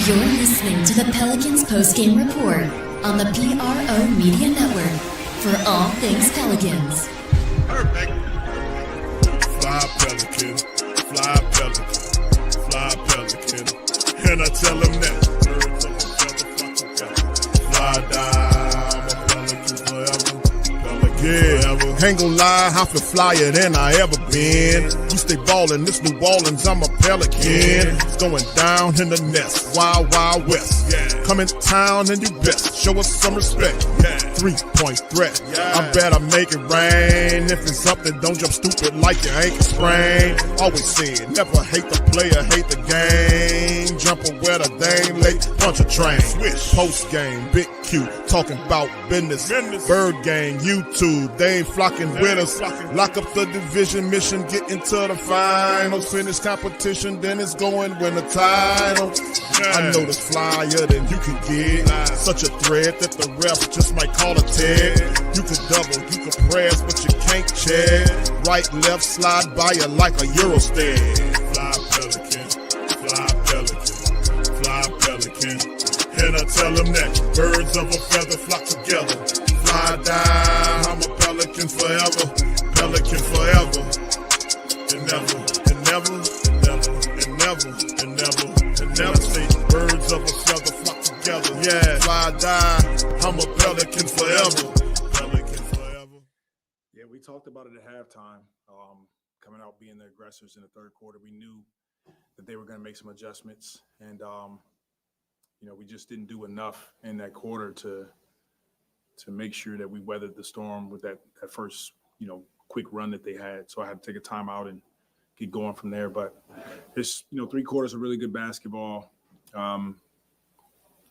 You're listening to the Pelicans postgame report on the PRO Media Network for all things Pelicans. Perfect. Fly Pelican, fly Pelican, fly Pelican. And I tell them that birds of a feather flock together. Fly down, I'm a Pelican forever. Yeah, ain't gon' lie, I feel flyer than I ever been. We stay ballin', this New Orleans, I'm a Pelican. It's going down in the nest, wild, wild west. Come in town and do best, show us some respect. 3-point threat, I better make it rain. If it's up, then don't jump stupid like your ankle sprain. Always said, never hate the player, hate the game. Jumper where the dame late, punch a train. Post game, big Q, talking about business. Bird gang, YouTube, they ain't flocking with us. Lock up the division mission, get into the finals. Finish competition, then it's going win the title. I know this flyer than you can get. Such a threat that the ref just might call a tag. You could double, you could press, but you can't check. Right, left, slide by you like a Eurostep. Fly Pelican, fly Pelican, fly Pelican. And I tell them that birds of a feather flock together. Fly down, I'm a Pelican forever, Pelican forever. And never, and never, and never, and never, and never, and never say birds of a feather flock together. Yeah, fly down, I'm a Pelican forever, Pelican forever. Yeah, we talked about it at halftime. Coming out being the aggressors in the third quarter, we knew that they were going to make some adjustments, and we just didn't do enough in that quarter to make sure that we weathered the storm with that first, quick run that they had. So I had to take a timeout and get going from there. But it's, 3 quarters of really good basketball.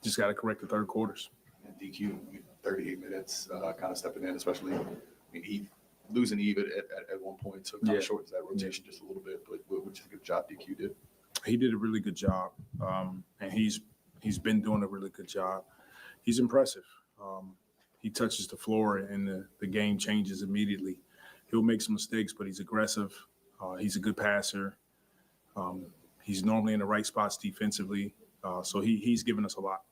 Just got to correct the third quarters. And DQ, 38 minutes, kind of stepping in, especially. He losing Eve at one point, so kind of shortens that rotation just a little bit. But which is a good job DQ did. He did a really good job, and he's been doing a really good job. He's impressive. He touches the floor, and the game changes immediately. He'll make some mistakes, but he's aggressive. He's a good passer. He's normally in the right spots defensively, so he's given us a lot.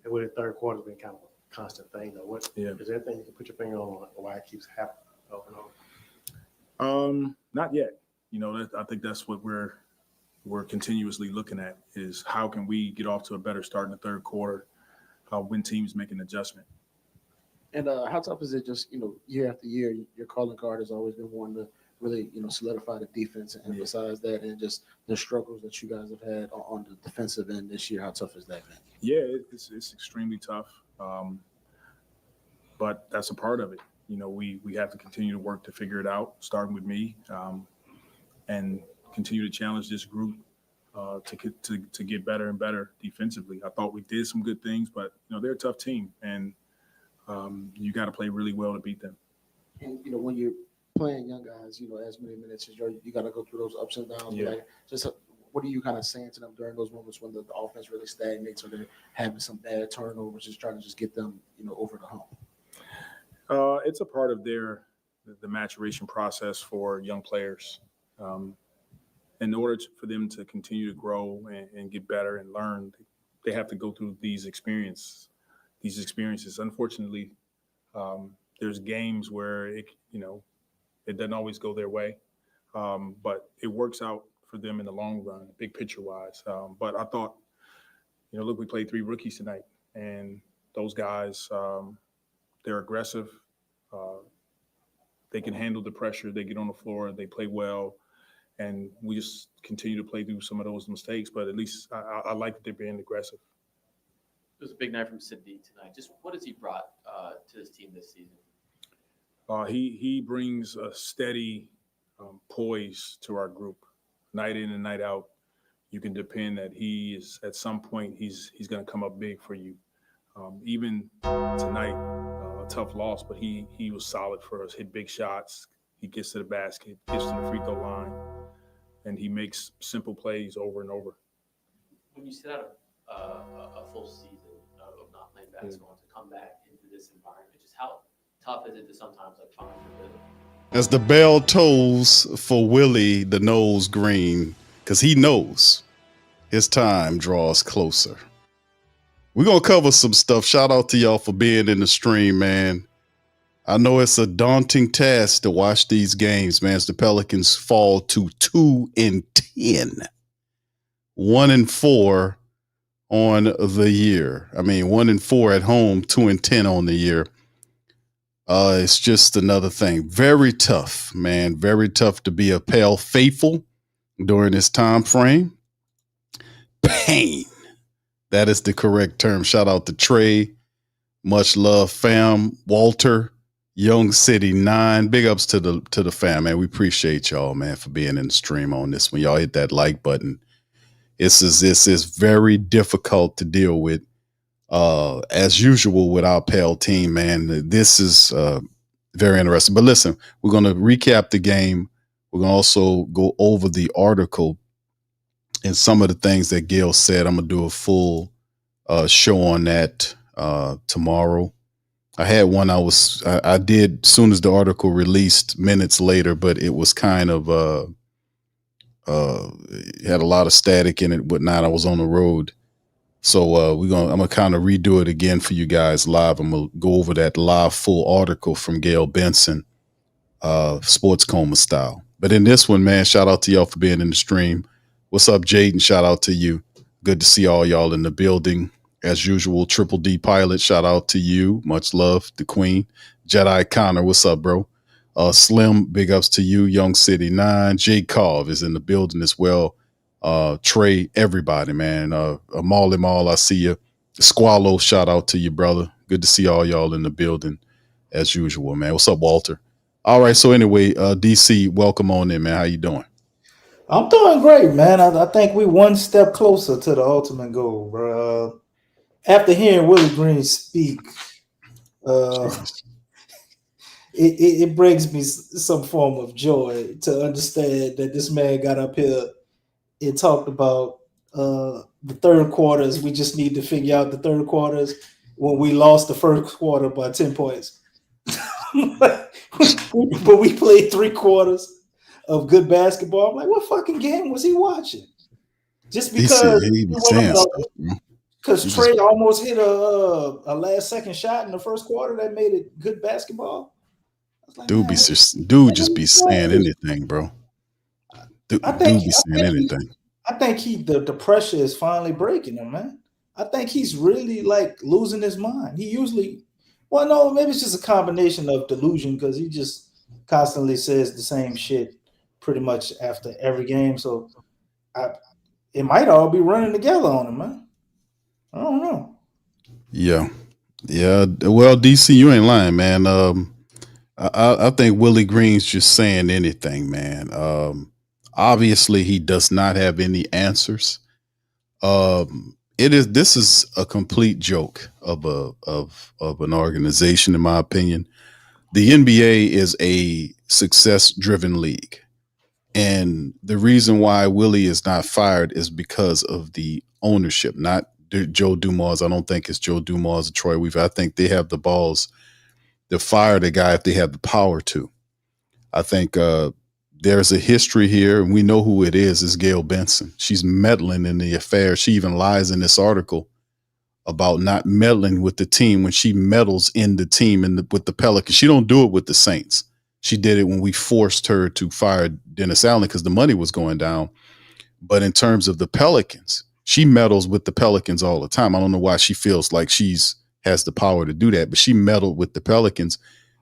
And with the third quarter been kind of a constant thing, though. Is there anything you can put your finger on why it keeps happening over and over? Not yet. I think that's what we're continuously looking at is how can we get off to a better start in the third quarter when teams make an adjustment. And how tough is it just, year after year, your calling card has always been one to really, solidify the defense and emphasize that, and just the struggles that you guys have had on the defensive end this year. How tough is that, man? Yeah, it's extremely tough. But that's a part of it. We have to continue to work to figure it out, starting with me, and continue to challenge this group to get better and better defensively. I thought we did some good things, but, they're a tough team, and you got to play really well to beat them. And, when you're playing young guys, as many minutes as you got to go through those ups and downs. Yeah. What are you kind of saying to them during those moments when the offense really stagnates or they're having some bad turnovers, just trying to just get them, over the hump? It's a part of the maturation process for young players. In order for them to continue to grow and get better and learn, they have to go through these experiences. Unfortunately, there's games where it doesn't always go their way, but it works out for them in the long run, big picture wise. But I thought, look, we played 3 rookies tonight, and those guys, they're aggressive. They can handle the pressure. They get on the floor. They play well. And we just continue to play through some of those mistakes. But at least I like that they're being aggressive. It was a big night from Sidney tonight. Just what has he brought to his team this season? He brings a steady poise to our group. Night in and night out, you can depend that he is at some point he's going to come up big for you. Even tonight, a tough loss, but he was solid for us. Hit big shots. He gets to the basket, gets to the free throw line, and he makes simple plays over and over. When you sit out a full season of not playing basketball and to come back into this environment, just how tough is it to sometimes find your rhythm? As the bell tolls for Willie the Nose Green, because he knows his time draws closer. We're going to cover some stuff. Shout out to y'all for being in the stream, man. I know it's a daunting task to watch these games, man, as the Pelicans fall to 2-10. 1-4 on the year. I mean, 1-4 at home, 2-10 on the year. It's just another thing. Very tough, man. Very tough to be a Pale faithful during this time frame. Pain. That is the correct term. Shout out to Trey. Much love, fam. Walter, Young City 9. Big ups to the fam, man. We appreciate y'all, man, for being in the stream on this one. Y'all hit that like button. This is very difficult to deal with. As usual with our Pale team, man. This is very interesting. But listen, we're going to recap the game. We're going to also go over the article and some of the things that Gayle said. I'm going to do a full show on that tomorrow. I had one I did as soon as the article released minutes later, but it was kind of it had a lot of static in it, whatnot. I was on the road. So I'm gonna kind of redo it again for you guys live. I'm gonna go over that live full article from Gayle Benson, Sports Coma style. But in this one, man, shout out to y'all for being in the stream. What's up, Jaden? Shout out to you. Good to see all y'all in the building. As usual, Triple D Pilot, shout out to you. Much love, the Queen. Jedi Connor, what's up, bro? Slim, big ups to you. Young City 9. Jay Carv is in the building as well. Trey, everybody, man. Mally Mall, I see you. Squallow, shout out to you, brother. Good to see all y'all in the building as usual, man. What's up, Walter? All right, so anyway, DC, welcome on in, man. How you doing? I'm doing great, man. I think we one step closer to the ultimate goal, bro. After hearing Willie Green speak, it brings me some form of joy to understand that this man got up here and talked about the third quarters. We just need to figure out the third quarters when we lost the first quarter by 10 points. But we played 3 quarters of good basketball. I'm like, what fucking game was he watching? Just because Trey almost hit a last second shot in the first quarter that made it good basketball. Like, dude just be saying anything, bro. I think the pressure is finally breaking him, man. I think he's really like losing his mind. Maybe it's just a combination of delusion because he just constantly says the same shit pretty much after every game. So it might all be running together on him, man. I don't know. Yeah. Well, DC, you ain't lying, man. I think Willie Green's just saying anything, man. Obviously, he does not have any answers. This is a complete joke of an organization, in my opinion. The NBA is a success-driven league, and the reason why Willie is not fired is because of the ownership, not Joe Dumars. I don't think it's Joe Dumars or Troy Weaver. I think they have the balls to fire the guy if they have the power to. I think there's a history here, and we know who it is. It's Gayle Benson. She's meddling in the affair. She even lies in this article about not meddling with the team when she meddles in the team with the Pelicans. She don't do it with the Saints. She did it when we forced her to fire Dennis Allen because the money was going down. But in terms of the Pelicans, she meddles with the Pelicans all the time. I don't know why she feels like has the power to do that, but she meddled with the Pelicans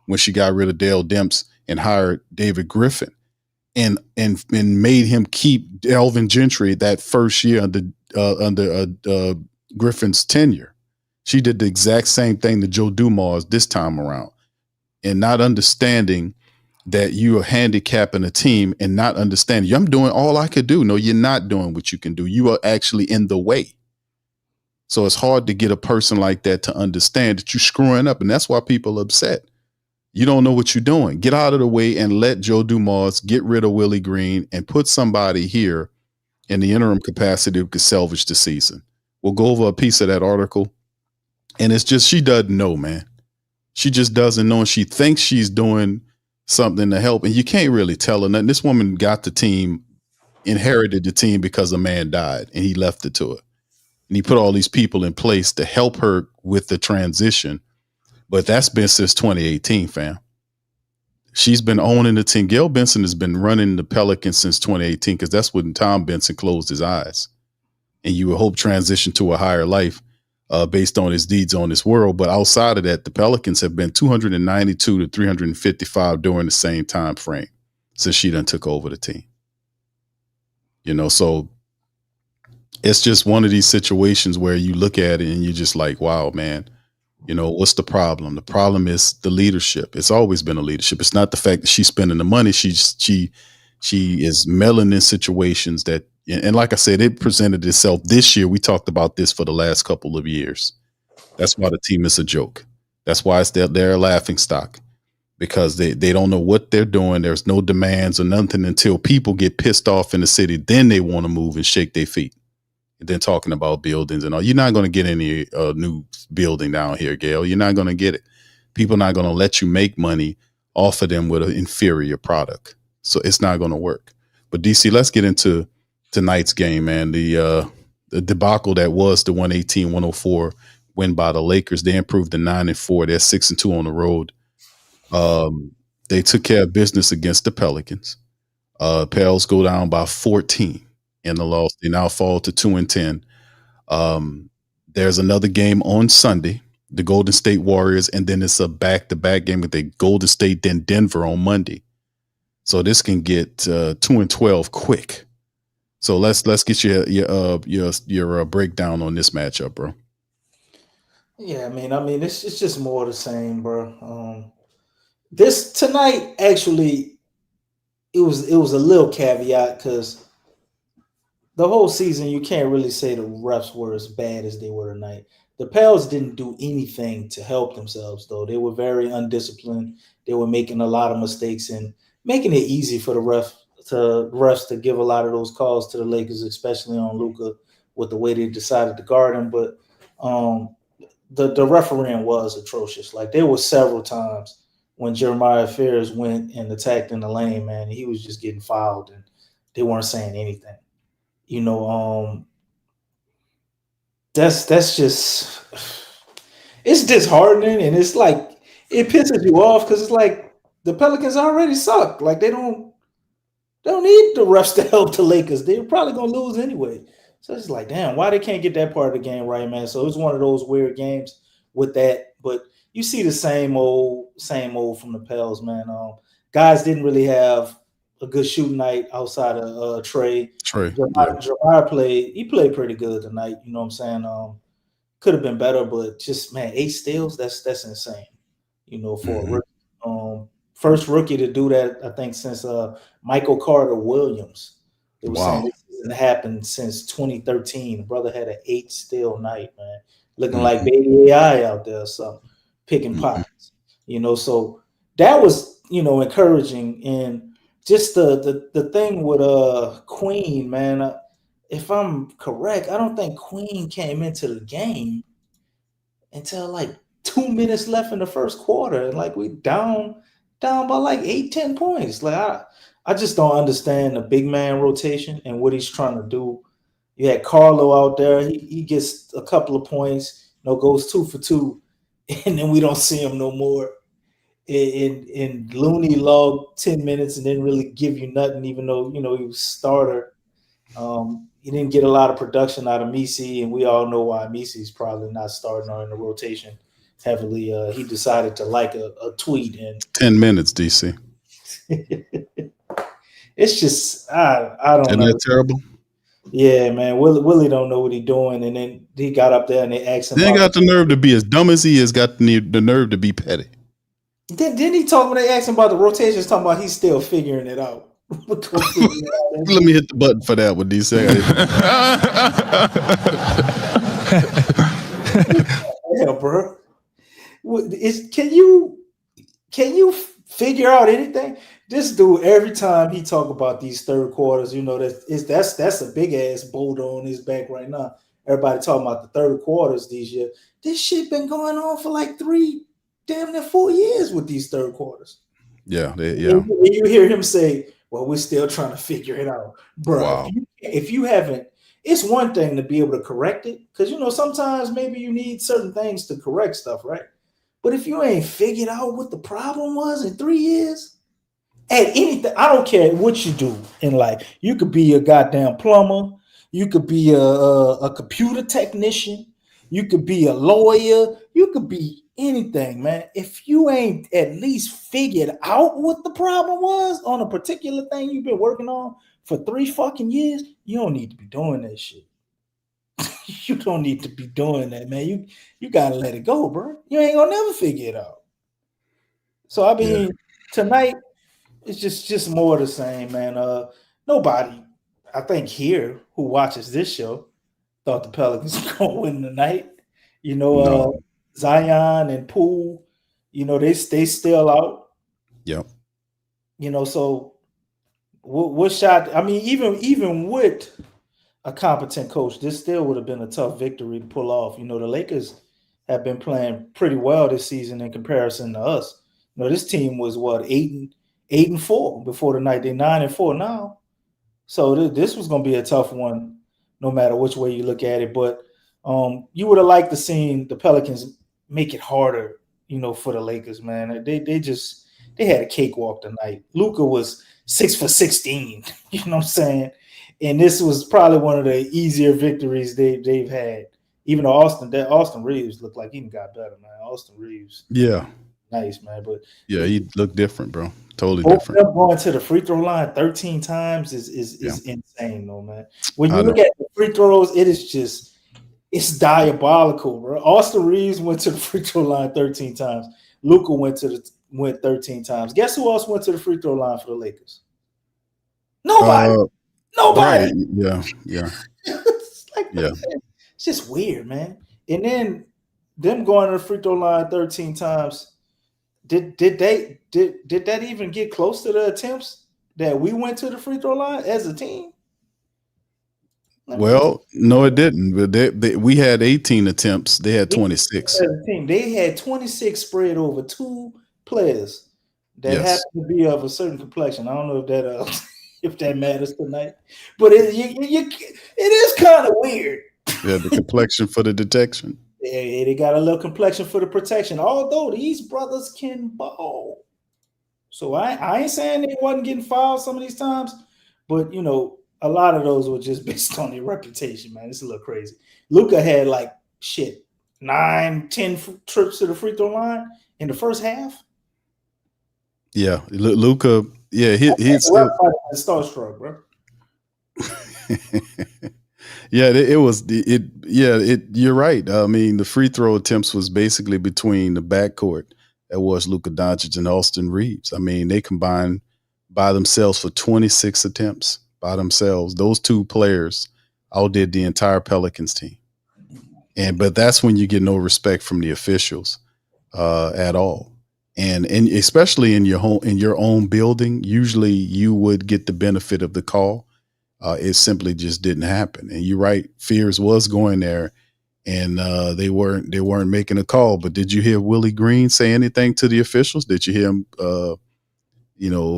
when she got rid of Dale Demps and hired David Griffin and made him keep Elvin Gentry that first year under Griffin's tenure. She did the exact same thing to Joe Dumars this time around, and not understanding that you are handicapping a team and not understanding I'm doing all I could do. No, you're not doing what you can do. You are actually in the way. So it's hard to get a person like that to understand that you're screwing up. And that's why people are upset. You don't know what you're doing. Get out of the way and let Joe Dumars get rid of Willie Green and put somebody here in the interim capacity who could salvage the season. We'll go over a piece of that article. And it's just, she doesn't know, man. She just doesn't know. And she thinks she's doing something to help. And you can't really tell her nothing. This woman got the team, inherited the team because a man died and he left it to her. and he put all these people in place to help her with the transition. But that's been since 2018, fam. She's been owning the team. Gayle Benson has been running the Pelicans since 2018 because that's when Tom Benson closed his eyes. And you would hope transition to a higher life based on his deeds on this world. But outside of that, the Pelicans have been 292 to 355 during the same time frame since she done took over the team. You know, so it's just one of these situations where you look at it and you're just like, wow, man, you know, what's the problem? The problem is the leadership. It's always been a leadership. It's not the fact that she's spending the money. She is meddling in situations that, and like I said, it presented itself this year. We talked about this for the last couple of years. That's why the team is a joke. That's why they're a laughing stock, because they don't know what they're doing. There's no demands or nothing until people get pissed off in the city. Then they want to move and shake their feet. And then talking about buildings and all. You're not going to get any new building down here, Gayle. You're not going to get it. People are not going to let you make money off of them with an inferior product. So it's not going to work. But DC, let's get into tonight's game, man. The debacle that was the 118-104 win by the Lakers. They improved to 9-4. They're 6-2 on the road. They took care of business against the Pelicans. Pels go down by 14 in the loss. They now fall to 2-10. There's another game on Sunday, the Golden State Warriors, and then it's a back-to-back game with the Golden State, then Denver on Monday. So this can get 2-12 quick. So let's get your breakdown on this matchup, bro. Yeah, I mean, it's just more of the same, bro. This tonight, actually, it was a little caveat because the whole season you can't really say the refs were as bad as they were tonight. The Pels didn't do anything to help themselves, though. They were very undisciplined. They were making a lot of mistakes and making it easy for the refs to give a lot of those calls to the Lakers, especially on Luka, with the way they decided to guard him. But the refereeing was atrocious. Like, there were several times when Jeremiah Fears went and attacked in the lane, man, he was just getting fouled and they weren't saying anything. You know, that's just, it's disheartening, and it's like it pisses you off because it's like the Pelicans already suck. Like, they don't need the refs to help the Lakers. They're probably gonna lose anyway. So it's like, damn, why they can't get that part of the game right, man? So it's one of those weird games with that. But you see the same old from the Pels, man. Guys didn't really have a good shooting night outside of Trey. Jeremiah played pretty good tonight. You know what I'm saying? Could have been better, but just, man, 8 steals, that's insane. You know, for a rookie. First rookie to do that, I think, since Michael Carter Williams. They were saying this hasn't happened since 2013. The brother had an 8 steal night, man. Looking like Baby AI out there or something, picking pockets. You know, so that was, you know, encouraging. And just the thing with Queen, man, if I'm correct, I don't think Queen came into the game until like 2 minutes left in the first quarter. And like, we down by like 8-10 points. Like, I just don't understand the big man rotation and what he's trying to do. You had Carlo out there. He gets a couple of points, you know, goes 2 for 2, and then we don't see him no more. And Looney logged 10 minutes and didn't really give you nothing, even though, you know, he was starter. He didn't get a lot of production out of Misi, and we all know why Misi's probably not starting or in the rotation heavily. He decided to like a tweet. And 10 minutes, DC. It's just, I don't know. Isn't that terrible? Yeah, man. Willie don't know what he's doing. And then he got up there and they asked him. They got the nerve to be as dumb as he is, got the nerve to be petty. Didn't he talk when they asked him about the rotations, talking about he's still figuring it out? Let me hit the button for that one, DC. Yeah, bro. Can you figure out anything? This dude, every time he talk about these third quarters, you know, that's a big ass boulder on his back right now. Everybody talking about the third quarters these years. This shit been going on for like 3, damn near 4 years with these third quarters. Yeah. And you hear him say, well, we're still trying to figure it out. Bro, wow. if you haven't, it's one thing to be able to correct it, because sometimes maybe you need certain things to correct stuff, right? But if you ain't figured out what the problem was in 3 years, at anything, I don't care what you do in life. You could be a goddamn plumber, you could be a computer technician, you could be a lawyer, you could be anything, man. If you ain't at least figured out what the problem was on a particular thing you've been working on for 3 fucking years, you don't need to be doing that shit. You don't need to be doing that, man. You gotta let it go, bro. You ain't gonna never figure it out. So I mean, tonight it's just more of the same, man. Nobody, I think, here who watches this show thought the Pelicans were gonna win tonight. No. Zion and Poole, they still out. Yep. So what shot? I mean, even with a competent coach, this still would have been a tough victory to pull off. The Lakers have been playing pretty well this season in comparison to us. This team was what 8-4 before the night. They're 9-4 now. So this was going to be a tough one, no matter which way you look at it. But you would have liked to see the Pelicans make it harder, for the Lakers, man. They had a cakewalk tonight. Luka was 6 for 16. You know what I'm saying? And this was probably one of the easier victories they've had. Even though Austin Reeves looked like he got better, man. Austin Reeves. Yeah. Nice, man. But yeah, he looked different, bro. Totally different. Going to the free throw line 13 times is insane, though, man. When you look at the free throws, it's diabolical, bro. Austin Reeves went to the free throw line 13 times. Luka went 13 times. Guess who else went to the free throw line for the Lakers? Nobody. Nobody. Right. Yeah. It's just weird, man. And then them going to the free throw line 13 times. Did that even get close to the attempts that we went to the free throw line as a team? Well, no, it didn't. But we had 18 attempts. They had 26. They had 26 spread over 2 players that happened to be of a certain complexion. I don't know if that matters tonight, but it is kind of weird. Yeah, the complexion for the detection. Yeah, they got a little complexion for the protection. Although these brothers can ball, so I ain't saying they wasn't getting fouled some of these times, but a lot of those were just based on their reputation, man. It's a little crazy. Luka had 9-10 trips to the free throw line in the first half. Yeah, Luka. Yeah, he's starstruck, bro. Yeah, it was. You're right. I mean, the free throw attempts was basically between the backcourt. That was Luka Doncic and Austin Reeves. I mean, they combined by themselves for 26 attempts by themselves. Those 2 players outdid the entire Pelicans team. But that's when you get no respect from the officials at all. And especially in your own building, usually you would get the benefit of the call. It simply just didn't happen. And you're right, Fears was going there, and they weren't making a call. But did you hear Willie Green say anything to the officials? Did you hear him,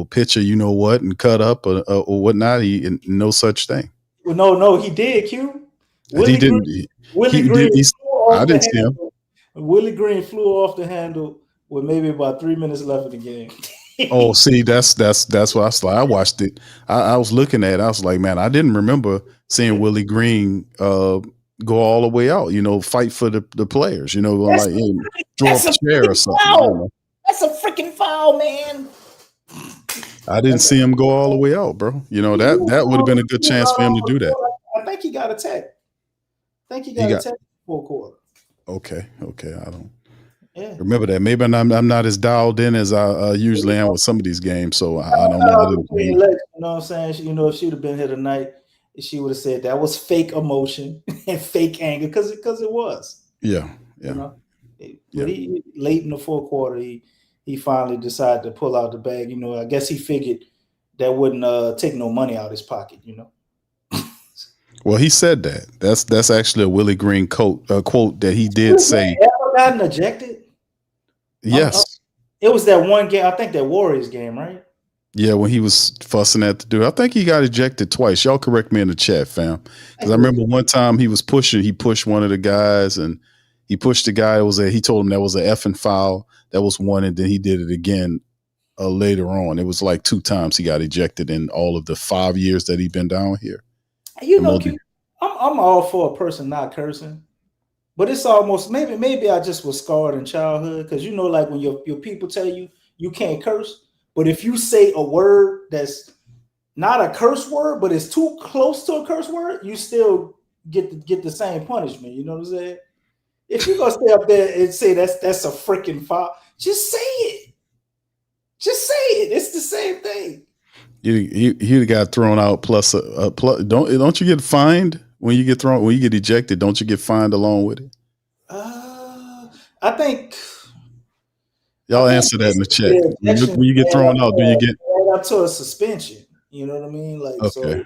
pitch what and cut up or whatnot? No such thing. Well, no, he did. Q. He didn't. Willie Green. I didn't see him. Willie Green flew off the handle with maybe about 3 minutes left in the game. Oh, see, that's what I was like. I watched it. I was looking at it. I was like, man, I didn't remember seeing Willie Green go all the way out, fight for the players, throw up a chair or something. That's a freaking foul, man. I didn't see him go all the way out, bro. That would have been a good chance for him to do that. I think he got a tech. I think he got a tech full quarter. Okay. I don't remember that. Maybe I'm not as dialed in as I usually am with some of these games, so I don't know. You know what I'm saying? If she would have been here tonight, she would have said that was fake emotion and fake anger because it was. Yeah. But he, late in the fourth quarter, he finally decided to pull out the bag. I guess he figured that wouldn't take no money out of his pocket. Well, he said that. That's actually a Willie Green quote that he did say. Ever gotten ejected? Yes. It was that one game. I think that Warriors game, right? Yeah, when he was fussing at the dude, I think he got ejected twice. Y'all correct me in the chat, fam. Because I remember one time he pushed one of the guys, and he pushed the guy. He told him that was an effing foul. That was one, and then he did it again later on. It was like 2 times he got ejected in all of the 5 years that he'd been down here. You know, I'm all for a person not cursing, but it's almost maybe I just was scarred in childhood because you know, like when your people tell you you can't curse. But if you say a word that's not a curse word, but it's too close to a curse word, you still get the same punishment. You know what I'm saying? If you're gonna stay up there and say that's a freaking foul, just say it. Just say it. It's the same thing. You got thrown out plus don't you get fined when you get ejected? Don't you get fined along with it? I think. Y'all answer that in the chat. When you get thrown out, do you get right up to a suspension? You know what I mean? Like, okay. So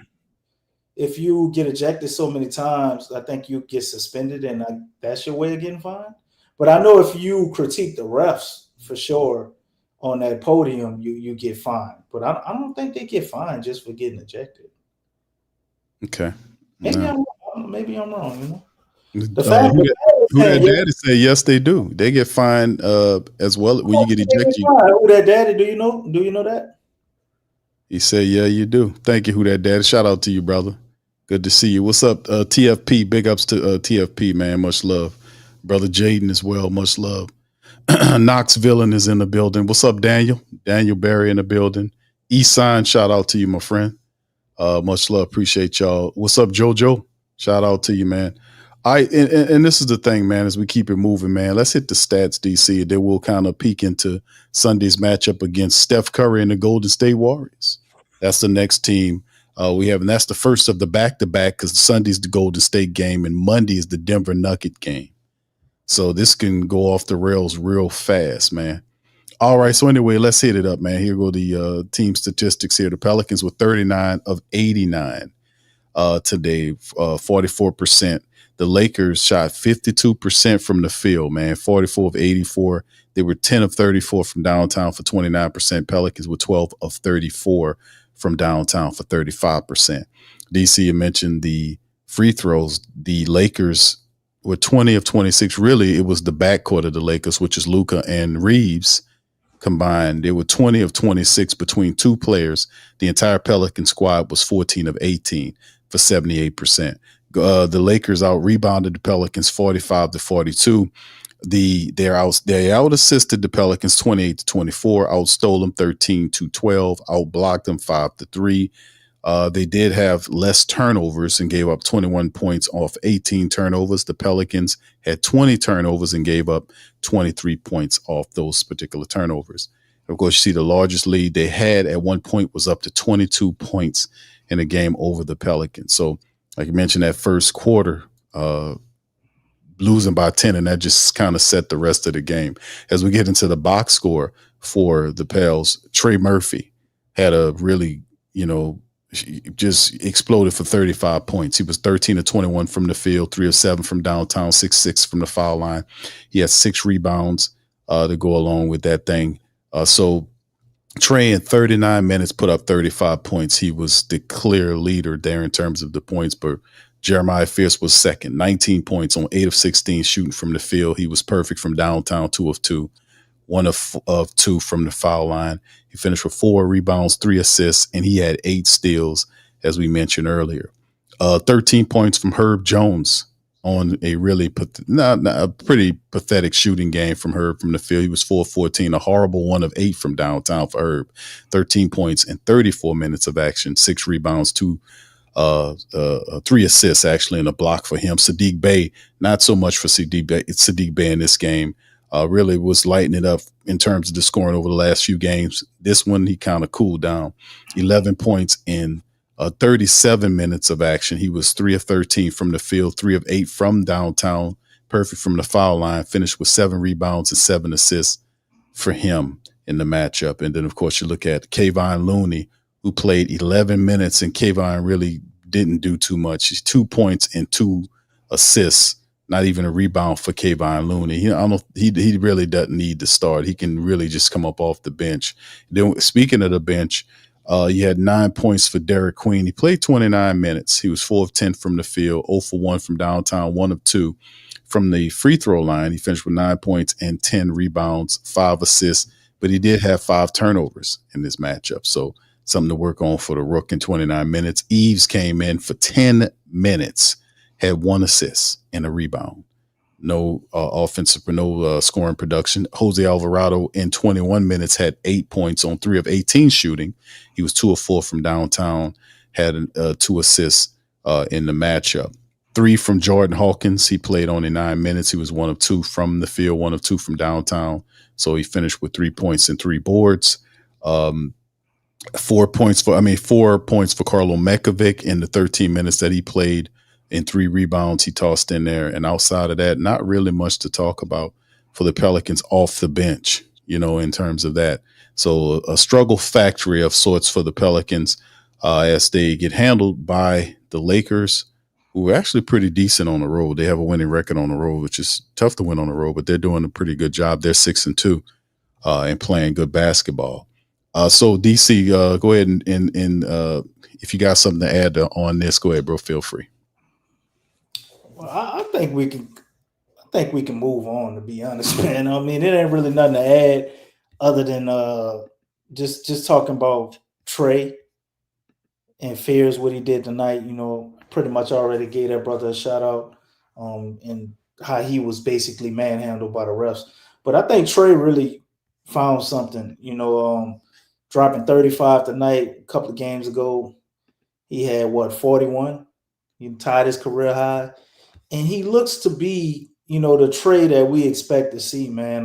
if you get ejected so many times, I think you get suspended, and that's your way of getting fined. But I know if you critique the refs for sure on that podium, you get fined. But I don't think they get fined just for getting ejected. Okay. Maybe I'm wrong. You know. The fact who that daddy said yes, they do. They get fined as well when you get ejected. Who that daddy? Do you know that? He said, yeah, you do. Thank you, who that daddy. Shout out to you, brother. Good to see you. What's up, TFP? Big ups to TFP, man. Much love. Brother Jaden as well. Much love. Knox Villain is in the building. What's up, Daniel? Daniel Barry in the building. E-Sign, shout out to you, my friend. Much love. Appreciate y'all. What's up, JoJo? Shout out to you, man. And this is the thing, man, as we keep it moving, man, let's hit the stats, DC, and then we'll kind of peek into Sunday's matchup against Steph Curry and the Golden State Warriors. That's the next team we have, and that's the first of the back-to-back because Sunday's the Golden State game and Monday is the Denver Nugget game. So this can go off the rails real fast, man. All right, so anyway, let's hit it up, man. Here go the team statistics here. The Pelicans were 39 of 89 today, 44%. The Lakers shot 52% from the field, man, 44 of 84. They were 10 of 34 from downtown for 29%. Pelicans were 12 of 34 from downtown for 35%. DC, you mentioned the free throws. The Lakers were 20 of 26. Really, it was the backcourt of the Lakers, which is Luka and Reeves combined. They were 20 of 26 between two players. The entire Pelican squad was 14 of 18 for 78%. The Lakers out rebounded the Pelicans 45 to 42. They out assisted the Pelicans 28 to 24. Outstole them 13 to 12. Outblocked them 5 to 3. They did have less turnovers and gave up 21 points off 18 turnovers. The Pelicans had 20 turnovers and gave up 23 points off those particular turnovers. Of course, you see the largest lead they had at one point was up to 22 points in a game over the Pelicans. So, like you mentioned, that first quarter, losing by 10, and that just kind of set the rest of the game. As we get into the box score for the Pels, Trey Murphy had a really, just exploded for 35 points. He was 13 of 21 from the field, 3 of 7 from downtown, 6 from the foul line. He had 6 rebounds to go along with that thing. So Trey in 39 minutes put up 35 points. He was the clear leader there in terms of the points, but Jeremiah Fierce was second, 19 points on 8 of 16 shooting from the field. He was perfect from downtown, 2 of 2, 1 of 2 from the foul line. He finished with 4 rebounds, 3 assists, and he had 8 steals, as we mentioned earlier. 13 points from Herb Jones on a really a pretty pathetic shooting game from Herb from the field. He was 4 of 14, a horrible 1 of 8 from downtown for Herb. 13 points and 34 minutes of action, 6 rebounds, 3 assists actually, and a block for him. Sadiq Bey, not so much for Sadiq Bey in this game. Really was lighting it up in terms of the scoring over the last few games. This one, he kind of cooled down. 11 points in 37 minutes of action. He was 3 of 13 from the field, 3 of 8 from downtown, perfect from the foul line, finished with 7 rebounds and 7 assists for him in the matchup. And then, of course, you look at Kayvon Looney, who played 11 minutes, and Kayvon really didn't do too much. He's 2 points and 2 assists not even a rebound for Kayvon Looney. He really doesn't need to start. He can really just come up off the bench. Then, speaking of the bench, you had 9 points for Derek Queen. He played 29 minutes. He was 4 of 10 from the field, 0 for 1 from downtown, 1 of 2 from the free throw line. He finished with 9 points and 10 rebounds, 5 assists, but he did have 5 turnovers in this matchup. So something to work on for the Rook in 29 minutes. Eves came in for 10 minutes, had 1 assist and a rebound. No scoring production. Jose Alvarado in 21 minutes had 8 points on 3 of 18 shooting. He was 2 of 4 from downtown, had 2 assists in the matchup. 3 from Jordan Hawkins. He played only 9 minutes. He was 1 of 2 from the field, 1 of 2 from downtown. So he finished with 3 points and 3 boards. 4 points for Karlo Mekovic in the 13 minutes that he played, and 3 rebounds he tossed in there. And outside of that, not really much to talk about for the Pelicans off the bench, in terms of that. So a struggle factory of sorts for the Pelicans as they get handled by the Lakers, who are actually pretty decent on the road. They have a winning record on the road, which is tough to win on the road, but they're doing a pretty good job. They're 6-2 and playing good basketball. So DC, go ahead and if you got something to add on this, go ahead, bro. Feel free. Well, I think we can move on, to be honest, man. I mean, it ain't really nothing to add other than just talking about Trey and Fears, what he did tonight. Pretty much already gave that brother a shout out and how he was basically manhandled by the refs. But I think Trey really found something, dropping 35 tonight. A couple of games ago, he had 41. He tied his career high. And he looks to be, the Trey that we expect to see, man.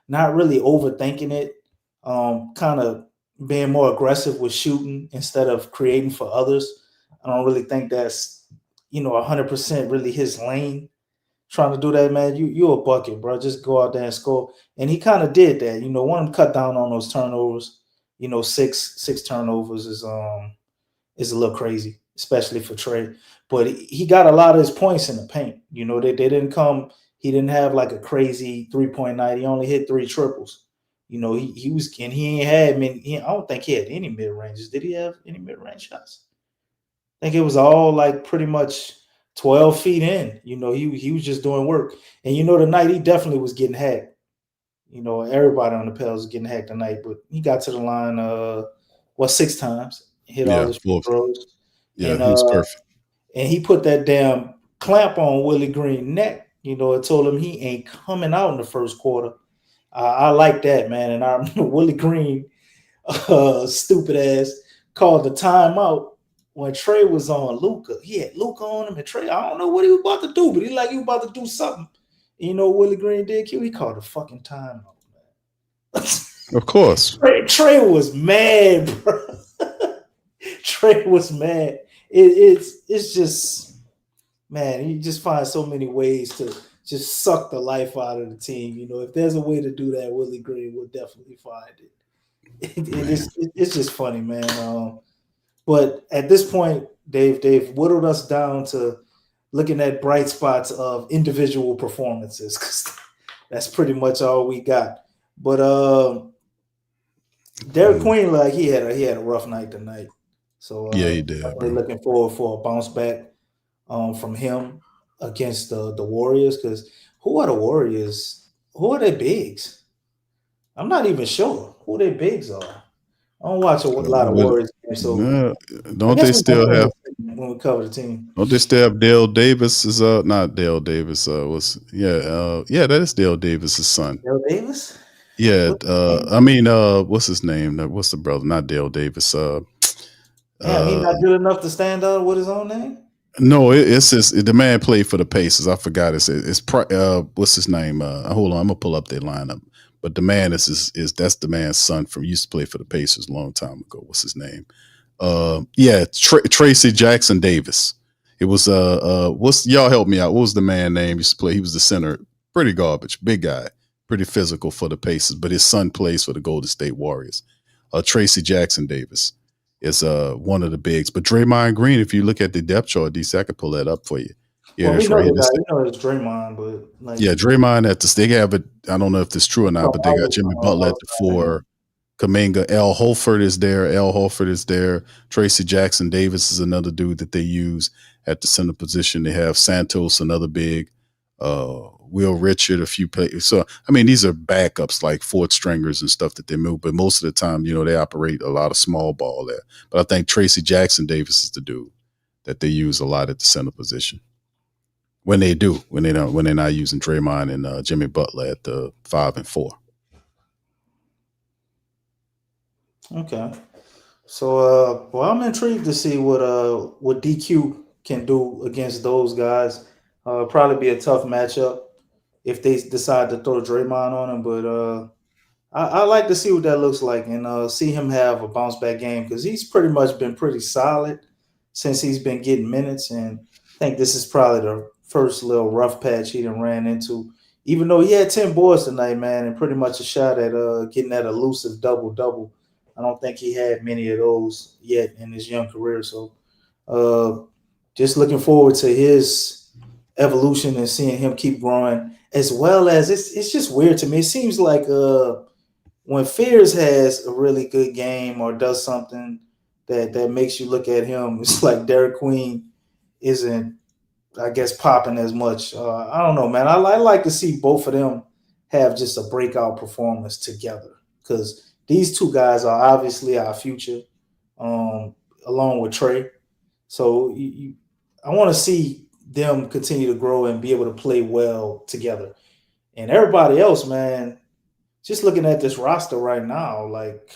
Not really overthinking it, kind of being more aggressive with shooting instead of creating for others. I don't really think that's, 100% really his lane. Trying to do that, man, you're a bucket, bro. Just go out there and score. And he kind of did that. Want him cut down on those turnovers. 6 turnovers is a little crazy, especially for Trey. But he got a lot of his points in the paint. They didn't come. He didn't have like a crazy 3-point night. He only hit 3 triples. He was, and he ain't had I don't think he had any mid ranges. Did he have any mid range shots? I think it was all like pretty much 12 feet in. He was just doing work. And tonight he definitely was getting hacked. Everybody on the Pels was getting hacked tonight, but he got to the line 6 times, hit all his throws. Yeah, he was perfect. And he put that damn clamp on Willie Green neck. It told him he ain't coming out in the first quarter. I like that, man. And I remember Willie Green, stupid ass, called the timeout when Trey was on Luka. He had Luka on him, and Trey, I don't know what he was about to do, but he was about to do something. Willie Green did? He called a fucking timeout, man. Of course. Trey was mad, bro. Trey was mad. It's just, man, he just finds so many ways to just suck the life out of the team. If there's a way to do that, Willie Green will definitely find it. It's just funny, man. But at this point, they've whittled us down to looking at bright spots of individual performances, because that's pretty much all we got. But Derek Queen, he had a rough night tonight. So yeah, he did. We're looking forward for a bounce back from him against the Warriors. Because who are the Warriors? Who are their bigs? I'm not even sure who their bigs are. I don't watch a lot of Warriors games. So don't they still have, when we cover the team? Don't they still have Dale Davis? Is not Dale Davis? That is Dale Davis's son. Dale Davis? Yeah. What's his name? What's the brother? Not Dale Davis. He's not good enough to stand out with his own name? No, it's just the man played for the Pacers. I forgot it's what's his name? Hold on, I'm gonna pull up their lineup. But the man that's the man's son from used to play for the Pacers a long time ago. What's his name? Tracy Jackson Davis. It was y'all help me out. What was the man name used to play? He was the center, pretty garbage, big guy, pretty physical for the Pacers. But his son plays for the Golden State Warriors. Tracy Jackson Davis is one of the bigs. But Draymond Green, if you look at the depth chart, DC, I could pull that up for you. Yeah, Well, we that's know right. the guy. We know it's Draymond, but like, Yeah, Draymond at the they have it. I don't know if it's true or not, but they got Jimmy Butler at the 4. Kaminga, Al Holford is there. Al Holford is there. Tracy Jackson Davis is another dude that they use at the center position. They have Santos, another big. Will Richard, a few players. So I mean, these are backups like fourth stringers and stuff that they move. But most of the time, they operate a lot of small ball there. But I think Tracy Jackson Davis is the dude that they use a lot at the center position. When they do, when they're not using Draymond and Jimmy Butler at the 5 and 4. okay. So, well, I'm intrigued to see what DQ can do against those guys. Probably be a tough matchup if they decide to throw Draymond on him, but I like to see what that looks like and see him have a bounce back game because he's pretty much been pretty solid since he's been getting minutes, and I think this is probably the first little rough patch he done ran into. Even though he had 10 boards tonight, man, and pretty much a shot at getting that elusive double-double. I don't think he had many of those yet in his young career. So just looking forward to his evolution and seeing him keep growing, as well as it's just weird to me. It seems like when Fears has a really good game or does something that makes you look at him, it's like Derek Queen isn't, I guess, popping as much. I don't know, man. I like to see both of them have just a breakout performance together because these two guys are obviously our future, along with Trey. So I want to see them continue to grow and be able to play well together. And everybody else, man, just looking at this roster right now, like,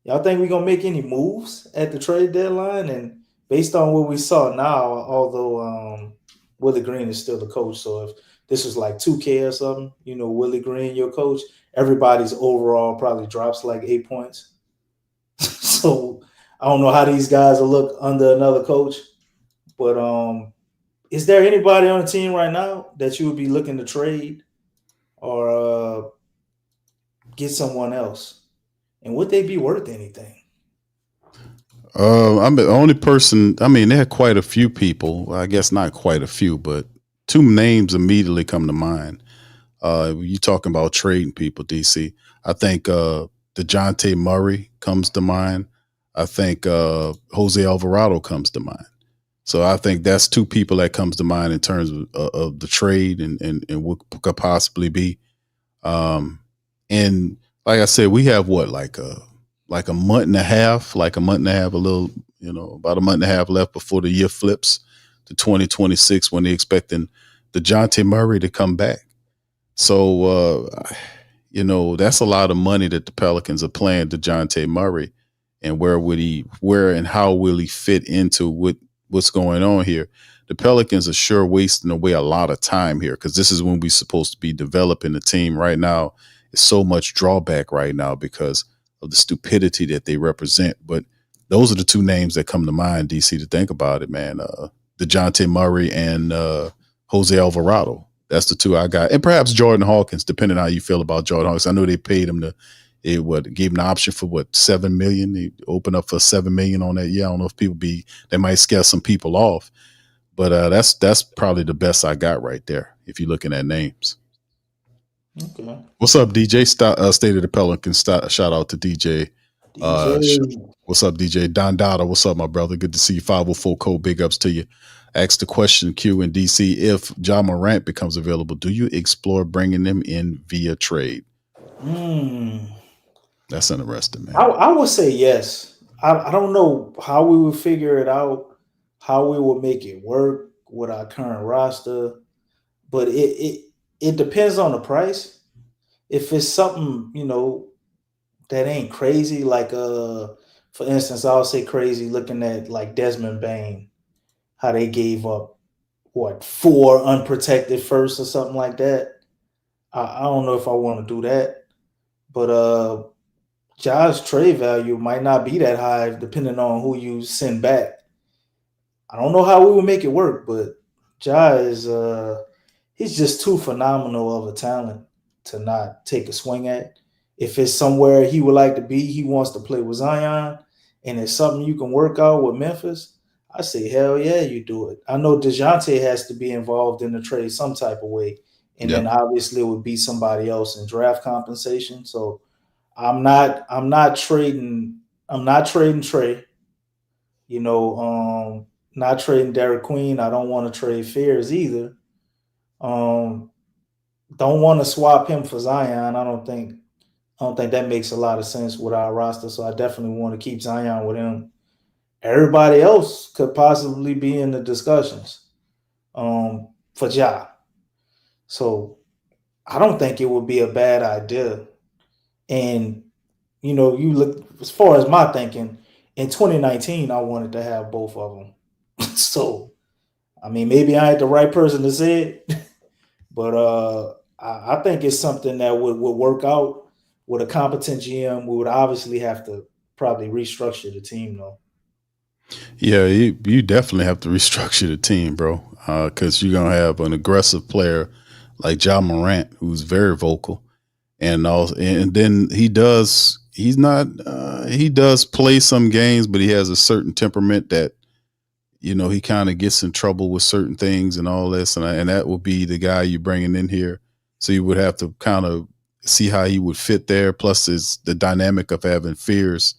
y'all think we're going to make any moves at the trade deadline? And based on what we saw now, although Willie Green is still the coach, so if this was like 2K or something, Willie Green, your coach, everybody's overall probably drops like 8 points. So I don't know how these guys will look under another coach, but is there anybody on the team right now that you would be looking to trade or get someone else? And would they be worth anything? I'm the only person. I mean, there are quite a few people. I guess not quite a few, but 2 names immediately come to mind. You talking about trading people, DC. I think DeJounte Murray comes to mind. I think Jose Alvarado comes to mind. So I think that's 2 people that comes to mind in terms of the trade and what could possibly be. And like I said, we have like a month and a half, a little, about a month and a half left before the year flips to 2026 when they're expecting DeJounte Murray to come back. So, that's a lot of money that the Pelicans are playing DeJounte Murray, and where and how will he fit into what's going on here? The Pelicans are sure wasting away a lot of time here because this is when we're supposed to be developing the team. Right now, it's so much drawback right now because of the stupidity that they represent. But those are the 2 names that come to mind, DC, to think about it, man. DeJounte Murray and Jose Alvarado. That's the 2 I got. And perhaps Jordan Hawkins, depending on how you feel about Jordan Hawkins. I know they paid him gave him the option for $7 million. They opened up for $7 million on that. Yeah, I don't know if they might scare some people off. But that's probably the best I got right there, if you're looking at names. Okay. What's up, DJ? State of the Pelicans. Shout out to DJ. What's up, DJ? Don Dada, what's up, my brother? Good to see you. 504 Code, big ups to you. Ask the question, Q and DC, if Ja Morant becomes available, do you explore bringing them in via trade? That's interesting, man. I would say yes. I don't know how we would figure it out, how we would make it work with our current roster, but it depends on the price. If it's something, that ain't crazy, like for instance, I'll say crazy looking at like Desmond Bain, how they gave up 4 unprotected firsts or something like that. I don't know if I want to do that, but Ja's trade value might not be that high depending on who you send back. I don't know how we would make it work, but Ja is he's just too phenomenal of a talent to not take a swing at. If it's somewhere he would like to be, he wants to play with Zion, and it's something you can work out with Memphis, I say, hell yeah, you do it. I know DeJounte has to be involved in the trade some type of way. And then obviously it would be somebody else in draft compensation. So I'm not trading Trey, not trading Derek Queen. I don't want to trade Fears either. Don't want to swap him for Zion. I don't think that makes a lot of sense with our roster. So I definitely want to keep Zion with him. Everybody else could possibly be in the discussions for Ja. So I don't think it would be a bad idea. And, you look, as far as my thinking, in 2019, I wanted to have both of them. So, I mean, maybe I ain't the right person to say it, but I think it's something that would work out with a competent GM. We would obviously have to probably restructure the team, though. Yeah, you definitely have to restructure the team, bro, because you're going to have an aggressive player like Ja Morant, who's very vocal. And then he does play some games, but he has a certain temperament that, he kind of gets in trouble with certain things and all this. And that will be the guy you're bringing in here. So you would have to kind of see how he would fit there. Plus is the dynamic of having Fears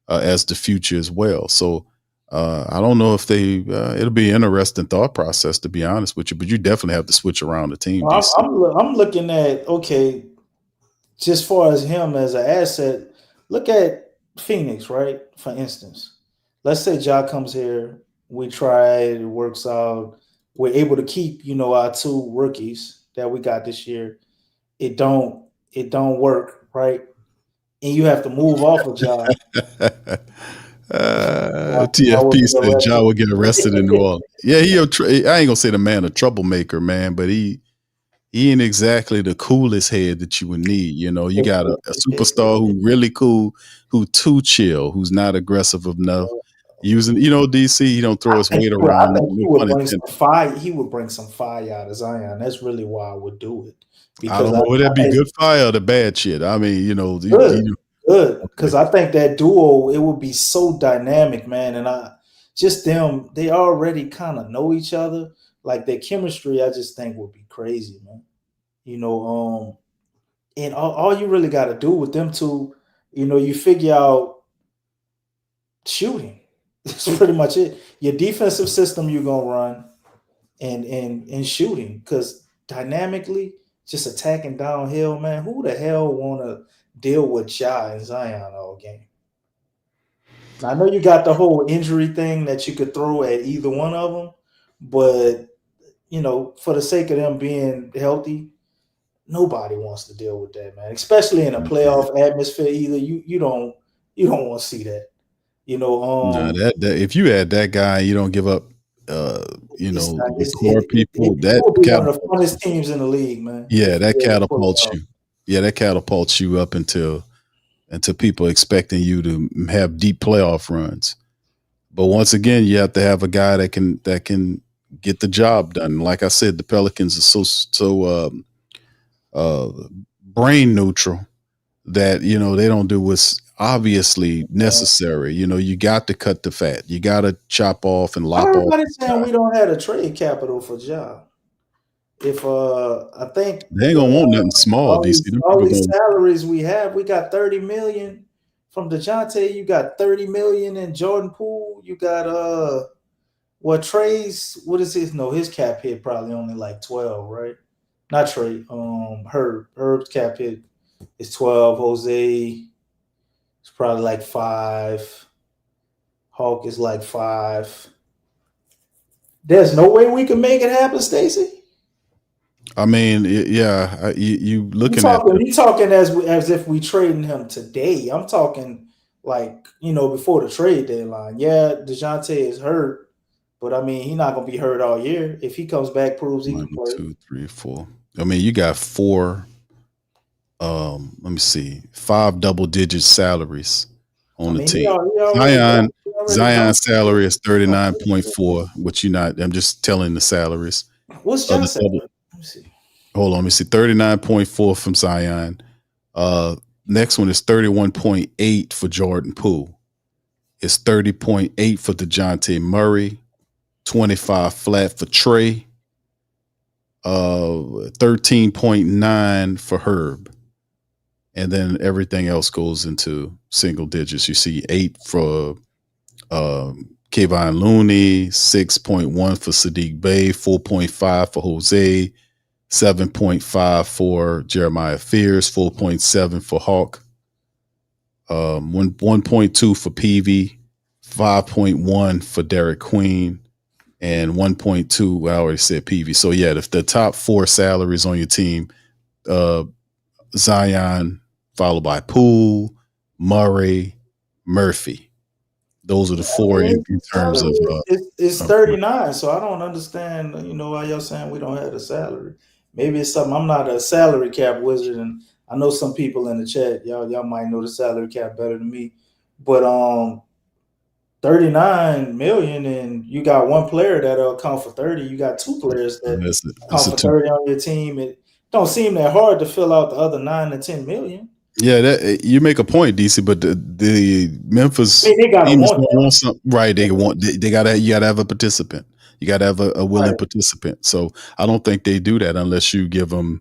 as the future as well. So I don't know if it'll be an interesting thought process, to be honest with you, but you definitely have to switch around the team. Well, I'm looking at, okay, just far as him as an asset, look at Phoenix, right? For instance, let's say Ja comes here, we try it works out, we're able to keep, our 2 rookies that we got this year. It don't work, right? And you have to move off of Ja. TFP said Ja will get arrested in New Orleans. Yeah, I ain't gonna say the man a troublemaker, man, but he ain't exactly the coolest head that you would need. You got a superstar who really cool, who too chill, who's not aggressive enough. Using, DC, he don't throw his weight around. I think he would bring some fire. He would bring some fire out of Zion. That's really why I would do it. Because I don't know, would that be good fire or the bad shit? I mean, good. Because I think that duo, it would be so dynamic, man. And they already kind of know each other. Like their chemistry, I just think would be crazy, man. And all you really got to do with them two, you figure out shooting. That's pretty much it. Your defensive system you're gonna run, and shooting, because dynamically, just attacking downhill, man. Who the hell want to deal with Ja and Zion all game? Now, I know you got the whole injury thing that you could throw at either one of them, but for the sake of them being healthy, nobody wants to deal with that, man. Especially in a playoff atmosphere, either you don't want to see that. If you add that guy, you don't give up. The core people. That will be one of the funnest teams in the league, man. Yeah, that catapults you. Yeah, that catapults you up until people expecting you to have deep playoff runs. But once again, you have to have a guy that can get the job done. Like I said, the Pelicans are so brain neutral that they don't do what's obviously necessary. You got to cut the fat. You got to chop off and lop off. Everybody's saying we don't have a trade capital for Ja. If I think they ain't gonna want nothing small. All these salaries we have, we got $30 million from DeJounte. You got $30 million in Jordan Poole. You got Trey's, what is his? No, his cap hit probably only like 12, right? Not Trey. Herb's cap hit is 12. Jose, it's probably like 5. Hawk is like 5. There's no way we can make it happen, Stacey. I mean, yeah, you looking you talking as if we trading him today. I'm talking like, before the trade deadline. Yeah, DeJounte is hurt, but I mean, he's not gonna be hurt all year. If he comes back, proves he can play. 1, 2, 3, 4. I mean, you got 4. Let me see, 5 double-digit salaries on the team. Zion's salary is 39.4, which you're not. I'm just telling the salaries. What's John's salary? Let me see. Hold on, let me see. 39.4 from Zion. Next one is 31.8 for Jordan Poole. It's 30.8 for DeJounte Murray, 25 flat for Trey, 13.9 for Herb. And then everything else goes into single digits. You see 8 for Kayvon Looney, 6.1 for Sadiq Bey, 4.5 for Jose, 7.5 for Jeremiah Fears, 4.7 for Hawk, 1.2 for Peavy, 5.1 for Derek Queen, and 1.2. I already said Peavy. So yeah, the top 4 salaries on your team: Zion, followed by Poole, Murray, Murphy. Those are the 4 in terms of. It's 39, so I don't understand. Why y'all saying we don't have the salary? Maybe it's something. I'm not a salary cap wizard, and I know some people in the chat. Y'all might know the salary cap better than me, but 39 million, and you got one player that'll account for 30. You got 2 players that account for 30 on your team. It don't seem that hard to fill out the other 9 to 10 million. Yeah, that you make a point, DC. But the Memphis they got something, right? They gotta you gotta have a participant. You gotta have a willing participant. So I don't think they do that unless you give them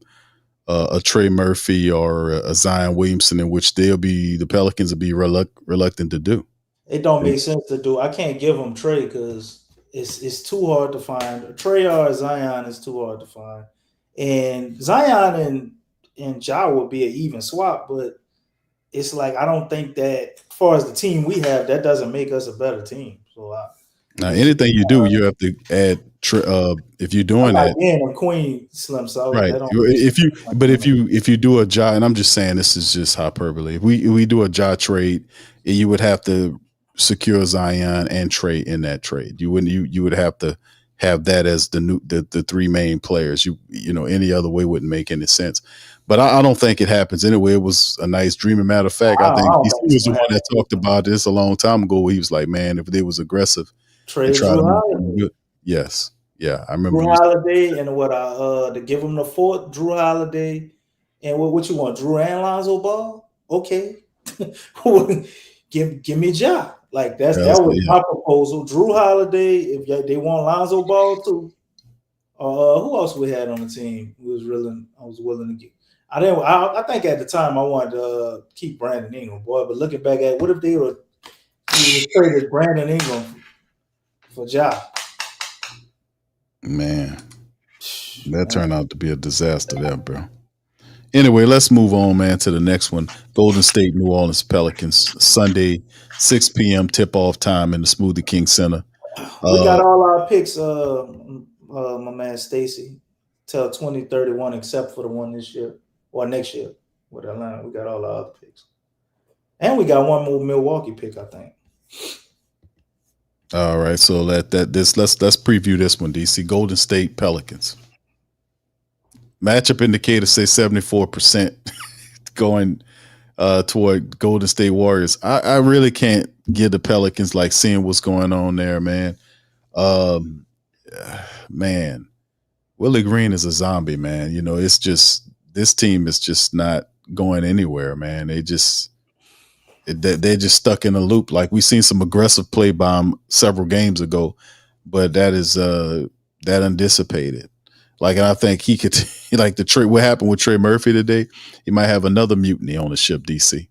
a Trey Murphy or a Zion Williamson, in which the Pelicans will be reluctant to do. It don't make sense to do. I can't give them Trey because it's too hard to find. Trey or Zion is too hard to find, and Zion and Ja would be an even swap, but it's like I don't think that as far as the team we have, that doesn't make us a better team. So now anything you do, you have to add. If you're doing that, Queen slim so right? If you do a Ja, and I'm just saying this is just hyperbole. If we do a Ja trade, you would have to secure Zion and Trey in that trade. You would have to have that as the 3 main players. Any other way wouldn't make any sense. But I don't think it happens anyway. It was a nice dream. As a matter of fact, I think he was the one that talked about this a long time ago. He was like, "Man, if they was aggressive, trade Drew Holiday." Yes, yeah, I remember Drew Holiday and to give him the 4th, Drew Holiday, and what you want, Drew and Lonzo Ball? Okay, give me Ja. Like that was my proposal. Drew Holiday, if they want Lonzo Ball too. Who else we had on the team? I was willing to get. I think at the time I wanted to keep Brandon Ingram, boy. But looking back at what if they would traded Brandon Ingram for Ja? Man, that turned out to be a disaster there, bro. Anyway, let's move on, man, to the next one. Golden State, New Orleans Pelicans, Sunday, 6 p.m. tip-off time in the Smoothie King Center. We got all our picks, my man Stacy, till 2031, except for the one this year or next year with Atlanta. We got all our other picks. And we got one more Milwaukee pick, I think. All right, so let's preview this one, DC. Golden State Pelicans. Matchup indicators say 74% going toward Golden State Warriors. I really can't give the Pelicans like seeing what's going on there, man. Man, Willie Green is a zombie, man. It's just this team is just not going anywhere, man. They're just stuck in a loop. Like we seen some aggressive play by him several games ago, but that is that undissipated. Like, and I think he could like what happened with Trey Murphy today. He might have another mutiny on the ship, DC.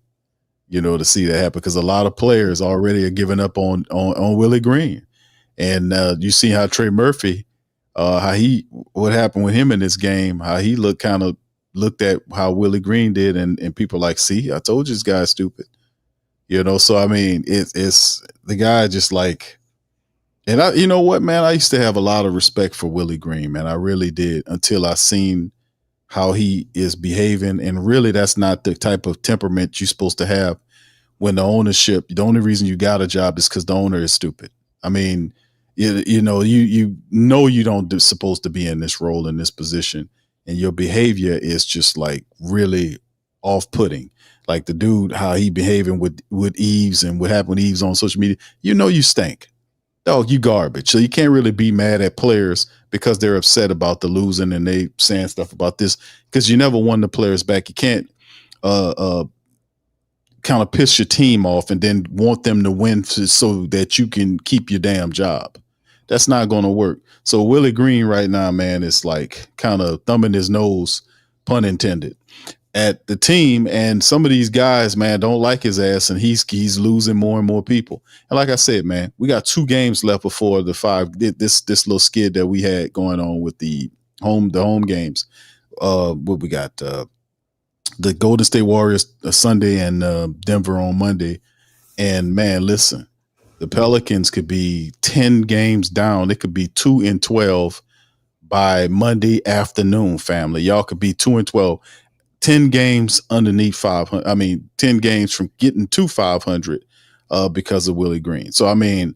To see that happen because a lot of players already are giving up on Willie Green, and you see how Trey Murphy, what happened with him in this game, how he looked at how Willie Green did, and people like, see, I told you this guy's stupid. So I mean, it's the guy just like, and you know what, man, I used to have a lot of respect for Willie Green, man. I really did until I seen how he is behaving, and really, that's not the type of temperament you're supposed to have when the ownership. The only reason you got a job is because the owner is stupid. I mean, you don't supposed to be in this role, in this position, and your behavior is just like really off-putting. Like the dude, how he behaving with Eves and what happened with Eves on social media. You stink. Dog, you garbage. So you can't really be mad at players because they're upset about the losing and they saying stuff about this because you never won the players back. You can't kind of piss your team off and then want them to win so that you can keep your damn job. That's not going to work. So Willie Green right now, man, is like kind of thumbing his nose, pun intended, at the team. And some of these guys, man, don't like his ass, and he's losing more and more people. And like I said, man, we got 2 games left before the 5. This little skid that we had going on with the home games. What we got? The Golden State Warriors Sunday and Denver on Monday. And man, listen, the Pelicans could be 10 games down. It could be 2-12 by Monday afternoon, family. Y'all could be 2-12, 10 games underneath 500. I mean, 10 games from getting to 500 because of Willie Green. So, I mean,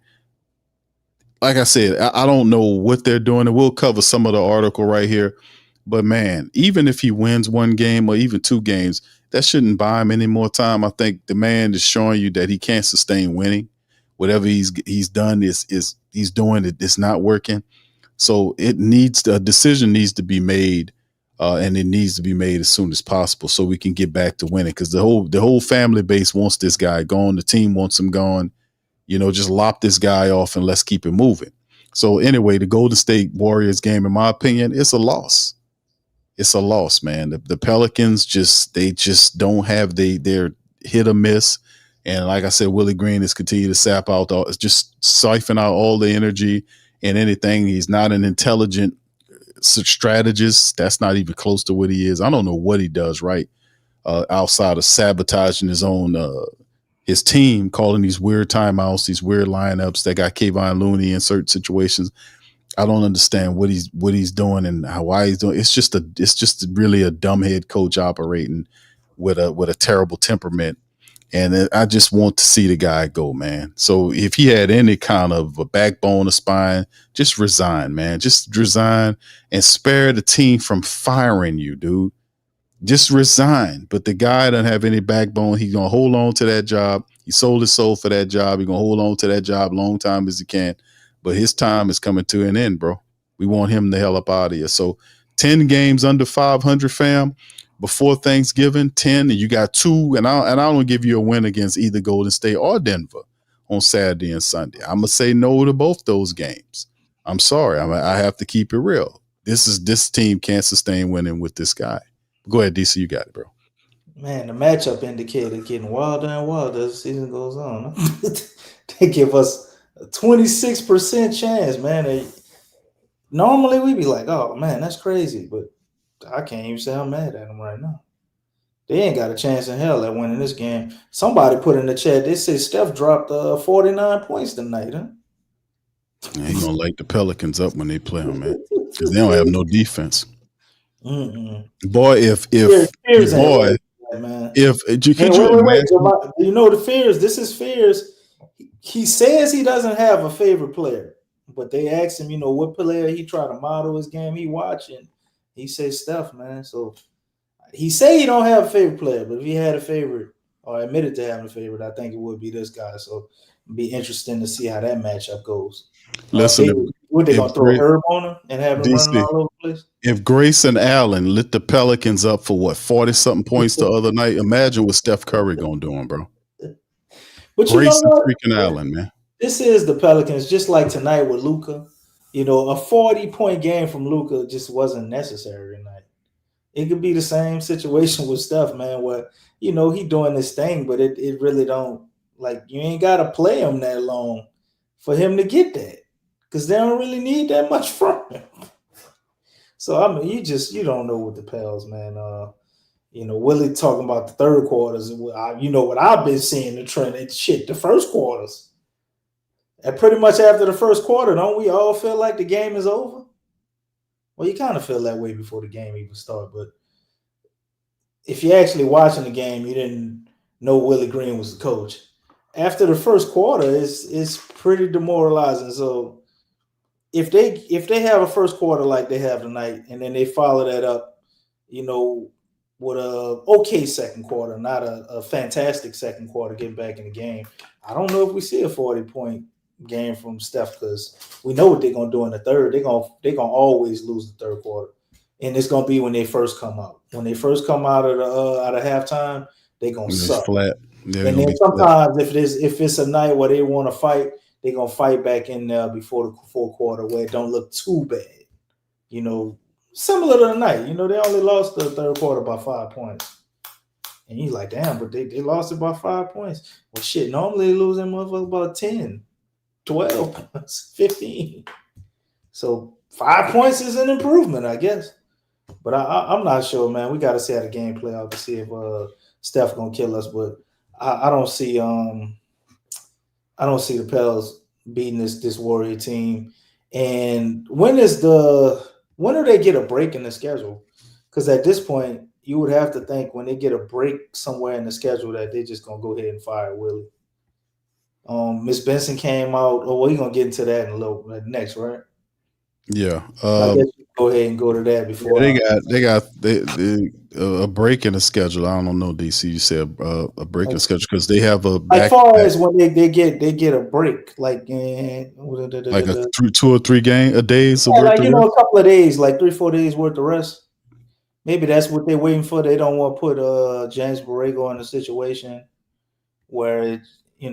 like I said, I don't know what they're doing, and we'll cover some of the article right here. But man, even if he wins 1 game or even 2 games, that shouldn't buy him any more time. I think the man is showing you that he can't sustain winning. Whatever he's done is he's doing it. It's not working. So a decision needs to be made, and it needs to be made as soon as possible so we can get back to winning. Because the whole family base wants this guy gone. The team wants him gone. You know, just lop this guy off and let's keep it moving. So anyway, the Golden State Warriors game, in my opinion, it's a loss. It's a loss, man. The Pelicans just don't have their hit or miss. And like I said, Willie Green is continuing to sap out, just siphon out all the energy and anything. He's not an intelligent strategist. That's not even close to what he is. I don't know what he does right outside of sabotaging his team, calling these weird timeouts, these weird lineups that got Kayvon Looney in certain situations. I don't understand what he's doing and why he's doing. It's just really a dumb head coach operating with a terrible temperament. And I just want to see the guy go, man. So if he had any kind of a backbone or spine, just resign, man. Just resign and spare the team from firing you, dude. Just resign. But the guy doesn't have any backbone. He's going to hold on to that job. He sold his soul for that job. He's going to hold on to that job long time as he can. But his time is coming to an end, bro. We want him the hell up out of here. So 10 games under 500, fam. Before Thanksgiving, 10, and you got 2, and I don't give you a win against either Golden State or Denver on Saturday and Sunday. I'm gonna say no to both those games. I'm sorry. I have to keep it real. This team can't sustain winning with this guy. Go ahead, DC. You got it, bro. Man, the matchup indicator getting wilder and wilder as the season goes on. They give us a 26% chance, man. Normally we'd be like, oh man, that's crazy, but I can't even say I'm mad at them right now. They ain't got a chance in hell at winning this game. Somebody put in the chat, they say Steph dropped 49 points tonight, huh? He gonna light the Pelicans up when they play them, man, because they don't have no defense. Boy, if you know the Fears, this is Fears. He says he doesn't have a favorite player, but they asked him, what player he try to model his game he watching. He says Steph, man. So he say he don't have a favorite player, but if he had a favorite or admitted to having a favorite, I think it would be this guy. So it'd be interesting to see how that matchup goes. Listen, would they gonna throw Herb on him and have him running all over the place? If Grayson Allen lit the Pelicans up for 40-something points the other night, imagine what Steph Curry gonna do him, bro. But Grayson freaking Allen, man. This is the Pelicans, just like tonight with Luka. A 40-point game from Luka just wasn't necessary tonight. It could be the same situation with Steph, man, where, he doing this thing, but it really don't, you ain't got to play him that long for him to get that because they don't really need that much from him. So, I mean, you don't know what the Pels, man. Willie talking about the third quarters. What I've been seeing the trend. The first quarters. And pretty much after the first quarter, don't we all feel like the game is over? Well, you kind of feel that way before the game even started. But if you're actually watching the game, you didn't know Willie Green was the coach. After the first quarter, it's pretty demoralizing. So if they have a first quarter like they have tonight, and then they follow that up, with a okay second quarter, not a fantastic second quarter, getting back in the game, I don't know if we see a 40-point game from Steph because we know what they're gonna do in the third. They're gonna always lose the third quarter, and it's gonna be when they first come out. When they first come out of halftime, they're gonna suck. Flat. They're And gonna then be sometimes if it's a night where they want to fight, they're gonna fight back in there before the fourth quarter where it don't look too bad. You know, similar to tonight. You know, they only lost the third quarter by 5 points. And you're like, damn, but they lost it by 5 points. Well, shit, normally they lose them motherfuckers about 10, 12 points, 15. So 5 points is an improvement, I guess. But I'm not sure, man. We got to see how the game play out to see if Steph gonna kill us. But I don't see the Pels beating this Warrior team. And when do they get a break in the schedule? Because at this point, you would have to think when they get a break somewhere in the schedule that they're just gonna go ahead and fire Willie. Miss Benson came out. Oh, well, we're gonna get into that in a little next, right? Yeah. I guess you go ahead and go to that before. They got a break in the schedule. I don't know, DC. You said a break in the schedule because they have a as far as when they get a break, like in like a 2 or 3 days. Yeah, like a couple of days, like 3-4 days worth of rest. Maybe that's what they're waiting for. They don't want to put James Borrego in a situation where he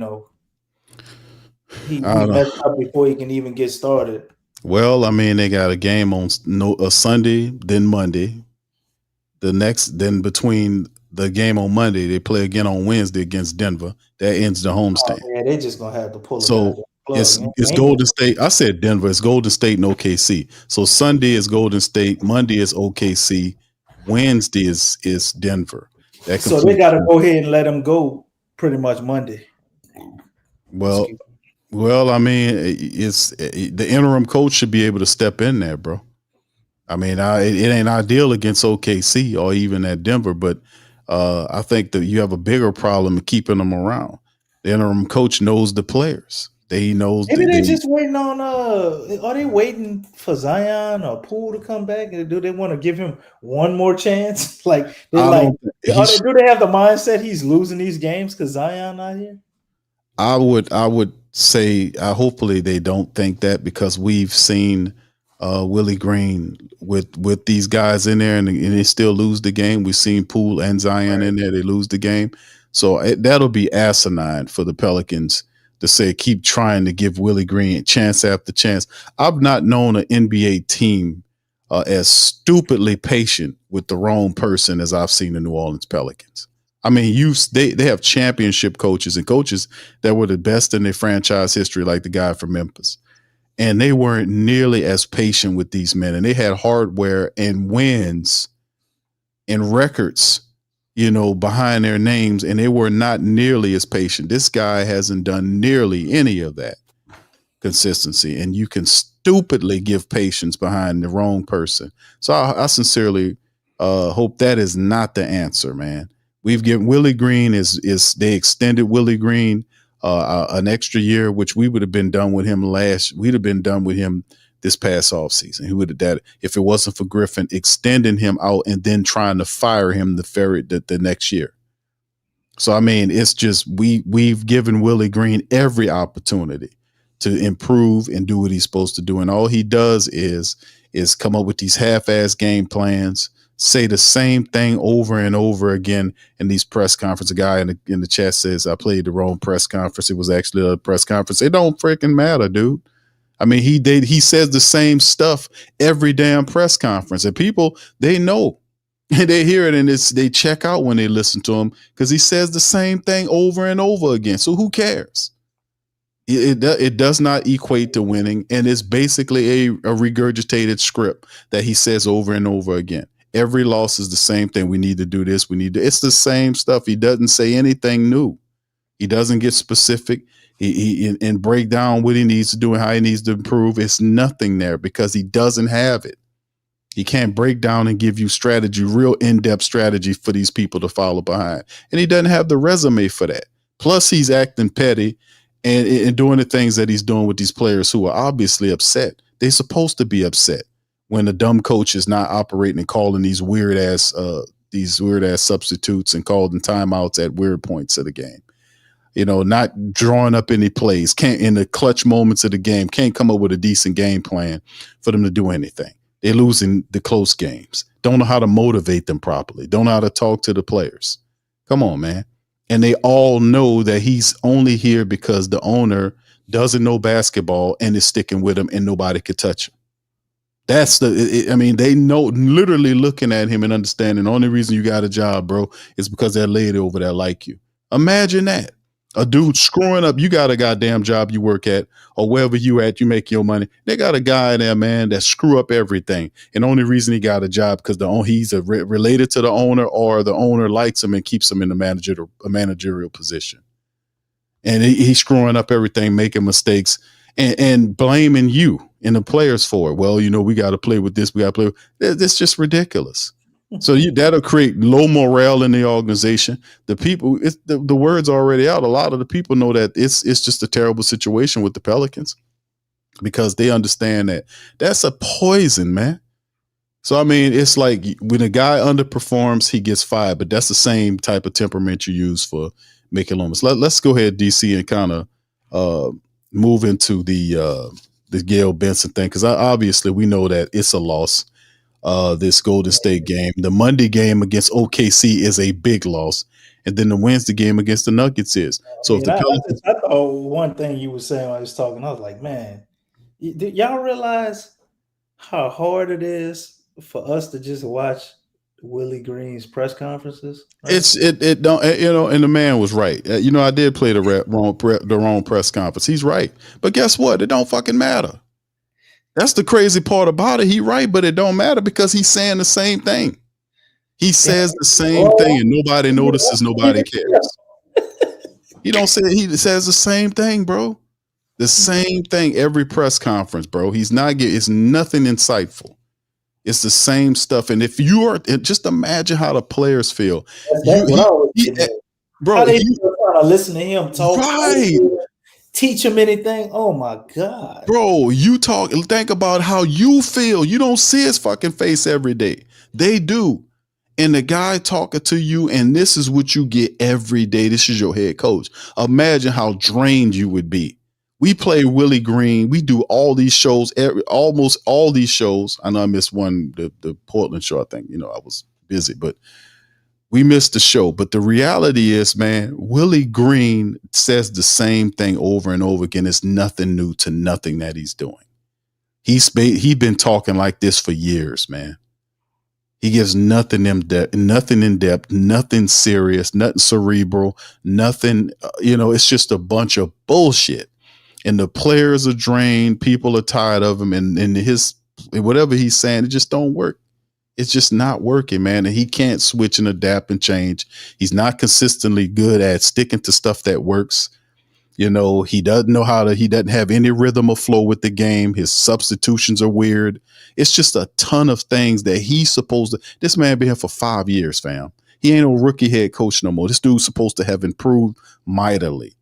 messed up before he can even get started. Well, I mean, they got a game on a Sunday, then Monday. Then between the game on Monday, they play again on Wednesday against Denver. That ends the homestand. Yeah, they're just gonna have to pull it. So it's Golden State. I said Denver. It's Golden State and OKC. So Sunday is Golden State. Monday is OKC. Wednesday is Denver. So they got to go ahead and let them go pretty much Monday. Well, I mean, it's the interim coach should be able to step in there, bro. I mean, it ain't ideal against OKC or even at Denver, but I think that you have a bigger problem keeping them around. The interim coach knows the players. He knows. Maybe they're just waiting on. Are they waiting for Zion or Poole to come back? And do they want to give him one more chance? Like, do they have the mindset he's losing these games because Zion not here? I would say hopefully they don't think that, because we've seen Willie Green with these guys in there and they still lose the game. We've seen Poole and Zion in there, they lose the game. So that'll be asinine for the Pelicans to say keep trying to give Willie Green chance after chance. I've not known an NBA team as stupidly patient with the wrong person as I've seen the New Orleans Pelicans. I mean, they have championship coaches and coaches that were the best in their franchise history, like the guy from Memphis. And they weren't nearly as patient with these men. And they had hardware and wins and records, behind their names. And they were not nearly as patient. This guy hasn't done nearly any of that consistency. And you can stupidly give patience behind the wrong person. So I sincerely hope that is not the answer, man. We've given Willie Green they extended Willie Green an extra year, which we would have been done with him we'd have been done with him this past offseason. He would have that if it wasn't for Griffin extending him out and then trying to fire him the next year. So I mean, it's just we've given Willie Green every opportunity to improve and do what he's supposed to do, and all he does is come up with these half-ass game plans. Say the same thing over and over again in these press conferences. A guy in the chat says I played the wrong press conference. It was actually a press conference. It don't freaking matter, dude. I mean, he says the same stuff every damn press conference, and people, they know, and they hear it, and they check out when they listen to him because he says the same thing over and over again. So who cares? It does not equate to winning, and it's basically a regurgitated script that he says over and over again. Every loss is the same thing. We need to do this. It's the same stuff. He doesn't say anything new. He doesn't get specific. He and break down what he needs to do and how he needs to improve. It's nothing there because he doesn't have it. He can't break down and give you strategy, real in-depth strategy for these people to follow behind. And he doesn't have the resume for that. Plus he's acting petty and doing the things that he's doing with these players who are obviously upset. They're supposed to be upset when the dumb coach is not operating and calling these weird ass substitutes and calling timeouts at weird points of the game. Not drawing up any plays, can't in the clutch moments of the game, can't come up with a decent game plan for them to do anything. They're losing the close games. Don't know how to motivate them properly. Don't know how to talk to the players. Come on, man. And they all know that he's only here because the owner doesn't know basketball and is sticking with him and nobody could touch him. That's they know, literally looking at him and understanding the only reason you got a job, bro, is because that lady over there like you. Imagine that. A dude screwing up, you got a goddamn job you work at or wherever you at, you make your money. They got a guy there, man, that screw up everything. And the only reason he got a job because he's related to the owner or the owner likes him and keeps him in a managerial position. And he's screwing up everything, making mistakes and blaming you and the players for it. Well, we got to play with this. We got to play with it's just ridiculous. So that'll create low morale in the organization. The people, the word's already out. A lot of the people know that it's just a terrible situation with the Pelicans because they understand that that's a poison, man. So, it's like when a guy underperforms, he gets fired, but that's the same type of temperament you use for making loans. Let's go ahead, DC, and kind of move into the Gayle Benson thing because obviously we know that it's a loss. This Golden State game, the Monday game against OKC is a big loss, and then the Wednesday game against the Nuggets is. So I thought one thing you were saying when I was talking, I was like, man, y'all realize how hard it is for us to just watch Willie Green's press conferences? Right? It don't, and the man was right. I did play the wrong press conference. He's right, but guess what? It don't fucking matter. That's the crazy part about it. He right, but it don't matter because he's saying the same thing. He says the same thing and nobody notices, nobody cares. He says the same thing, bro. The same thing every press conference, bro. It's nothing insightful. It's the same stuff. And if you are, just imagine how the players feel. Bro, how they trying to listen to him talk. Right. Teach him anything. Oh my God. Bro, think about how you feel. You don't see his fucking face every day. They do. And the guy talking to you, and this is what you get every day. This is your head coach. Imagine how drained you would be. We play Willie Green. We do all these shows, almost all these shows. I know I missed one, the Portland show, I think. I was busy, but we missed the show. But the reality is, man, Willie Green says the same thing over and over again. It's nothing new to nothing that he's doing. He's been talking like this for years, man. He gives nothing in depth, nothing serious, nothing cerebral, nothing, it's just a bunch of bullshit. And the players are drained. People are tired of him. And whatever he's saying, it just don't work. It's just not working, man. And he can't switch and adapt and change. He's not consistently good at sticking to stuff that works. He doesn't know he doesn't have any rhythm or flow with the game. His substitutions are weird. It's just a ton of things that he's supposed to. This man been here for 5 years, fam. He ain't no rookie head coach no more. This dude's supposed to have improved mightily.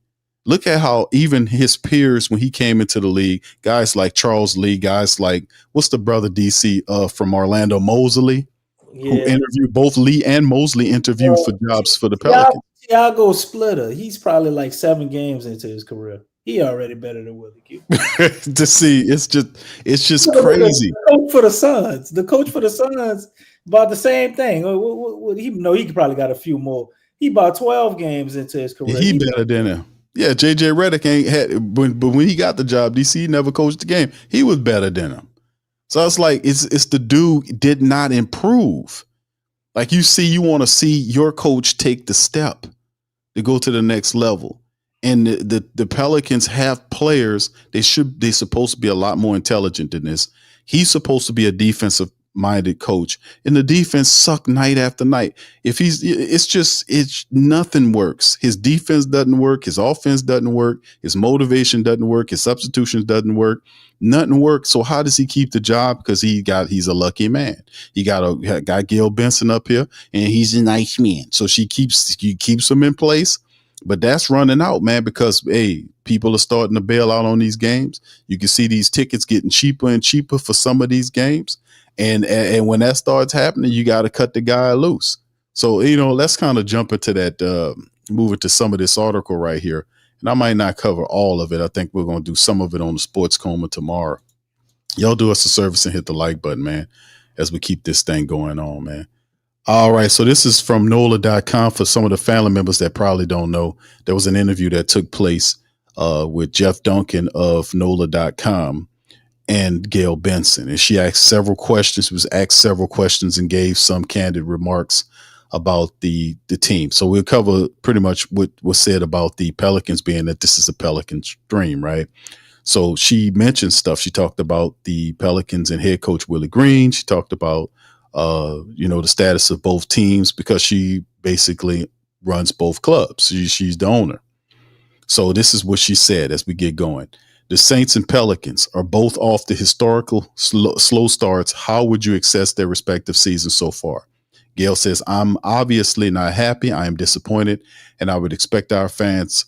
Look at how even his peers, when he came into the league, guys like Charles Lee, guys like, what's the brother DC from Orlando, Mosley, who interviewed both Lee and Mosley interviewed for jobs for the Pelicans. Thiago Splitter, he's probably like 7 games into his career. He already better than Willie Q. To see, it's just crazy. The coach for the Suns, about the same thing. He probably got a few more. He about 12 games into his career. He better than him. Yeah, JJ Redick ain't had, but when he got the job, DC never coached the game. He was better than him. So it's like it's the dude did not improve. Like you want to see your coach take the step to go to the next level. And the Pelicans have players. They're supposed to be a lot more intelligent than this. He's supposed to be a defensive minded coach, and the defense suck night after night. It's nothing works. His defense doesn't work. His offense doesn't work. His motivation doesn't work. His substitutions doesn't work. Nothing works. So how does he keep the job? Because he's a lucky man. He got Gayle Benson up here, and he's a nice man. So she keeps him in place. But that's running out, man, because, hey, people are starting to bail out on these games. You can see these tickets getting cheaper and cheaper for some of these games. And when that starts happening, you got to cut the guy loose. So, let's kind of jump into that, move it to some of this article right here. And I might not cover all of it. I think we're going to do some of it on the Sports Coma tomorrow. Y'all do us a service and hit the like button, man, as we keep this thing going on, man. All right. So this is from NOLA.com for some of the family members that probably don't know. There was an interview that took place with Jeff Duncan of NOLA.com and Gayle Benson. And she asked several questions, was asked several questions and gave some candid remarks about the team. So we'll cover pretty much what was said about the Pelicans, being that this is a Pelicans dream, right? So she mentioned stuff. She talked about the Pelicans and head coach Willie Green. She talked about, the status of both teams because she basically runs both clubs. She's the owner. So this is what she said as we get going. The Saints and Pelicans are both off the historical slow starts. How would you assess their respective seasons so far? Gayle says, I'm obviously not happy. I am disappointed, and I would expect our fans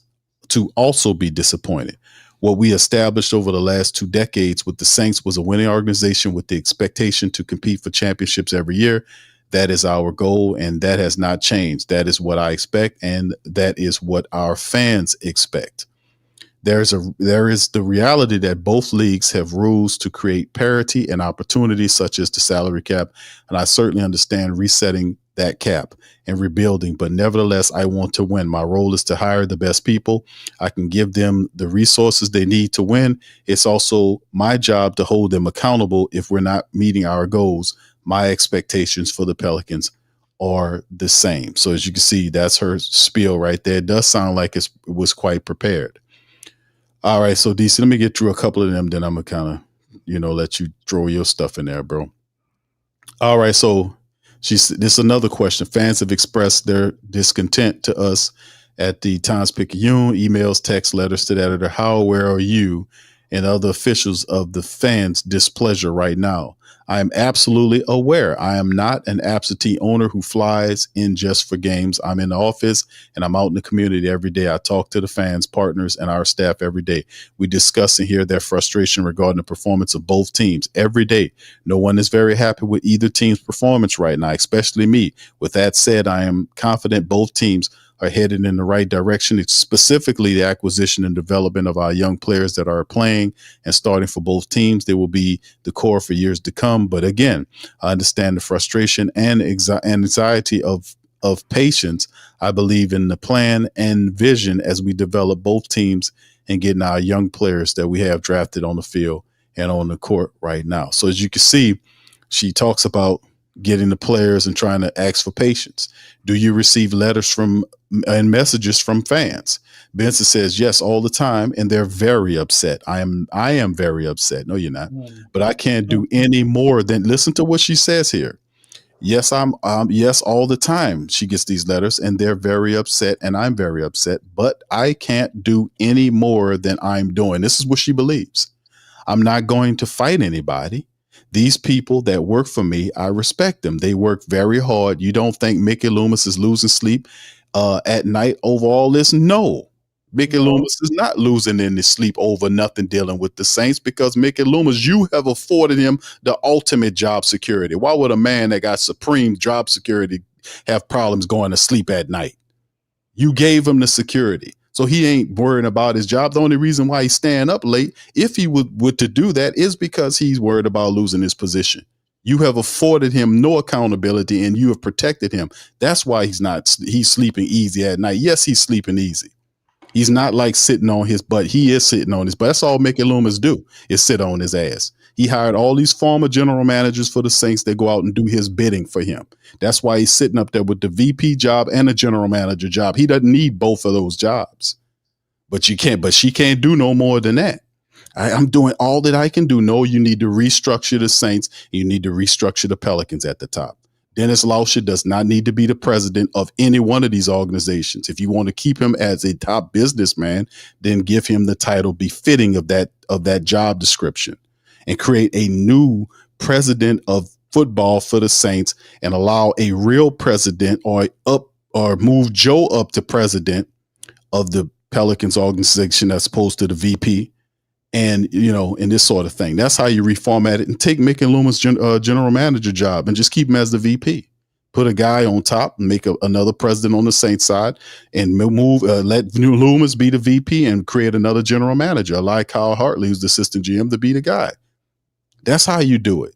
to also be disappointed. What we established over the last 2 decades with the Saints was a winning organization with the expectation to compete for championships every year. That is our goal, and that has not changed. That is what I expect, and that is what our fans expect. There is the reality that both leagues have rules to create parity and opportunities, such as the salary cap, and I certainly understand resetting that cap and rebuilding, but nevertheless, I want to win. My role is to hire the best people. I can give them the resources they need to win. It's also my job to hold them accountable if we're not meeting our goals. My expectations for the Pelicans are the same. So as you can see, that's her spiel right there. It does sound like it was quite prepared. All right, so DC, let me get through a couple of them, then I'm gonna kind of, let you throw your stuff in there, bro. All right, so this is another question. Fans have expressed their discontent to us at the Times-Picayune, emails, text, letters to the editor. How aware are you and other officials of the fans' displeasure right now? I am absolutely aware. I am not an absentee owner who flies in just for games. I'm in the office and I'm out in the community every day. I talk to the fans, partners, and our staff every day. We discuss and hear their frustration regarding the performance of both teams every day. No one is very happy with either team's performance right now, especially me. With that said, I am confident both teams are headed in the right direction. It's specifically the acquisition and development of our young players that are playing and starting for both teams. They will be the core for years to come. But again, I understand the frustration and anxiety of patience. I believe in the plan and vision as we develop both teams and getting our young players that we have drafted on the field and on the court right now. So as you can see, she talks about getting the players and trying to ask for patience. Do you receive letters from and messages from fans? Benson says yes, all the time, and they're very upset. I am very upset. No, you're not. But I can't do any more than listen to what she says here. Yes, yes, all the time. She gets these letters and they're very upset and I'm very upset, but I can't do any more than I'm doing. This is what she believes. I'm not going to fight anybody. These people that work for me, I respect them. They work very hard. You don't think Mickey Loomis is losing sleep at night over all this? No. Mickey Loomis is not losing any sleep over nothing dealing with the Saints because Mickey Loomis, you have afforded him the ultimate job security. Why would a man that got supreme job security have problems going to sleep at night? You gave him the security. So he ain't worrying about his job. The only reason why he's staying up late, if he would to do that, is because he's worried about losing his position. You have afforded him no accountability and you have protected him. That's why he's sleeping easy at night. Yes, he's sleeping easy. He's not like sitting on his butt. He is sitting on his butt. That's all Mickey Loomis do is sit on his ass. He hired all these former general managers for the Saints that go out and do his bidding for him. That's why he's sitting up there with the VP job and a general manager job. He doesn't need both of those jobs. But she can't do no more than that. I'm doing all that I can do. No, you need to restructure the Saints. You need to restructure the Pelicans at the top. Dennis Lauscher does not need to be the president of any one of these organizations. If you want to keep him as a top businessman, then give him the title befitting of that job description and create a new president of football for the Saints and allow a real president or move Joe up to president of the Pelicans organization as opposed to the VP. And, in this sort of thing, that's how you reformat it and take Mickey Loomis' general manager job and just keep him as the VP. Put a guy on top and make another president on the Saints side and let Loomis be the VP and create another general manager like Kyle Hartley, who's the assistant GM, to be the guy. That's how you do it.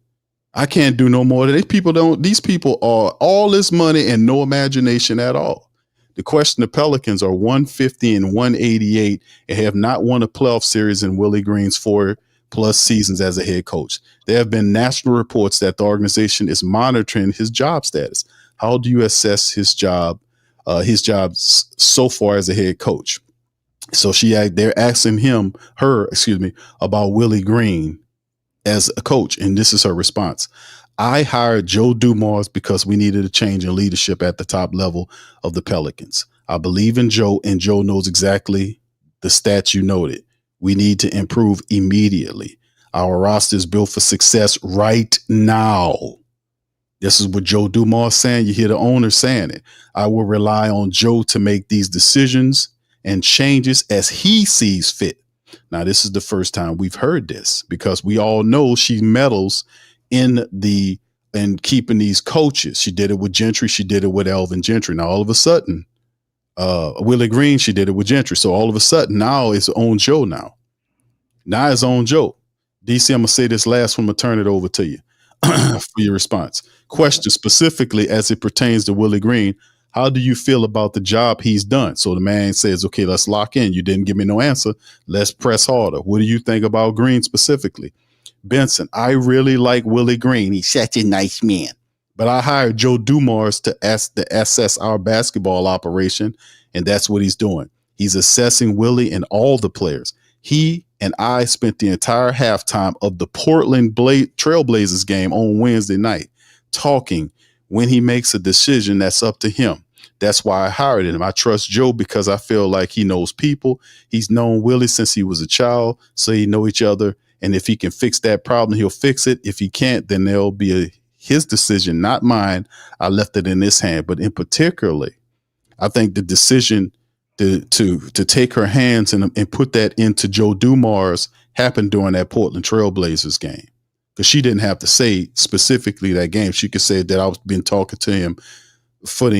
I can't do no more. These people are all this money and no imagination at all. The question, the Pelicans are 150 and 188 and have not won a playoff series in Willie Green's 4+ seasons as a head coach. There have been national reports that the organization is monitoring his job status. How do you assess his job so far as a head coach? So they're asking her, about Willie Green as a coach. And this is her response. I hired Joe Dumars because we needed a change in leadership at the top level of the Pelicans. I believe in Joe, and Joe knows exactly the stats you noted. We need to improve immediately. Our roster is built for success right now. This is what Joe Dumars saying. You hear the owner saying it. I will rely on Joe to make these decisions and changes as he sees fit. Now, this is the first time we've heard this because we all know she meddles in keeping these coaches. She did it with Gentry. She did it with Elvin Gentry. Now, all of a sudden, Willie Green, she did it with Gentry. So all of a sudden, now it's on Joe now. Now it's on Joe. DC, I'm going to say this last one. I'm going to turn it over to you for your response. Question specifically as it pertains to Willie Green. How do you feel about the job he's done? So the man says, okay, let's lock in. You didn't give me no answer. Let's press harder. What do you think about Green specifically? Benson, I really like Willie Green. He's such a nice man. But I hired Joe Dumars to assess our basketball operation, and that's what he's doing. He's assessing Willie and all the players. He and I spent the entire halftime of the Portland Trailblazers game on Wednesday night talking. When he makes a decision, that's up to him. That's why I hired him. I trust Joe because I feel like he knows people. He's known Willie since he was a child, so he know each other. And if he can fix that problem, he'll fix it. If he can't, then there'll be his decision, not mine. I left it in his hand. But in particularly, I think the decision to take her hands and put that into Joe Dumars happened during that Portland Trailblazers game. Because she didn't have to say specifically that game. She could say that I've been talking to him for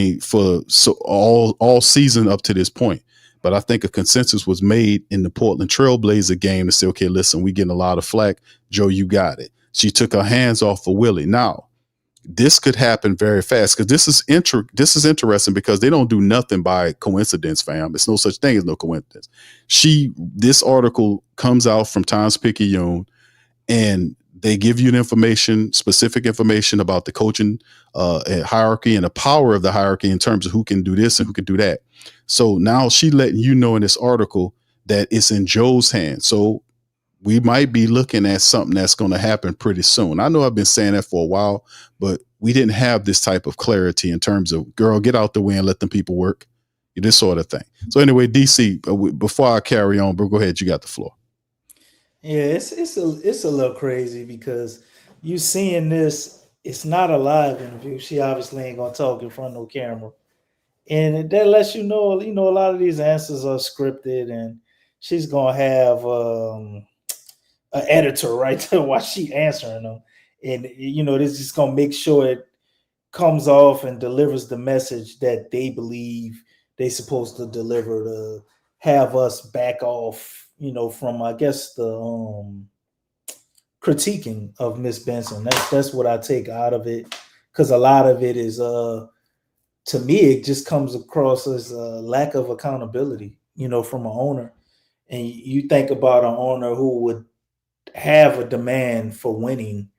all season up to this point. But I think a consensus was made in the Portland Trailblazer game to say, okay, listen, we getting a lot of flack. Joe, you got it. She took her hands off of Willie. Now, this could happen very fast because this is interesting because they don't do nothing by coincidence, fam. It's no such thing as no coincidence. This article comes out from Times-Picayune, and they give you the information, specific information about the coaching hierarchy and the power of the hierarchy in terms of who can do this and who can do that. So now she letting you know in this article that it's in Joe's hands. So we might be looking at something that's going to happen pretty soon. I know I've been saying that for a while, but we didn't have this type of clarity in terms of, girl, get out the way and let them people work, this sort of thing. So anyway, DC, before I carry on, bro, go ahead. You got the floor. Yeah, it's a little crazy because you seeing this. It's not a live interview. She obviously ain't gonna talk in front of no camera, and that lets you know. A lot of these answers are scripted, and she's gonna have an editor right there while she answering them, and this is just gonna make sure it comes off and delivers the message that they believe they supposed to deliver to have us back off. From I guess the critiquing of Miss Benson. That's what I take out of it, because a lot of it is to me it just comes across as a lack of accountability, from an owner. And you think about an owner who would have a demand for winning,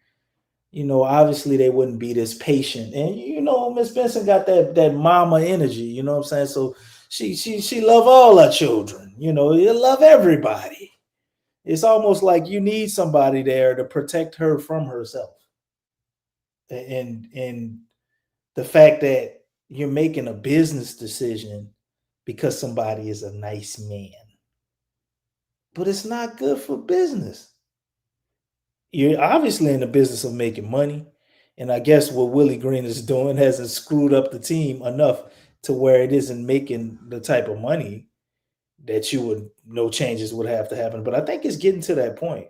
obviously they wouldn't be this patient. And Miss Benson got that mama energy, you know what I'm saying? So she love all her children, you love everybody. It's almost like you need somebody there to protect her from herself. And the fact that you're making a business decision because somebody is a nice man, but it's not good for business. You're obviously in the business of making money. And I guess what Willie Green is doing hasn't screwed up the team enough to where it isn't making the type of money that no changes would have to happen. But I think it's getting to that point.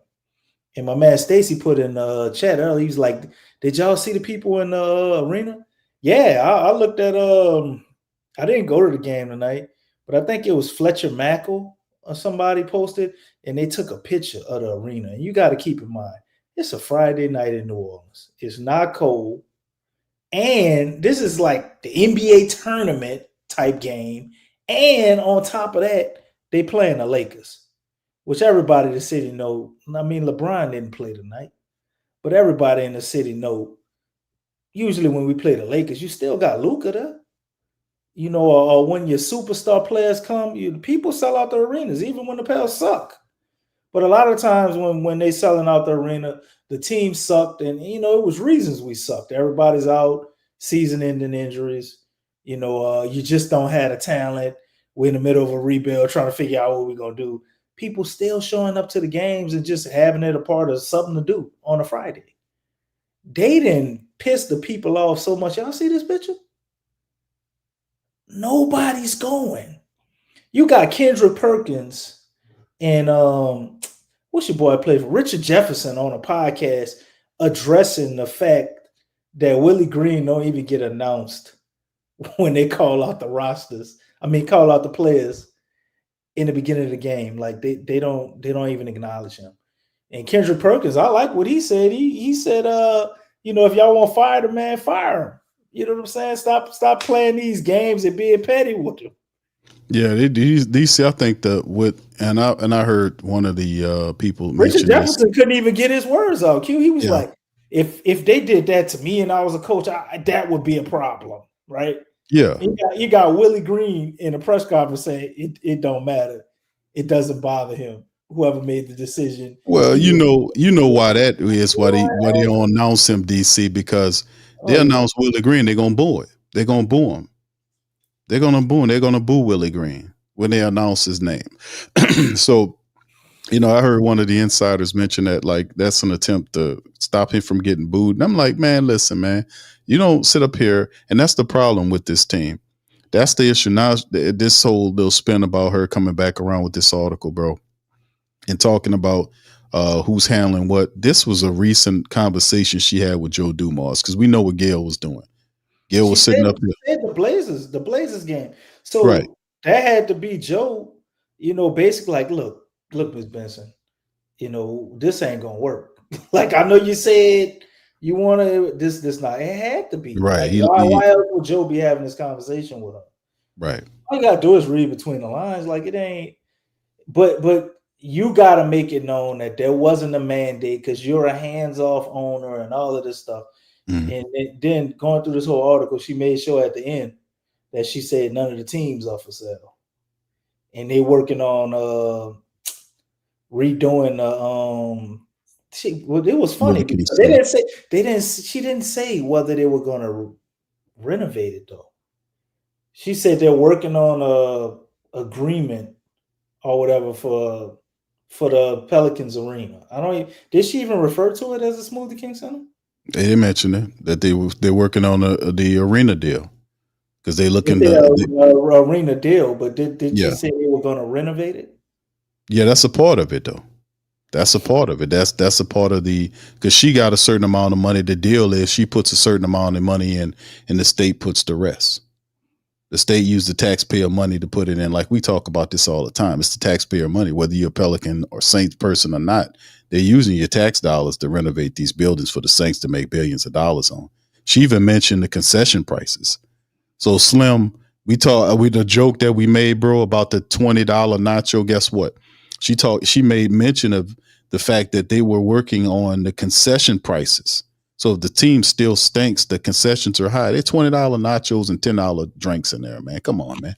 And my man Stacy put in the chat earlier, he was like, did y'all see the people in the arena? Yeah, I looked at, I didn't go to the game tonight, but I think it was Fletcher Mackle or somebody posted, and they took a picture of the arena. And you got to keep in mind, It's a Friday night in New Orleans. It's not cold. And this is like the NBA tournament type game. And on top of that, they playing the Lakers, which everybody in the city know. I mean, LeBron didn't play tonight, but everybody in the city know. Usually when we play the Lakers, you still got Luka there. You know, or when your superstar players come, people sell out the arenas, even when the Pels suck. But a lot of times when they selling out the arena, the team sucked, and it was reasons we sucked. Everybody's out, season-ending injuries. You just don't have the talent. We're in the middle of a rebuild, trying to figure out what we're gonna do. People still showing up to the games and just having it a part of something to do on a Friday. They didn't piss the people off so much. Y'all see this picture? Nobody's going. You got Kendrick Perkins and what's your boy play for? Richard Jefferson on a podcast addressing the fact that Willie Green don't even get announced when they call out the rosters. I mean, call out the players in the beginning of the game. Like they don't even acknowledge him. And Kendrick Perkins, I like what he said. He said, if y'all want to fire the man, fire him. You know what I'm saying? Stop playing these games and being petty with him. Yeah, these I think I heard one of the people Richard Jefferson couldn't even get his words out. He was like, if they did that to me and I was a coach, that would be a problem, right? Yeah. You got Willie Green in a press conference saying it don't matter. It doesn't bother him. Whoever made the decision. Well, you know why that is. Why they don't announce him, DC, because they announce Willie Green, they're gonna boo it. They're gonna boo him. They're gonna boo him. They're gonna boo Willie Green when they announce his name. So, I heard one of the insiders mention that like that's an attempt to stop him from getting booed. And I'm like, man, listen, man, you don't sit up here, and that's the problem with this team. That's the issue. Now, this whole little spin about her coming back around with this article, bro, and talking about who's handling what. This was a recent conversation she had with Joe Dumars, because we know what Gayle was doing. Gayle was sitting up there. The Blazers game. So right. That had to be Joe, basically like, look, Ms. Benson, this ain't gonna work. Like, I know you said you want to this not. It had to be right. Like, why else would Joe be having this conversation with him? Right. All you gotta do is read between the lines. Like, it ain't. But you gotta make it known that there wasn't a mandate because you're a hands-off owner and all of this stuff. Mm-hmm. And then going through this whole article, she made sure at the end that she said none of the teams are for sale, and they working on redoing the it was funny because she didn't say whether they were going to renovate it though. She said they're working on a agreement or whatever for the Pelicans arena. Did she even refer to it as a Smoothie King Center? They didn't mention it, that they're working on the arena deal because they looking arena deal. But did you say they were going to renovate it? Yeah, that's a part of it though. That's a part of it. That's a part of because she got a certain amount of money. The deal is she puts a certain amount of money in, and the state puts the rest. The state used the taxpayer money to put it in. Like we talk about this all the time. It's the taxpayer money, whether you're a Pelican or Saints person or not. They're using your tax dollars to renovate these buildings for the Saints to make billions of dollars on. She even mentioned the concession prices. So Slim, with the joke that we made, bro, about the $20 nacho. Guess what? She made mention of the fact that they were working on the concession prices. So if the team still stinks, the concessions are high. They're $20 nachos and $10 drinks in there, man. Come on, man.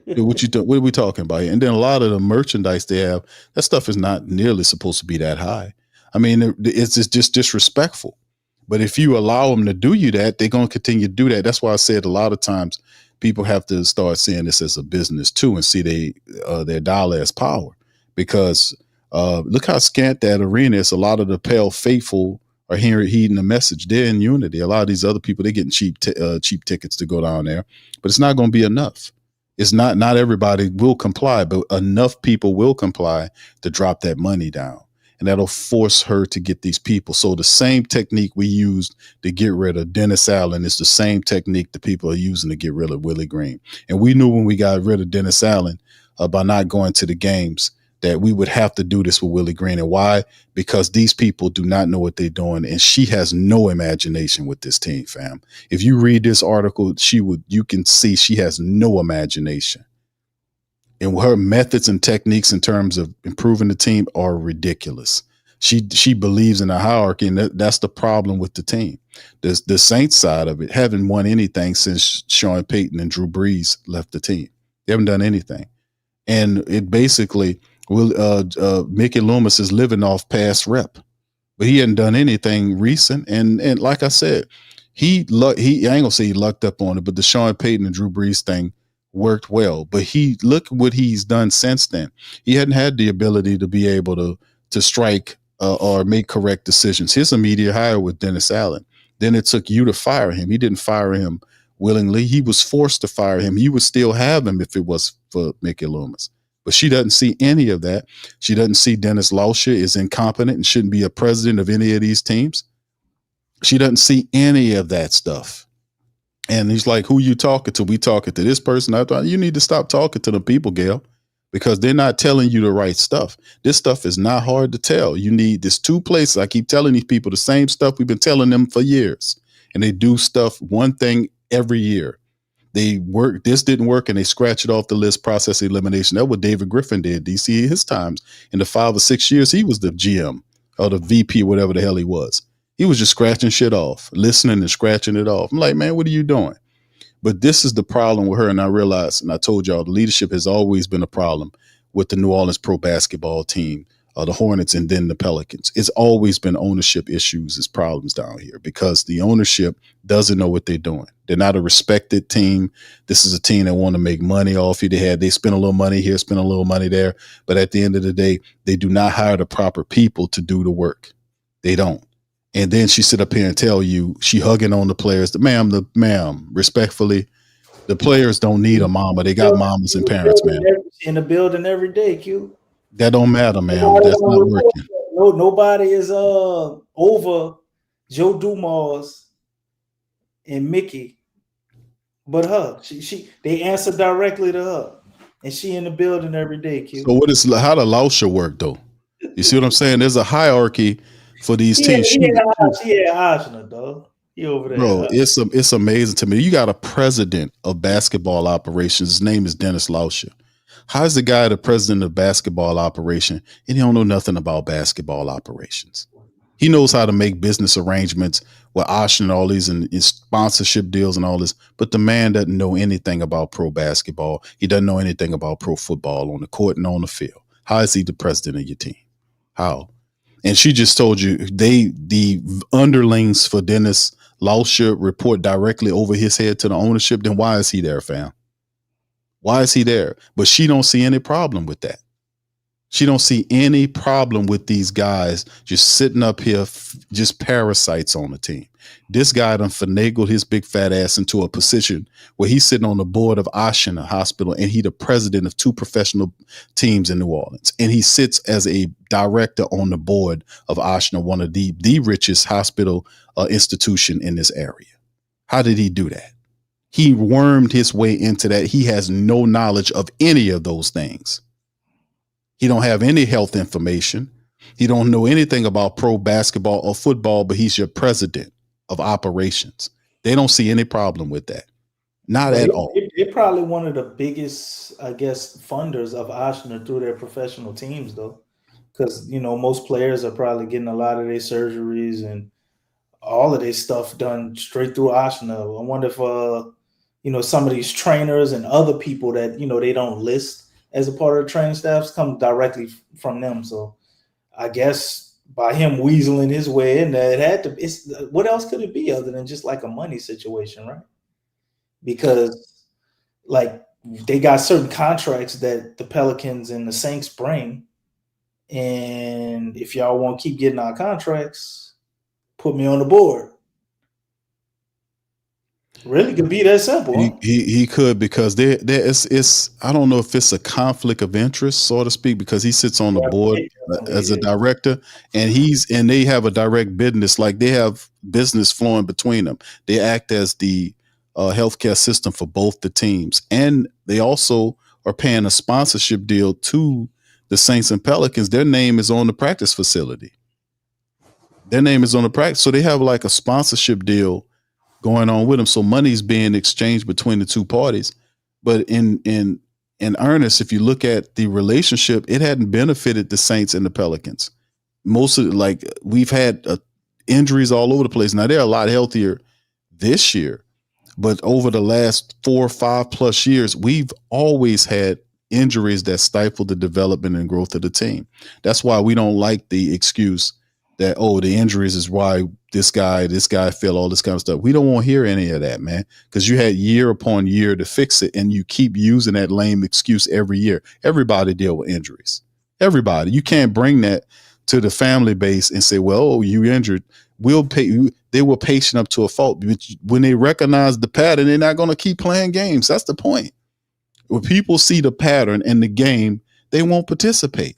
What are we talking about here? And then a lot of the merchandise they have, that stuff is not nearly supposed to be that high. I mean, it's just disrespectful. But if you allow them to do you that, they're going to continue to do that. That's why I said a lot of times people have to start seeing this as a business too and see their dollar as power. Because look how scant that arena is. A lot of the Pale faithful are heeding the message. They're in unity. A lot of these other people, they're getting cheap tickets to go down there, but it's not going to be enough. It's not everybody will comply, but enough people will comply to drop that money down, and that'll force her to get these people. So the same technique we used to get rid of Dennis Allen is the same technique the people are using to get rid of Willie Green. And we knew when we got rid of Dennis Allen by not going to the games that we would have to do this with Willie Green. And why? Because these people do not know what they're doing, and she has no imagination with this team, fam. If you read this article, you can see she has no imagination. And her methods and techniques in terms of improving the team are ridiculous. She believes in a hierarchy, and that's the problem with the team. The Saints side of it haven't won anything since Sean Payton and Drew Brees left the team. They haven't done anything. And it basically Mickey Loomis is living off past rep, but he hadn't done anything recent. And like I said, I ain't gonna say he lucked up on it, but the Sean Payton and Drew Brees thing worked well. But look what he's done since then. He hadn't had the ability to be able to strike or make correct decisions. His immediate hire with Dennis Allen. Then it took you to fire him. He didn't fire him willingly. He was forced to fire him. You would still have him if it was for Mickey Loomis. But she doesn't see any of that. She doesn't see Dennis Lexxah is incompetent and shouldn't be a president of any of these teams. She doesn't see any of that stuff. And he's like, who you talking to? We talking to this person. I thought you need to stop talking to the people, Gayle, because they're not telling you the right stuff. This stuff is not hard to tell. You need this 2 places. I keep telling these people the same stuff we've been telling them for years. And they do stuff, one thing every year. They work, this didn't work, and they scratch it off the list, process elimination. That's what David Griffin did. DC his times in the 5 or 6 years he was the GM or the VP, whatever the hell he was. He was just scratching shit off, listening and scratching it off. I'm like, man, what are you doing? But this is the problem with her. And I realized, and I told y'all, the leadership has always been a problem with the New Orleans pro basketball team, the Hornets, and then the Pelicans. It's always been ownership issues as problems down here because the ownership doesn't know what they're doing. They're not a respected team. This is a team that want to make money off you. They spend a little money here, spend a little money there. But at the end of the day, they do not hire the proper people to do the work. They don't. And then she sit up here and tell you she hugging on the players. Ma'am, respectfully, the players don't need a mama. They got mamas and parents, man. In the building every day, Q. That don't matter, ma'am. That's not working. No, nobody is over Joe Dumas and Mickey, but her. They answer directly to her, and she in the building every day, Q. So how the Lexxah work though? You see what I'm saying? There's a hierarchy for these teams. She had Arsenal, dog. He over there. Bro, it's amazing to me. You got a president of basketball operations. His name is Dennis Lexxah. How's the guy the president of basketball operation and he don't know nothing about basketball operations? He knows how to make business arrangements with Osh and all these and sponsorship deals and all this, but the man doesn't know anything about pro basketball. He doesn't know anything about pro football on the court and on the field. How is he the president of your team? How? And she just told you the underlings for Dennis Lexxah report directly over his head to the ownership. Then why is he there, fam? Why is he there? But she don't see any problem with that. She don't see any problem with these guys just sitting up here, just parasites on the team. This guy done finagled his big fat ass into a position where he's sitting on the board of Oshina Hospital, and he the president of 2 professional teams in New Orleans. And he sits as a director on the board of Oshina, one of the richest hospital institution in this area. How did he do that? He wormed his way into that. He has no knowledge of any of those things. He don't have any health information. He don't know anything about pro basketball or football, but he's your president of operations. They don't see any problem with that. Not at all. They're probably one of the biggest, I guess, funders of Oshner through their professional teams, though. Because, most players are probably getting a lot of their surgeries and all of their stuff done straight through Oshner. I wonder if, some of these trainers and other people that, they don't list as a part of the training staffs come directly from them. So I guess by him weaseling his way in there, what else could it be other than just like a money situation, right? Because like they got certain contracts that the Pelicans and the Saints bring. And if y'all want to keep getting our contracts, put me on the board. Really could be that simple. Huh? He could, because there is I don't know if it's a conflict of interest, so to speak, because he sits on the board as a director, and they have a direct business, like they have business flowing between them. They act as the healthcare system for both the teams, and they also are paying a sponsorship deal to the Saints and Pelicans, their name is on the practice facility. Their name is on the practice. So they have like a sponsorship deal going on with them. So money's being exchanged between the two parties. But in earnest, if you look at the relationship, it hadn't benefited the Saints and the Pelicans. Most of like we've had injuries all over the place. Now they're a lot healthier this year, but over the last 4 or 5 plus years, we've always had injuries that stifle the development and growth of the team. That's why we don't like the excuse that, oh, the injuries is why this guy fell, all this kind of stuff. We don't want to hear any of that, man, because you had year upon year to fix it, and you keep using that lame excuse every year. Everybody deal with injuries. Everybody. You can't bring that to the family base and say, well, oh, you injured. We'll pay you. They were patient up to a fault. But when they recognize the pattern, they're not going to keep playing games. That's the point. When people see the pattern in the game, they won't participate.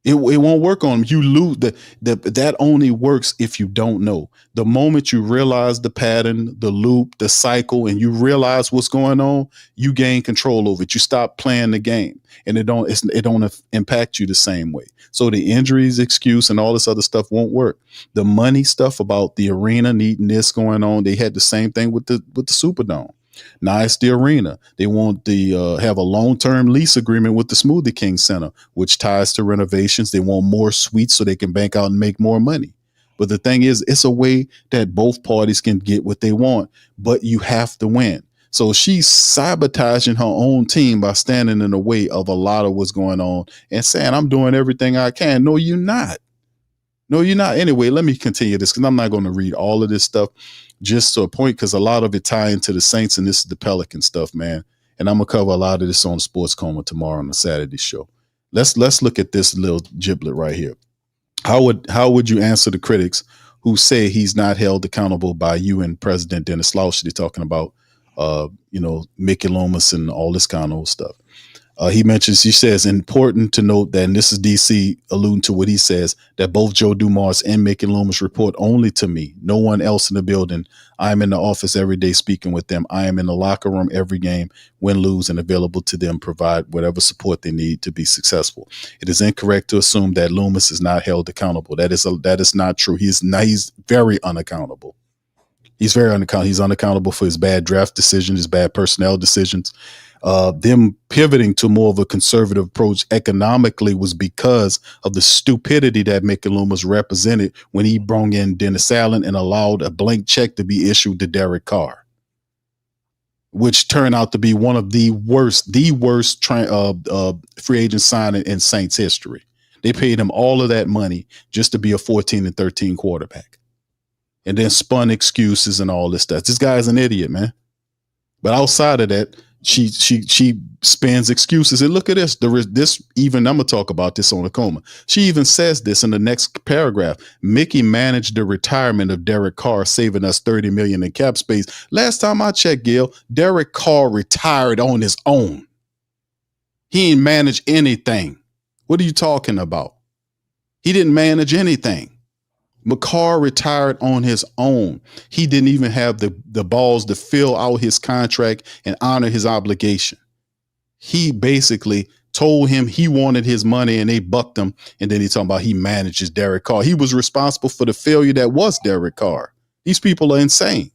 It won't work on them. You lose that only works if you don't know. The moment you realize the pattern, the loop, the cycle, and you realize what's going on, you gain control over it. You stop playing the game, and it don't impact you the same way. So the injuries excuse and all this other stuff won't work. The money stuff about the arena needing this going on, they had the same thing with the Superdome. Now it's the arena. They want to have a long-term lease agreement with the Smoothie King Center, which ties to renovations. They want more suites so they can bank out and make more money. But the thing is, it's a way that both parties can get what they want, but you have to win. So she's sabotaging her own team by standing in the way of a lot of what's going on and saying, I'm doing everything I can. No, you're not. No, you're not. Anyway, let me continue this because I'm not going to read all of this stuff. Just to a point, because a lot of it tie into the Saints, and this is the Pelican stuff, man. And I'm gonna cover a lot of this on Sports Coma tomorrow on the Saturday show. Let's look at this little giblet right here. How would you answer the critics who say he's not held accountable by you and President Dennis Lausch? They're talking about Mickey Loomis and all this kind of stuff. He says, important to note that, and this is DC alluding to what he says, that both Joe Dumars and Mickey Loomis report only to me, no one else in the building. I am in the office every day speaking with them. I am in the locker room every game, win, lose, and available to them, provide whatever support they need to be successful. It is incorrect to assume that Loomis is not held accountable. That is not true. He's very unaccountable. He's very unaccountable. He's unaccountable for his bad draft decisions, his bad personnel decisions. Them pivoting to more of a conservative approach economically was because of the stupidity that Mickey Loomis represented when he brought in Dennis Allen and allowed a blank check to be issued to Derek Carr, which turned out to be one of the worst free agent signing in Saints history. They paid him all of that money just to be a 14-13 quarterback, and then spun excuses and all this stuff. This guy's an idiot, man. But outside of that, she spins excuses. And look at this. I'm gonna talk about this on the Coma. She even says this in the next paragraph. Mickey managed the retirement of Derek Carr, saving us $30 million in cap space. Last time I checked, Gayle, Derek Carr retired on his own. He didn't manage anything. What are you talking about? He didn't manage anything. McCarr retired on his own. He didn't even have the balls to fill out his contract and honor his obligation. He basically told him he wanted his money and they bucked him. And then he's talking about he manages Derek Carr. He was responsible for the failure that was Derek Carr. These people are insane.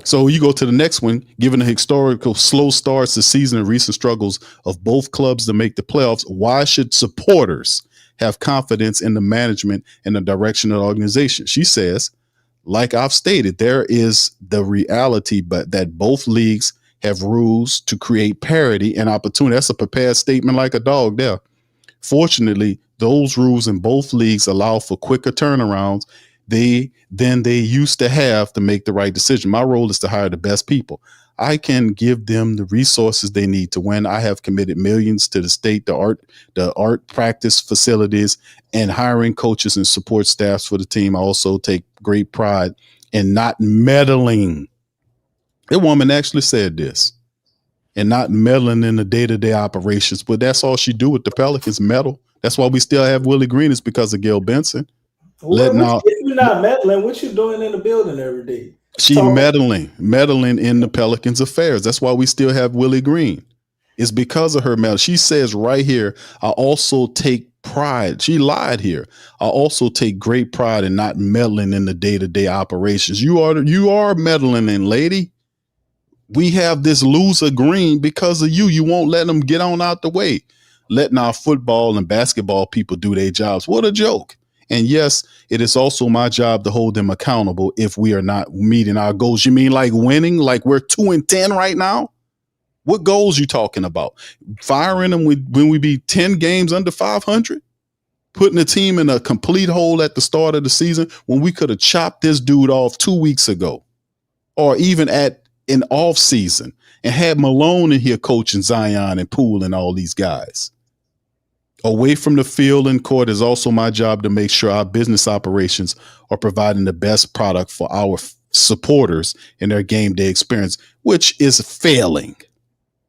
So you go to the next one, given the historical slow starts the season and recent struggles of both clubs to make the playoffs, why should supporters have confidence in the management and the direction of the organization? She says, like I've stated, there is the reality, but that both leagues have rules to create parity and opportunity. That's a prepared statement like a dog there. Fortunately, those rules in both leagues allow for quicker turnarounds than they used to have to make the right decision. My role is to hire the best people. I can give them the resources they need to win. I have committed millions to the state, the art practice facilities, and hiring coaches and support staffs for the team. I also take great pride in not meddling. The woman actually said this, and not meddling in the day-to-day operations. But that's all she do with the Pelicans, meddle. That's why we still have Willie Green, is because of Gayle Benson. If you're not meddling, what you doing in the building every day? Meddling in the Pelicans affairs. That's why we still have Willie Green. It's because of her meddling. She says right here, I also take pride. She lied here. I also take great pride in not meddling in the day-to-day operations. You are meddling in, lady. We have this loser green because of you. You won't let them get on out the way, letting our football and basketball people do their jobs. What a joke. And yes, it is also my job to hold them accountable if we are not meeting our goals. You mean like winning? Like we're 2-10 right now? What goals you talking about? Firing them when we be 10 games under 500? Putting the team in a complete hole at the start of the season when we could have chopped this dude off 2 weeks ago, or even at an off season, and had Malone in here coaching Zion and Poole and all these guys. Away from the field and court is also my job to make sure our business operations are providing the best product for our supporters in their game day experience, which is failing.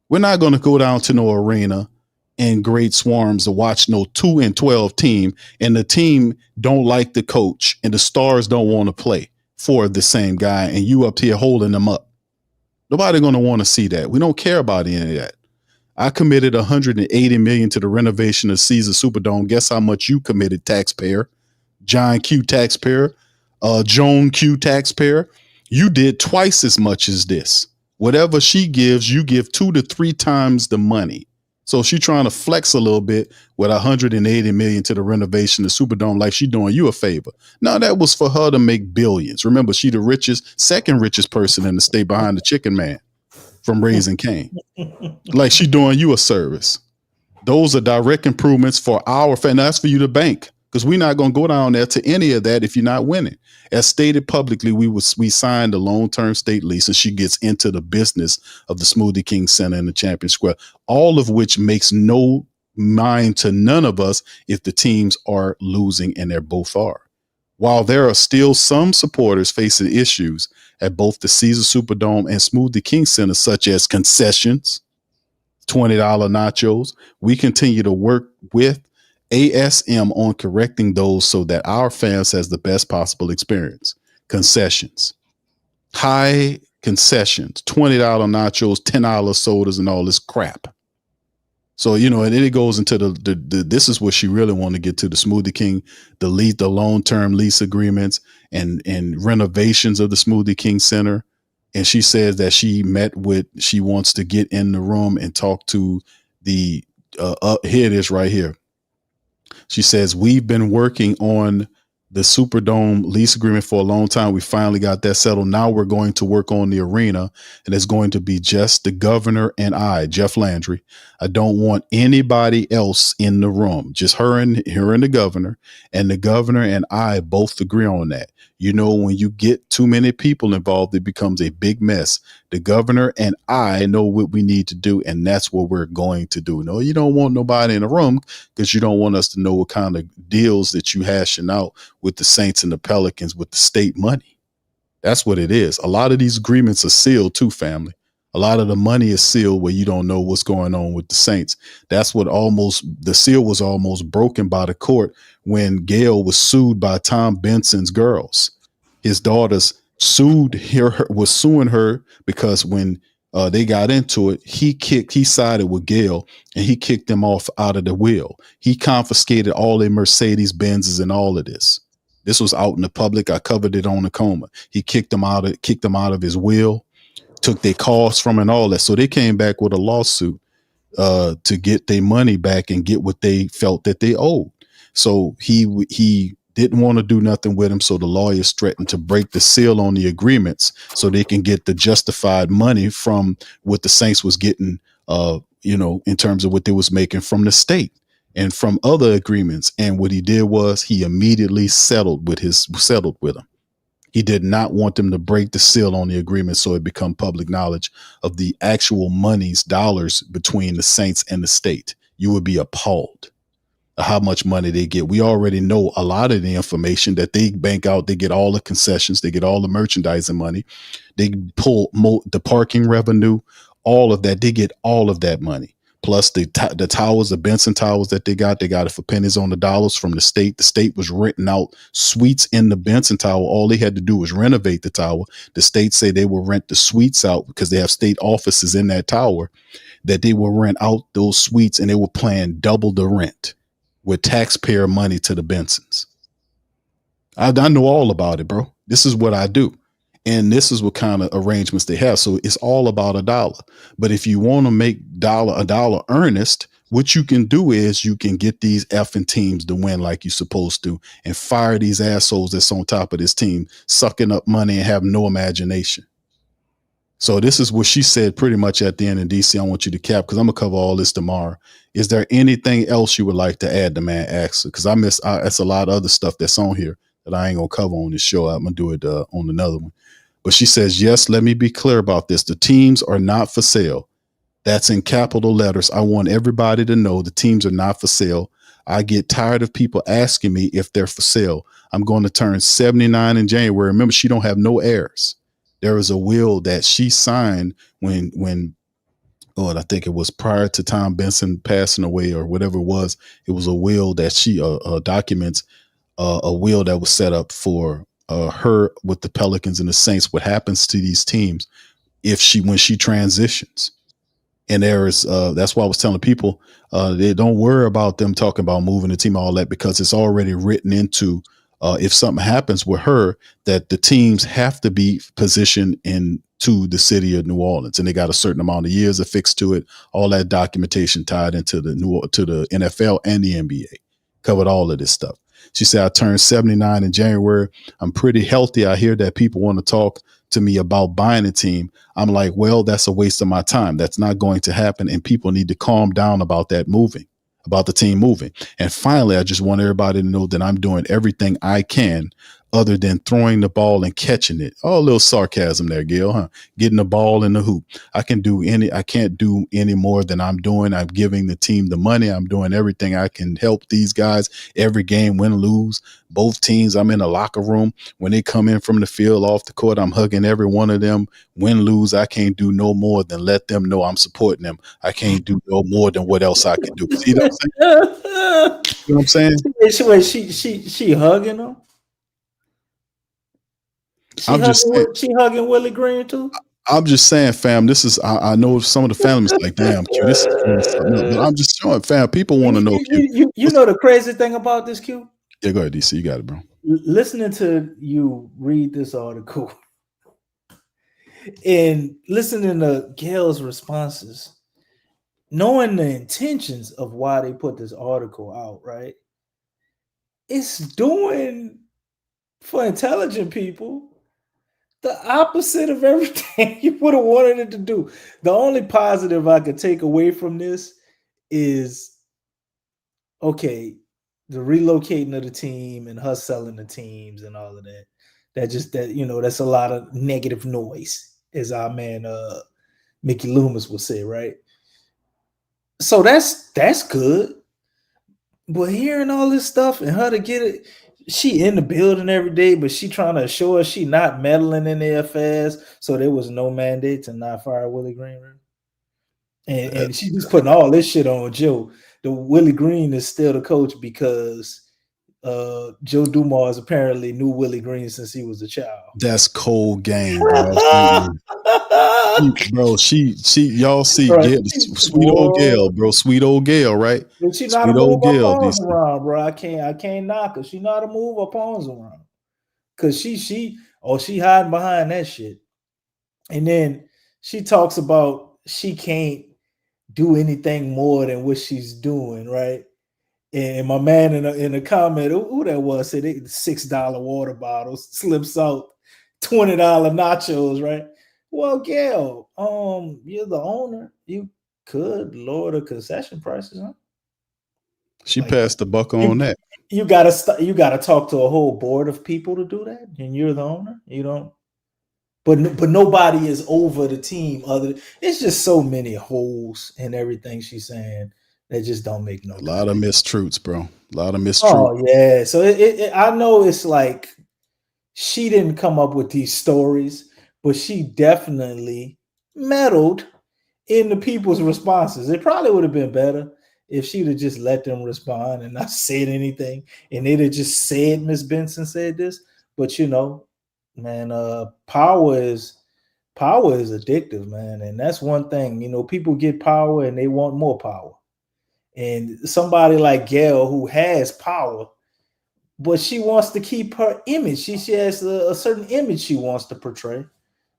We're not going to go down to no arena in great swarms to watch no 2-12 team, and the team don't like the coach and the stars don't want to play for the same guy, and you up here holding them up. Nobody going to want to see that. We don't care about any of that. I committed $180 million to the renovation of Caesar Superdome. Guess how much you committed, taxpayer? John Q. taxpayer, Joan Q. taxpayer. You did twice as much as this. Whatever she gives, you give 2 to 3 times the money. So she trying to flex a little bit with $180 million to the renovation of the Superdome, like she doing you a favor. No, that was for her to make billions. Remember, she the second richest person in the state behind the chicken man from Raising Cane. Like she doing you a service. Those are direct improvements for our fan. That's for you to bank, because we're not going to go down there to any of that if you're not winning. As stated publicly, we signed a long-term state lease, and she gets into the business of the Smoothie King Center and the Champion Square, all of which makes no mind to none of us if the teams are losing, and they're both are. While there are still some supporters facing issues at both the Caesar Superdome and Smoothie King Center, such as concessions, $20 nachos, we continue to work with ASM on correcting those so that our fans has the best possible experience. Concessions, high concessions, $20 nachos, $10 sodas, and all this crap. So, and then it goes into the this is what she really want to get to, the Smoothie King, the long-term lease agreements and renovations of the Smoothie King Center. And she says that she wants to get in the room and talk to the, here it is right here. She says, we've been working on the Superdome lease agreement for a long time. We finally got that settled. Now we're going to work on the arena, and it's going to be just the governor and I, Jeff Landry. I don't want anybody else in the room, just her and the governor and I both agree on that. When you get too many people involved, it becomes a big mess. The governor and I know what we need to do, and that's what we're going to do. No, you don't want nobody in the room because you don't want us to know what kind of deals that you hashing out with the Saints and the Pelicans with the state money. That's what it is. A lot of these agreements are sealed too, family. A lot of the money is sealed where you don't know what's going on with the Saints. That's what the seal was almost broken by the court when Gayle was sued by Tom Benson's girls. His daughters was suing her because when they got into it, he sided with Gayle and he kicked them off out of the will. He confiscated all their Mercedes Benzes and all of this. This was out in the public. I covered it on the Coma. He kicked them out of his will, took their cars from and all that. So they came back with a lawsuit to get their money back and get what they felt that they owed. So he didn't want to do nothing with him. So the lawyers threatened to break the seal on the agreements so they can get the justified money from what the Saints was getting, in terms of what they was making from the state and from other agreements. And what he did was he immediately settled with them. He did not want them to break the seal on the agreement so it become public knowledge of the actual monies, dollars between the Saints and the state. You would be appalled at how much money they get. We already know a lot of the information that they bank out. They get all the concessions. They get all the merchandising money. They pull the parking revenue, all of that. They get all of that money. plus the towers, the Benson towers that they got it for pennies on the dollars from the state. The state was renting out suites in the Benson tower. All they had to do was renovate the tower. The state say they will rent the suites out because they have state offices in that tower, that they will rent out those suites, and they were paying double the rent with taxpayer money to the Bensons. I know all about it, bro. This is what I do. And this is what kind of arrangements they have. So it's all about $1. But if you want to make a dollar earnest, what you can do is you can get these effing teams to win like you're supposed to, and fire these assholes that's on top of this team, sucking up money and have no imagination. So this is what she said pretty much at the end in DC. I want you to cap, because I'm going to cover all this tomorrow. Is there anything else you would like to add? The man asked her, because that's a lot of other stuff that's on here that I ain't going to cover on this show. I'm going to do it on another one. But she says, yes, let me be clear about this. The teams are not for sale. That's in capital letters. I want everybody to know the teams are not for sale. I get tired of people asking me if they're for sale. I'm going to turn 79 in January. Remember, she don't have no heirs. There is a will that she signed when I think it was prior to Tom Benson passing away or whatever it was. It was a will that she documents, a will that was set up for her with the Pelicans and the Saints. What happens to these teams when she transitions? And that's why I was telling people, they don't worry about them talking about moving the team, all that, because it's already written into, if something happens with her, that the teams have to be positioned into the city of New Orleans, and they got a certain amount of years affixed to it. All that documentation tied into the NFL and the NBA, covered all of this stuff. She said, I turned 79 in January. I'm pretty healthy. I hear that people want to talk to me about buying a team. I'm like, well, that's a waste of my time. That's not going to happen. And people need to calm down about that about the team moving. And finally, I just want everybody to know that I'm doing everything I can other than throwing the ball and catching it. Oh, a little sarcasm there, Gayle, huh? Getting the ball in the hoop. I can't do any more than I'm doing. I'm giving the team the money. I'm doing everything I can help these guys every game, win, lose. Both teams, I'm in the locker room. When they come in from the field off the court, I'm hugging every one of them. Win, lose, I can't do no more than let them know I'm supporting them. I can't do no more than what else I can do. You know what I'm saying? She hugging them? She hugging Willie Green too? I'm just saying, fam, this is, I know some of the families like, damn, Q, this is something else. But I'm just showing, fam, people want to know, Q. You know the crazy thing about this, Q? Yeah, go ahead, DC. You got it, bro. Listening to you read this article and listening to Gayle's responses, knowing the intentions of why they put this article out, right? It's doing, for intelligent people, the opposite of everything you would have wanted it to do. The only positive I could take away from this is, okay, the relocating of the team and her selling the teams and all of that. That's a lot of negative noise, as our man Mickey Loomis would say, right? So that's good. But hearing all this stuff and her to get it, she in the building every day, but she trying to assure us she not meddling in their affairs. So there was no mandate to not fire Willie Green. And she just putting all this shit on Joe. The Willie Green is still the coach because Joe Dumars apparently knew Willie Green since he was a child. That's cold game, bro. Bro, y'all see, sweet old Gayle, bro. Sweet old Gayle, right? She not to move her pawns around, bro. I can't knock her. She not to move her pawns around. Cause she hiding behind that shit. And then she talks about she can't do anything more than what she's doing, right? And my man in the comment, who that was, said $6 water bottles slips out $20 nachos, right? Well, Gayle, you're the owner. You could lower the concession prices, huh? She passed the buck on that. You gotta talk to a whole board of people to do that, and you're the owner. You don't. But nobody is over the team. It's just so many holes in everything she's saying that just don't make no sense. A lot of mistruths, bro. A lot of mistruths. Oh yeah. So I know it's like she didn't come up with these stories, but she definitely meddled in the people's responses. It probably would have been better if she'd have just let them respond and not said anything, and they'd have just said Miss Benson said this. But man, power is addictive, man, and that's one thing. People get power and they want more power. And somebody like Gayle, who has power, but she wants to keep her image. She has a certain image she wants to portray.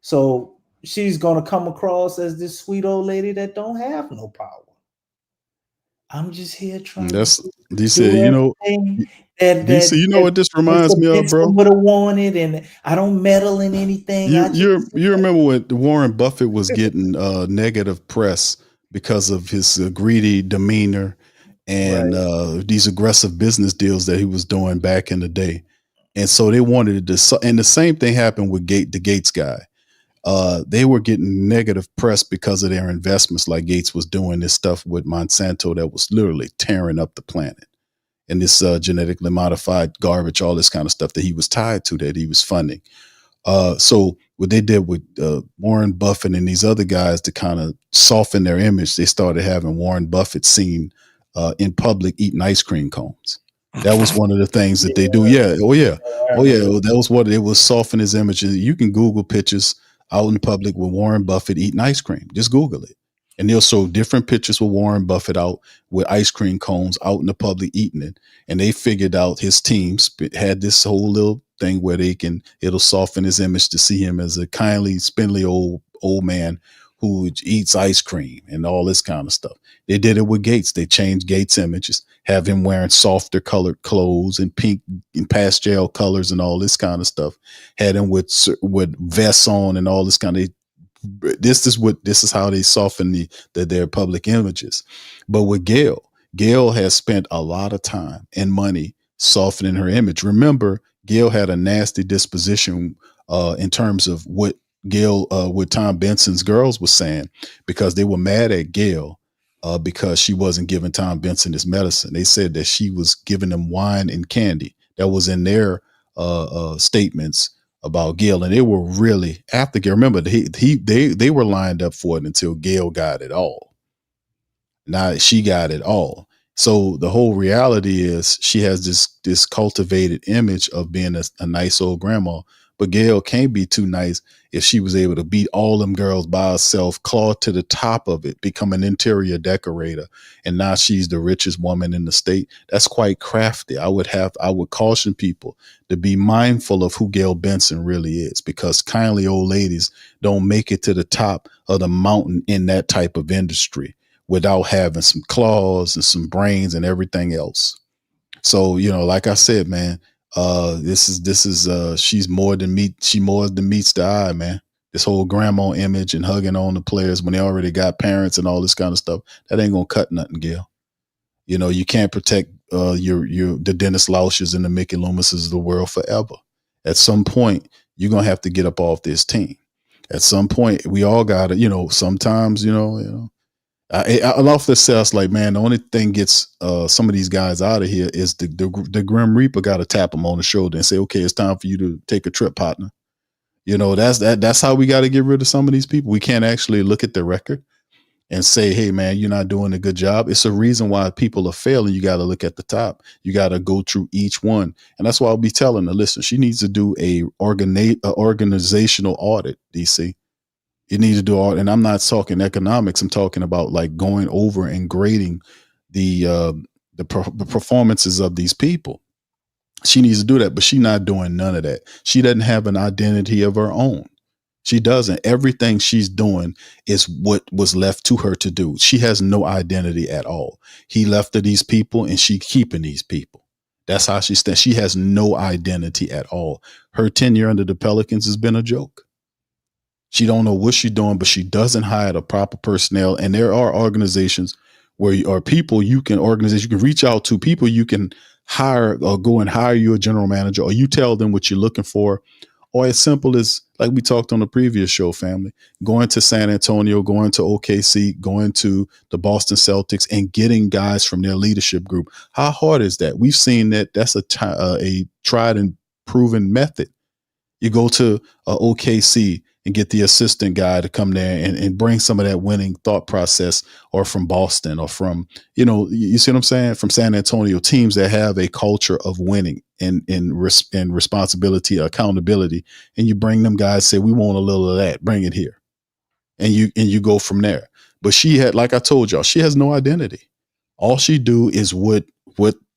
So she's going to come across as this sweet old lady that don't have no power. I'm just here trying DC, everything DC, you know what this reminds me of, bro? Would have wanted, and I don't meddle in anything. You remember when Warren Buffett was getting negative press because of his greedy demeanor and these aggressive business deals that he was doing back in the day, and so they wanted to. And the same thing happened with the Gates guy. They were getting negative press because of their investments, like Gates was doing this stuff with Monsanto that was literally tearing up the planet, and this genetically modified garbage, all this kind of stuff that he was tied to, that he was funding. So what they did with Warren Buffett and these other guys to kind of soften their image, they started having Warren Buffett seen in public eating ice cream cones. That was one of the things that they do. Yeah. Oh yeah. That was what it was, soften his image. You can Google pictures out in public with Warren Buffett eating ice cream. Just Google it. And they'll show different pictures with Warren Buffett out with ice cream cones out in the public eating it. And they figured out, his teams had this whole little thing where it'll soften his image to see him as a kindly, spindly old man who eats ice cream and all this kind of stuff. They did it with Gates. They changed Gates' images, have him wearing softer colored clothes and pink and pastel colors and all this kind of stuff. Had him with vests on and all this kind of. This is how they soften their public images. But with Gayle has spent a lot of time and money softening her image. Remember, Gayle had a nasty disposition in terms of what Tom Benson's girls was saying, because they were mad at Gayle because she wasn't giving Tom Benson his medicine. They said that she was giving him wine and candy. That was in their statements about Gayle, and they were really after Gayle. Remember, they were lined up for it until Gayle got it all. Now she got it all. So the whole reality is she has this cultivated image of being a nice old grandma, but Gayle can't be too nice if she was able to beat all them girls by herself, claw to the top of it, become an interior decorator, and now she's the richest woman in the state. That's quite crafty. I would caution people to be mindful of who Gayle Benson really is, because kindly old ladies don't make it to the top of the mountain in that type of industry without having some claws and some brains and everything else. So, like I said, man, she's more than meat. She more than meets the eye, man. This whole grandma image and hugging on the players when they already got parents and all this kind of stuff, that ain't gonna cut nothing, Gayle. You can't protect the Dennis Lausches and the Mickey Loomises of the world forever. At some point, you're gonna have to get up off this team. At some point, we all gotta, sometimes, I often say, us like, man, the only thing gets some of these guys out of here is the Grim Reaper got to tap them on the shoulder and say, okay, it's time for you to take a trip, partner. That's how we got to get rid of some of these people. We can't actually look at the record and say, hey, man, you're not doing a good job. It's a reason why people are failing. You got to look at the top. You got to go through each one. And that's why I'll be telling her, listen, she needs to do a organizational audit, DC. You need to do all, and I'm not talking economics. I'm talking about like going over and grading the performances of these people. She needs to do that, but she's not doing none of that. She doesn't have an identity of her own. She doesn't. Everything she's doing is what was left to her to do. She has no identity at all. He left her these people, and she keeping these people. That's how she stands. She has no identity at all. Her tenure under the Pelicans has been a joke. She don't know what she's doing, but she doesn't hire the proper personnel. And there are organizations where you can reach out to, people you can hire, or go and hire you a general manager, or you tell them what you're looking for. Or as simple as, like we talked on the previous show, family, going to San Antonio, going to OKC, going to the Boston Celtics and getting guys from their leadership group. How hard is that? We've seen that that's a tried and proven method. You go to OKC and get the assistant guy to come there and bring some of that winning thought process, or from Boston, or from, you see what I'm saying? From San Antonio, teams that have a culture of winning and responsibility, accountability. And you bring them guys, say, we want a little of that, bring it here. And you go from there. But she had, like I told y'all, she has no identity. All she do is what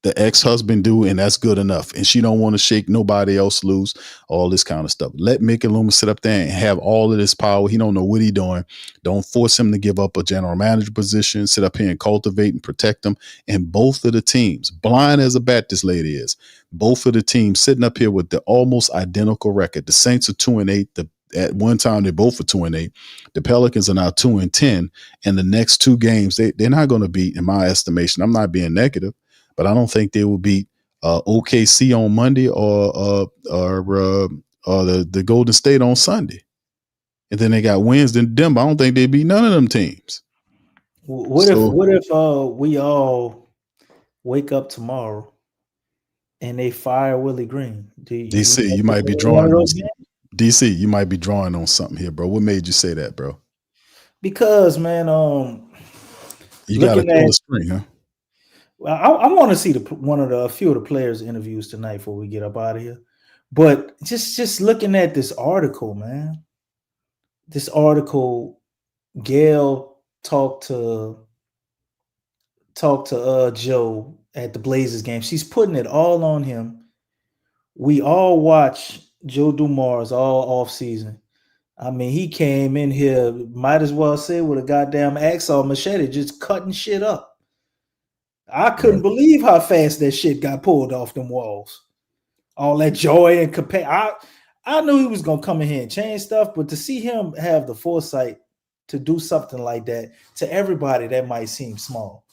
the ex-husband do, and that's good enough. And she don't want to shake nobody else loose, all this kind of stuff. Let Mickey Loomis sit up there and have all of this power. He don't know what he doing. Don't force him to give up a general manager position. Sit up here and cultivate and protect them. And both of the teams, blind as a bat this lady is, both of the teams sitting up here with the almost identical record. The Saints are 2-8. At one time, they both were 2-8. The Pelicans are now 2-10. And the next two games, they're not going to beat, in my estimation. I'm not being negative, but I don't think they will beat OKC on Monday or the Golden State on Sunday. And then they got Wednesday in Denver. I don't think they beat none of them teams. What if we all wake up tomorrow and they fire Willie Green? DC, you might be drawing on something. DC, you might be drawing on something here, bro. What made you say that, bro? Because, man, you got to kill the spring, huh? Well, I want to see a few of the players' interviews tonight before we get up out of here. But just looking at this article, man, this article, Gayle talked to Joe at the Blazers game. She's putting it all on him. We all watch Joe Dumars all off season. I mean, he came in here, might as well say, with a goddamn hacksaw machete, just cutting shit up. I couldn't believe how fast that shit got pulled off them walls. All that joy and I knew he was gonna come in here and change stuff, but to see him have the foresight to do something like that, to everybody that might seem small,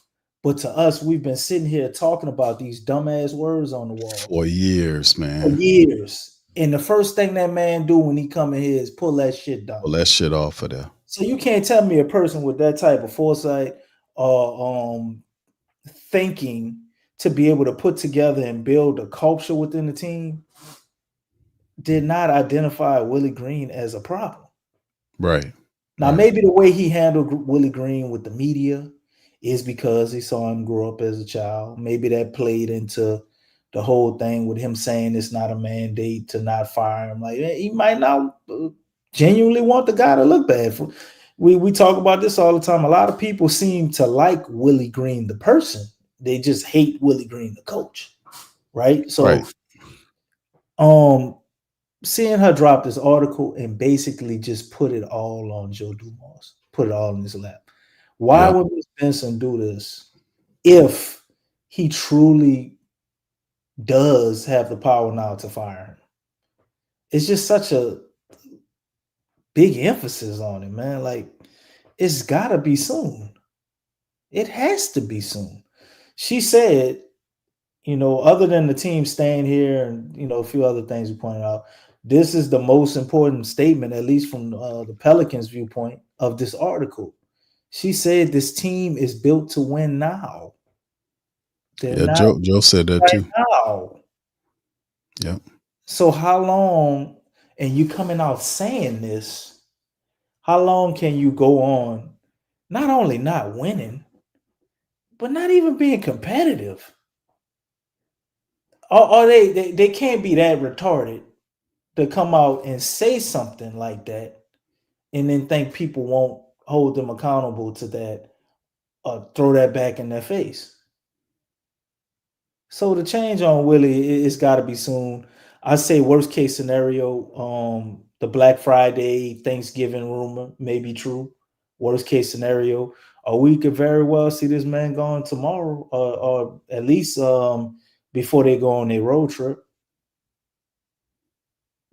but to us, we've been sitting here talking about these dumbass words on the wall for years, man. For years. And the first thing that man do when he come in here is pull that shit down. Pull that shit off of there. So you can't tell me a person with that type of foresight or thinking to be able to put together and build a culture within the team did not identify Willie Green as a problem. Right. Now, maybe the way he handled Willie Green with the media is because he saw him grow up as a child. Maybe that played into the whole thing with him saying it's not a mandate to not fire him. Like, he might not genuinely want the guy to look bad. We talk about this all the time. A lot of people seem to like Willie Green, the person. They just hate Willie Green, the coach. Right? So, seeing her drop this article and basically just put it all on Joe Dumars, put it all in his lap. Why would Ms. Benson do this if he truly does have the power now to fire him? It's just such a big emphasis on it, man. Like, it's got to be soon. It has to be soon. She said, other than the team staying here and, a few other things we pointed out, this is the most important statement, at least from the Pelicans' viewpoint, of this article. She said this team is built to win now. Joe said that too. Now. Yeah. So how long, and you coming out saying this, how long can you go on not only not winning, but not even being competitive? Or they can't be that retarded to come out and say something like that and then think people won't hold them accountable to that or throw that back in their face. So the change on Willie, it's got to be soon. I say worst case scenario, the Black Friday Thanksgiving rumor may be true. Worst case scenario, or we could very well see this man gone tomorrow, or at least before they go on their road trip.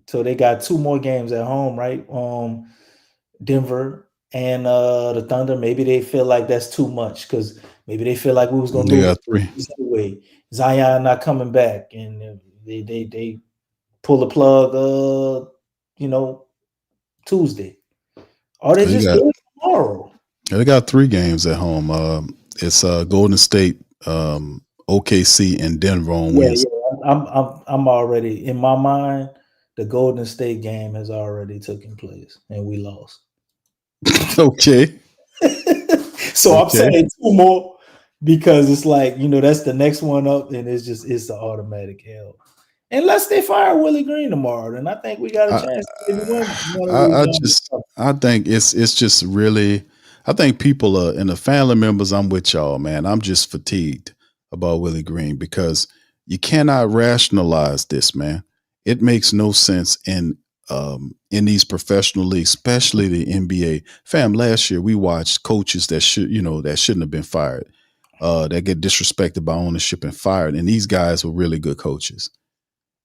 So they got 2 more games at home, right? Denver and the Thunder. Maybe they feel like that's too much because maybe they feel like we was going to lose 3 anyway. Zion not coming back, and they pull the plug, Tuesday. Or they just do it tomorrow. They got 3 games at home. It's Golden State, OKC, and Denver on Wednesday. Yeah. I'm already in my mind. the Golden State game has already taken place and we lost. Okay. So I'm Okay. saying 2 more because it's like, that's the next one up, and it's the automatic L. Unless they fire Willie Green tomorrow, then I think we got a chance to maybe win one of these games. I think it's just really, I think people are, and the family members, I'm with y'all, man. I'm just fatigued about Willie Green because you cannot rationalize this, man. It makes no sense in these professional leagues, especially the NBA. Fam, last year we watched coaches that shouldn't have been fired, that get disrespected by ownership and fired, and these guys were really good coaches.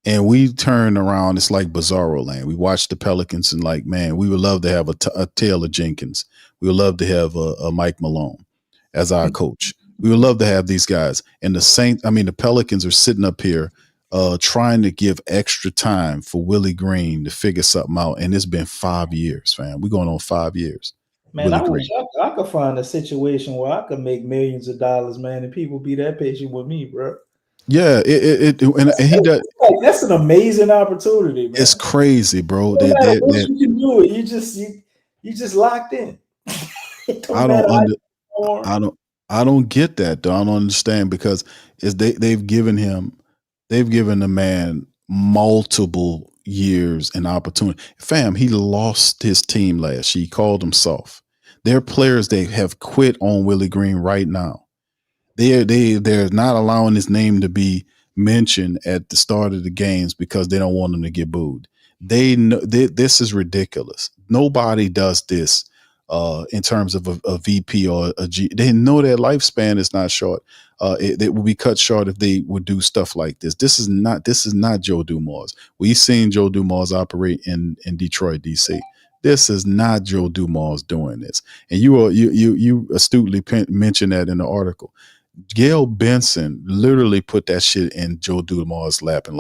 And we turn around, it's like bizarro land. We watch the Pelicans and like, man, we would love to have a Taylor Jenkins. We would love to have a Mike Malone as our coach. We would love to have these guys. And the Pelicans are sitting up here trying to give extra time for Willie Green to figure something out. And it's been 5 years, fam. We're going on 5 years. Man, I wish I could find a situation where I could make millions of dollars, man, and people be that patient with me, bro. Yeah, and he does. That's an amazing opportunity, man. It's crazy, bro. No matter what you can do it, you just locked in. I don't get that, though. I don't understand because they've given the man multiple years and opportunity. Fam, he lost his team last year. He called them soft. There are players that have quit on Willie Green right now. They're not allowing his name to be mentioned at the start of the games because they don't want him to get booed. They know this is ridiculous. Nobody does this in terms of a VP or a G. They know their lifespan is not short. It will be cut short if they would do stuff like this. This is not Joe Dumars. We've seen Joe Dumars operate in Detroit, DC. This is not Joe Dumars doing this. And you astutely mentioned that in the article. Gayle Benson literally put that shit in Joe Dumars' lap and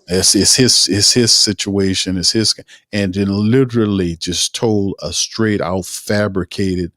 it's his situation, it's his, and then literally just told a straight out fabricated,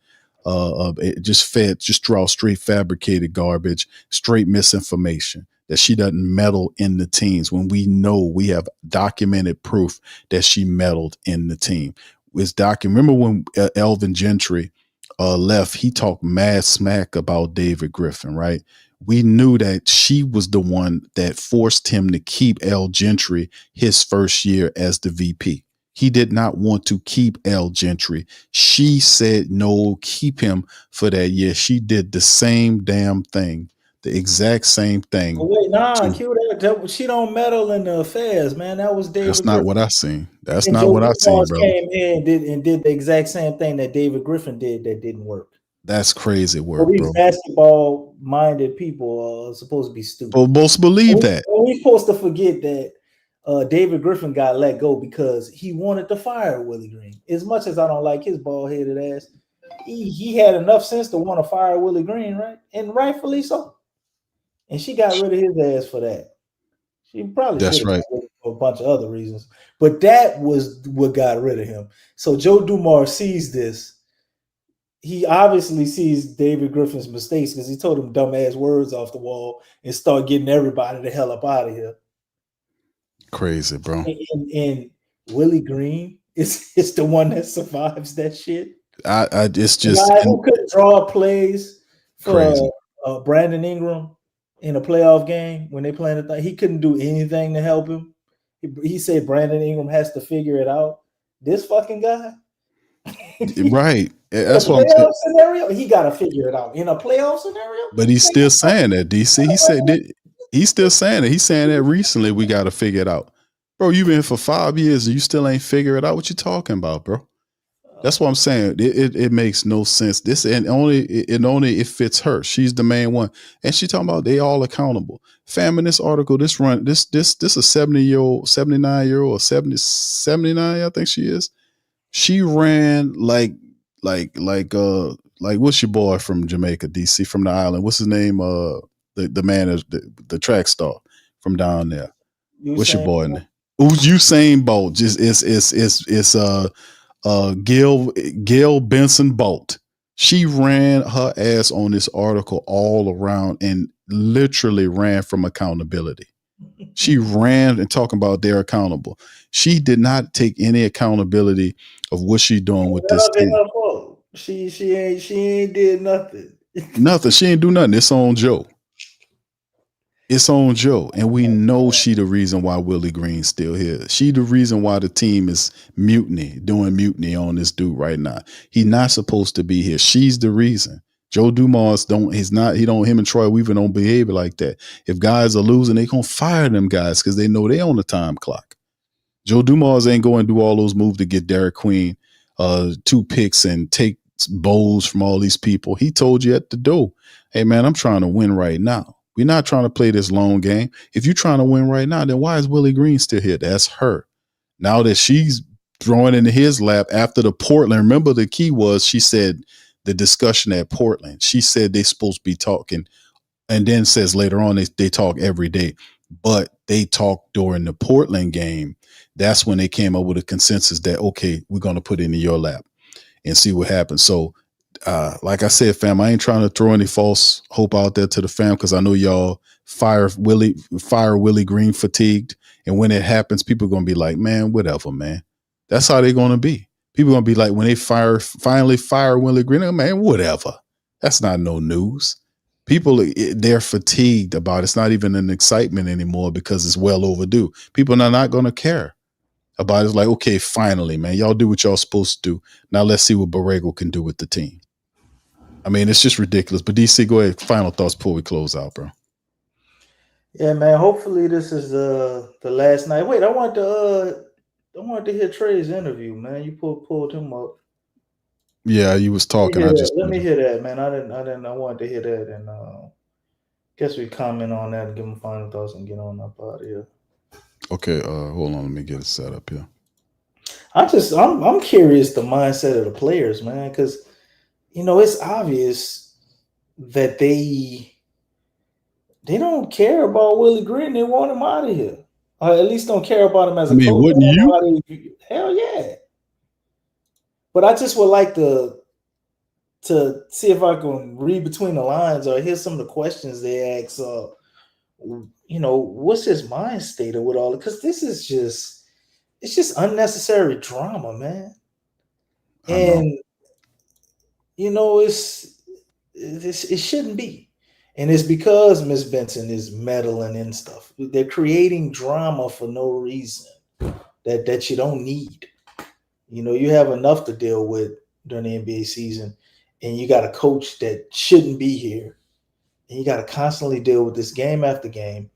just throw straight fabricated garbage, straight misinformation that she doesn't meddle in the teams when we know we have documented proof that she meddled in the team. Remember when Elvin Gentry left, he talked mad smack about David Griffin, right? We knew that she was the one that forced him to keep Al Gentry his first year as the VP. He did not want to keep Al Gentry. She said, no, keep him for that year. She did the same damn thing, the exact same thing. Oh, wait, nah, she don't meddle in the affairs, man. That was David. That's not what I seen. That's and not Joe what I seen, bro. Came here and did the exact same thing that David Griffin did that didn't work. That's crazy work, these bro. basketball-minded people are supposed to be stupid. Well, most believe that. We're supposed to forget that David Griffin got let go because he wanted to fire Willie Green. As much as I don't like his bald-headed ass, he had enough sense to want to fire Willie Green, right? And rightfully so. And she got rid of his ass for that. She probably that's right for a bunch of other reasons, but that was what got rid of him. So Joe Dumars sees this. He obviously sees David Griffin's mistakes because he told him dumbass words off the wall and start getting everybody the hell up out of here. Crazy, bro. And Willie Green is the one that survives that shit. It's just the guy who couldn't draw plays for Brandon Ingram in a playoff game when they playing the thing. He couldn't do anything to help him. He said Brandon Ingram has to figure it out. This fucking guy. Right. That's what I'm saying. Scenario, he got to figure it out in a playoff scenario. But he's still saying that, DC. He said that he's still saying it. He's saying that recently we got to figure it out. Bro, you've been here for 5 years and you still ain't figure it out. What you talking about, bro? That's what I'm saying. It makes no sense. This and only it fits her. She's the main one, and she talking about they all accountable. Fam, in this article, this a 70-year-old, 79-year-old, or 79, I think she is. She ran like what's your boy from Jamaica, DC, from the island? What's his name? The man is the track star from down there. What's your boy name? Usain Bolt. Just it's Gayle Benson Bolt. She ran her ass on this article all around and literally ran from accountability. She ran and talking about they're accountable. She did not take any accountability of what she's doing with this That ain't team. her fault. She ain't did nothing. Nothing. She ain't do nothing. It's on Joe. It's on Joe. And we know she the reason why Willie Green's still here. She the reason why the team is doing mutiny on this dude right now. He's not supposed to be here. She's the reason. Joe Dumars him and Troy Weaver don't behave like that. If guys are losing, they gonna fire them guys because they know they on the time clock. Joe Dumars ain't going to do all those moves to get Derek Queen 2 picks and take bowls from all these people. He told you at the door, hey, man, I'm trying to win right now. We're not trying to play this long game. If you're trying to win right now, then why is Willie Green still here? That's her. Now that she's throwing into his lap after the Portland, remember the key was she said the discussion at Portland. She said they're supposed to be talking and then says later on they talk every day. But they talked during the Portland game. That's when they came up with a consensus that, okay, we're going to put it in your lap and see what happens. So, like I said, fam, I ain't trying to throw any false hope out there to the fam because I know y'all fire Willie Green fatigued. And when it happens, people are going to be like, man, whatever, man. That's how they're going to be. People are going to be like, when they finally fire Willie Green, man, whatever. That's not no news. People, they're fatigued about it. It's not even an excitement anymore because it's well overdue. People are not going to care about it. It's like, okay, finally, man, y'all do what y'all supposed to do. Now let's see what Borrego can do with the team. I mean, it's just ridiculous. But DC, go ahead. Final thoughts before we close out, bro. Yeah, man. Hopefully this is the last night. Wait, I want to hear Trey's interview, man. You pulled him up. Yeah, you was talking. Let me hear that, man. I wanted to hear that, and guess we comment on that and give them final thoughts and get on up out of here. Okay, hold on. Let me get it set up here. I'm curious the mindset of the players, man, because it's obvious that they don't care about Willie Green. They want him out of here, or at least don't care about him as a coach. Wouldn't you? Hell yeah. But I just would like to see if I can read between the lines or hear some of the questions they ask. What's his mind state with all it? Because this is just unnecessary drama, man. And it shouldn't be. And it's because Miss Benson is meddling and stuff. They're creating drama for no reason that you don't need. You have enough to deal with during the NBA season, and you got a coach that shouldn't be here, and you got to constantly deal with this game after game.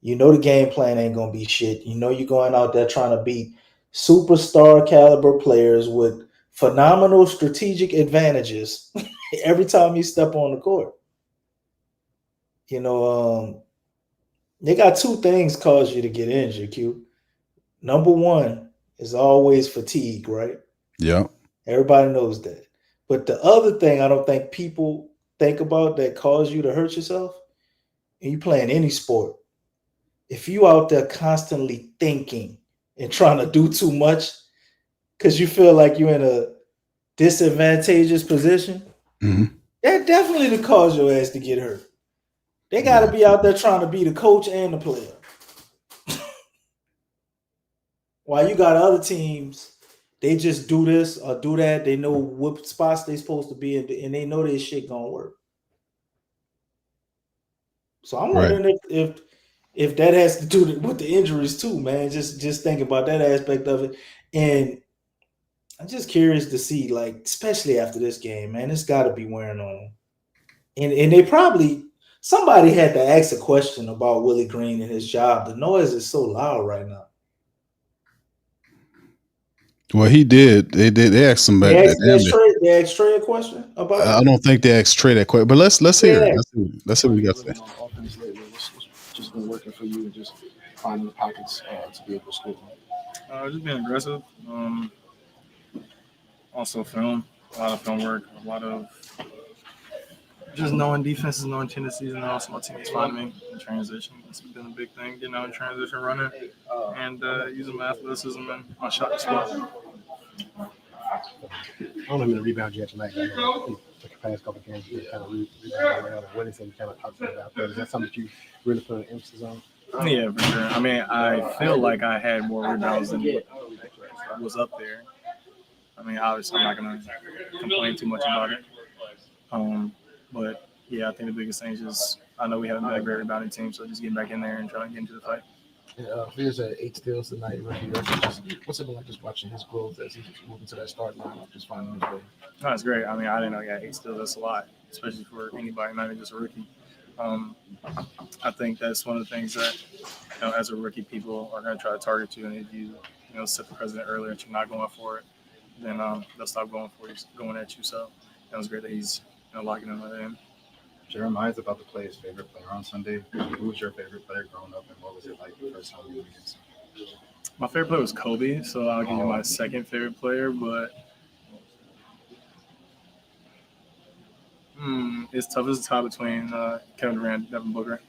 The game plan ain't going to be shit. You're going out there trying to beat superstar caliber players with phenomenal strategic advantages every time you step on the court. They got 2 things cause you to get injured, Q. Number 1 is always fatigue, right? Yeah. Everybody knows that. But the other thing I don't think people think about that cause you to hurt yourself, and you playing any sport, if you out there constantly thinking and trying to do too much because you feel like you're in a disadvantageous position, that definitely to cause your ass to get hurt. They got to be out there trying to be the coach and the player. While you got other teams, they just do this or do that. They know what spots they supposed to be in, and they know this shit gonna work. So I'm wondering if that has to do with the injuries too, man. Just think about that aspect of it, and I'm just curious to see, like, especially after this game, man, it's got to be wearing on them. And they probably somebody had to ask a question about Willie Green and his job. The noise is so loud right now. Well, he did. They asked him about that. They asked Trey a question about it? I don't think they asked Trey that question, but let's hear it. Let's see what we got to say. Offense lately, what's just been working for you and just finding the pockets to be able to score. Just being aggressive. Also film, a lot of film work, a lot of just knowing defenses, knowing tendencies, and also my teammates finding me in transition. It's been a big thing, getting out in transition running, and using my athleticism and my shot to score. I don't know how many rebounds you had tonight. The past couple of games, you kind of rebounded around and winning, so you kind of talked about that. Is that something that you really put an emphasis on? Yeah, for sure. I mean, I feel like I had more rebounds than what was up there. I mean, obviously, I'm not going to complain too much about it. But yeah, I think the biggest thing is just I know we haven't been a great rebounding team, so just getting back in there and trying to get into the fight. Yeah, Fears had 8 steals tonight. Rookie record. What's it been like just watching his growth as he's moving to that start lineup, just finding his way? No, it's great. I mean, I didn't know he had 8 steals. That's a lot, especially for anybody, not even just a rookie. I think that's one of the things that, as a rookie, people are going to try to target you, and if you set the precedent earlier and you're not going for it, then they'll stop going at you. So it was great that he's locking in that in. Jeremiah's about to play his favorite player on Sunday. Who was your favorite player growing up, and what was it like the first time you were against him? My favorite player was Kobe, so I'll give you my second favorite player, but it's tough as a tie between Kevin Durant and Devin Booker.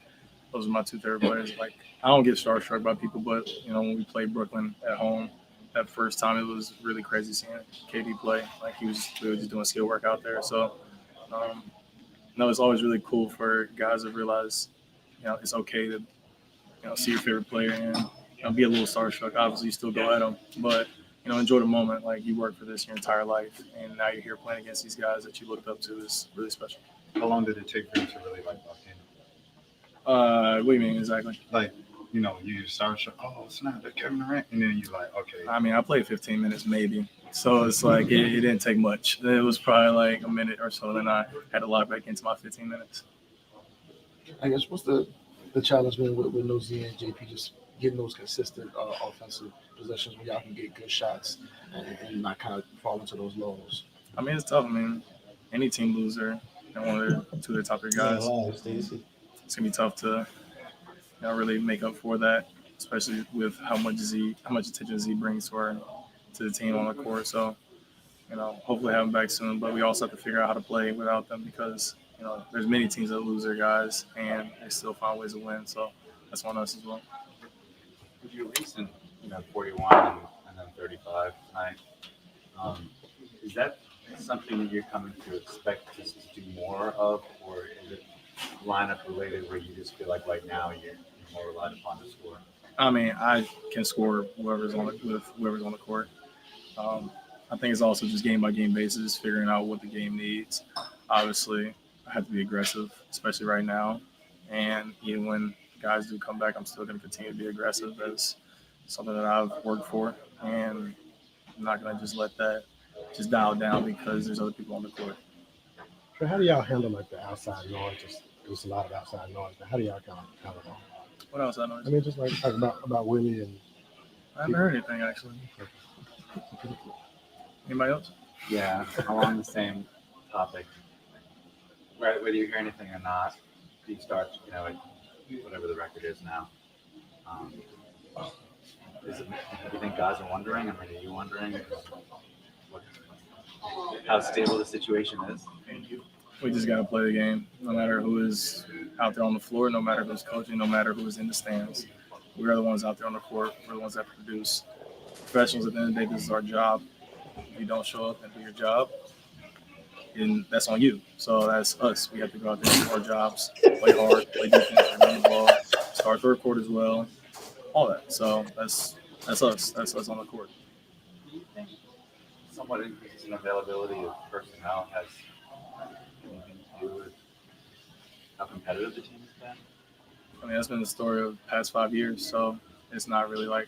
Those are my two favorite players. Like, I don't get starstruck by people, but when we played Brooklyn at home that first time, it was really crazy seeing KD play. Like, we were just doing skill work out there. So, it's always really cool for guys to realize, it's okay to, see your favorite player and be a little starstruck. Obviously, you still go at them, but enjoy the moment. Like, you worked for this your entire life, and now you're here playing against these guys that you looked up to is really special. How long did it take for you to really like lock in? What do you mean exactly? Like, you start showing, oh snap, that's Kevin Durant, and then you like, okay. I mean, I played 15 minutes maybe, so it's like it didn't take much. It was probably like a minute or so, then I had to log back into my 15 minutes. I guess what's the challenge been with Nosy and JP just getting those consistent offensive possessions where y'all can get good shots and not kind of fall into those lows? I mean, it's tough. I mean, any team loser and one of their top 3 guys, it's gonna be tough to really make up for that, especially with how much attention Z brings to the team on the court. So, hopefully have them back soon. But we also have to figure out how to play without them because there's many teams that lose their guys and they still find ways to win. So that's on us as well. With your recent, 41 and then 35 tonight, is that something that you're coming to expect us to do more of, or is it lineup related where you just feel like right now you're more relied upon to score? I mean, I can score whoever's on the court. I think it's also just game by game basis, figuring out what the game needs. Obviously, I have to be aggressive, especially right now. And even when guys do come back, I'm still going to continue to be aggressive. That's something that I've worked for, and I'm not going to just let that just dial down because there's other people on the court. So how do y'all handle like the outside noise? There's a lot of outside noise. But how do y'all kind of handle? What outside noise? I mean, just like talk about Willie and. I haven't heard anything actually. Anybody else? Yeah, along the same topic. Whether you hear anything or not, you start, whatever the record is now. Do you think guys are wondering? I mean, are you wondering how stable the situation is? We just got to play the game, no matter who is out there on the floor, no matter who's coaching, no matter who's in the stands. We're the ones out there on the court. We're the ones that produce. Professionals, at the end of the day, this is our job. If you don't show up and do your job, and that's on you. So that's us. We have to go out there and do our jobs, play hard, play defense, run the ball, start third quarter as well, all that. So that's us. That's us on the court. Do you think somewhat increases in availability of personnel has anything to do with how competitive the team has been? I mean, that's been the story of the past 5 years. So it's not really like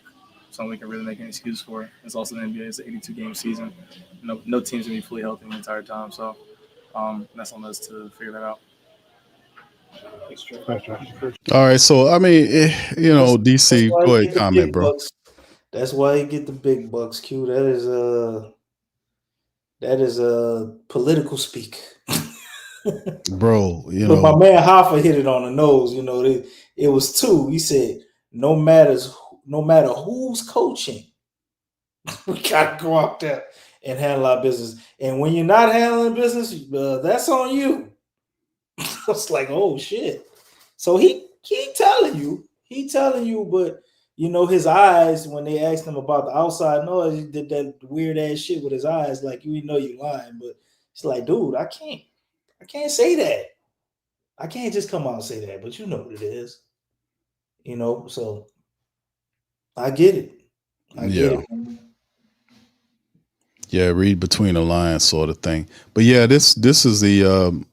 something we can really make an excuse for. It's also the NBA. It's an 82-game season. No team's going to be fully healthy the entire time. So that's on us to figure that out. All right. So, I mean, DC, go ahead, comment, bro. That's why you get the big bucks, Q. That is a political speak. Bro, But my man Hoffa hit it on the nose. It was 2. He said, no matter who's coaching, we got to go out there and handle our business. And when you're not handling business, that's on you. It's like, oh, shit. So he telling you, but, his eyes, when they asked him about the outside noise, he did that weird-ass shit with his eyes, like, you know you're lying. But it's like, dude, I can't say that. I can't just come out and say that, but you know what it is. So I get it. I get Yeah. it. Yeah, read between the lines sort of thing. But yeah, this is the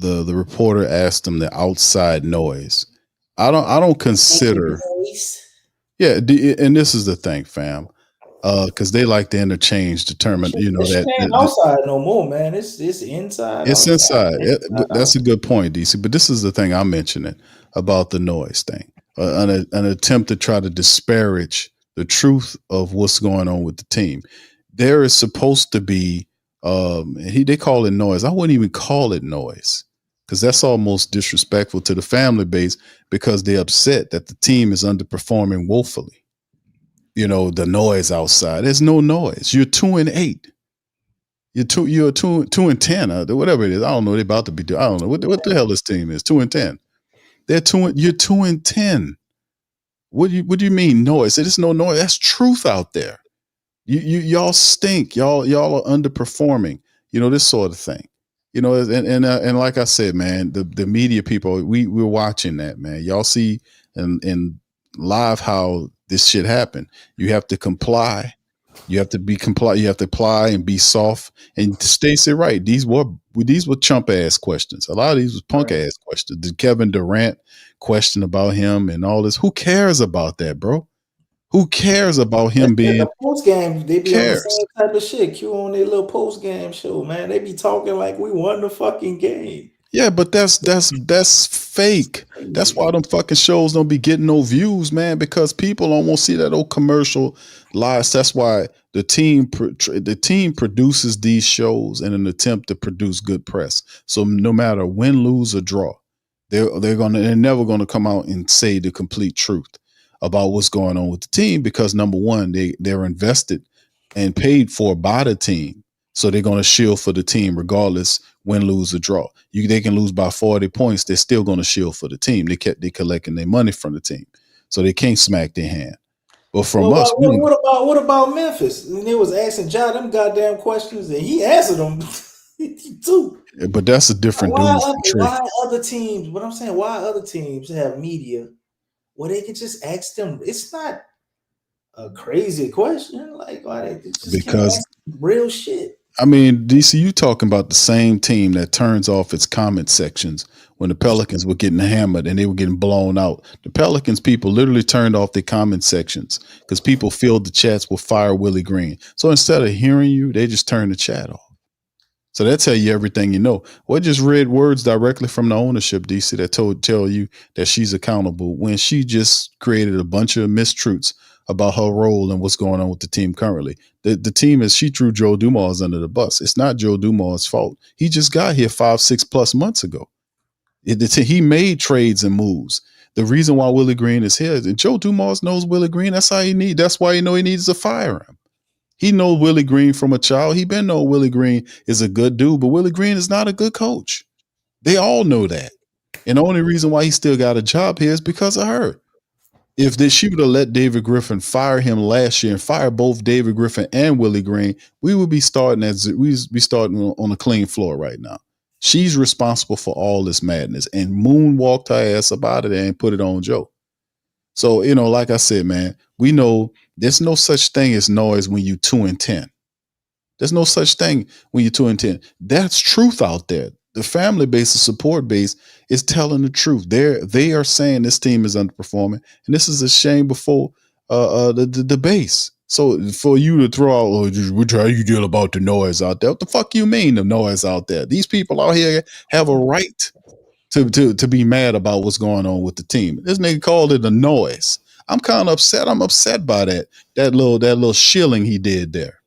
reporter asked him the outside noise. I don't consider. Yeah, and this is the thing, fam. Because they like to interchange the term, It that ain't outside no more, man. It's inside. it's Outside. inside. But that's a good point, DC. But this is the thing I'm mentioning about the noise thing. An attempt to try to disparage the truth of what's going on with the team. There is supposed to be they call it noise. I wouldn't even call it noise because that's almost disrespectful to the family base because they're upset that the team is underperforming woefully. The noise outside. There's no noise. You're 2-8. You're 2-10, whatever it is. I don't know. They're about to be. I don't know what the hell this team is. 2-10. They're 2. You're 2-10. What do you mean noise? There's no noise. That's truth out there. Y'all stink. Y'all are underperforming. This sort of thing. And like I said, man, the media people, we're watching that, man. Y'all see in live how this shit happened. You have to comply. You have to be You have to apply and be soft. And Stacey, right? These were chump ass questions. A lot of these was punk ass questions. Did Kevin Durant question about him and all this? Who cares about that, bro? Who cares about him being post game? They be on the same type of shit. Q on their little post game show, man. They be talking like we won the fucking game. Yeah, but that's fake. That's why them fucking shows don't be getting no views, man, because people don't want to see that old commercial lies. That's why the team produces these shows in an attempt to produce good press. So no matter win, lose, or draw, they're never gonna come out and say the complete truth about what's going on with the team because number one, they're invested and paid for by the team. So they're going to shield for the team regardless win, lose, or draw. They can lose by 40 points. They're still going to shield for the team. They collecting their money from the team. So they can't smack their hand. But from us, what about Memphis? And they was asking Ja them goddamn questions and he answered them too. But that's a different why other teams, what I'm saying, why other teams have media where they can just ask them? It's not a crazy question. Like why they just because real shit. I mean, DC, you talking about the same team that turns off its comment sections when the Pelicans were getting hammered and they were getting blown out. The Pelicans people literally turned off their comment sections because people filled the chats with Fire Willie Green. So instead of hearing you, they just turned the chat off. So that tell you everything you know. Well, just read words directly from the ownership, DC, that tell you that she's accountable when she just created a bunch of mistruths about her role and what's going on with the team currently. The team she threw Joe Dumars under the bus. It's not Joe Dumars' fault. He just got here 5-6+ months ago. He made trades and moves. The reason why Willie Green is here, and Joe Dumars knows Willie Green. That's why he needs to fire him. He knows Willie Green from a child. He been know Willie Green is a good dude, but Willie Green is not a good coach. They all know that. And the only reason why he still got a job here is because of her. If she would have let David Griffin fire him last year and fire both David Griffin and Willie Green, we would be starting on a clean floor right now. She's responsible for all this madness and moonwalked her ass up out of there and put it on Joe. So, like I said, man, we know there's no such thing as noise when you 2-10. There's no such thing when you're 2-10. That's truth out there. The family base, the support base is telling the truth. They are saying this team is underperforming, and this is a shame before the base. So for you to throw out, how you deal about the noise out there? What the fuck you mean the noise out there? These people out here have a right to be mad about what's going on with the team. This nigga called it a noise. I'm kind of upset. I'm upset by that little shilling he did there.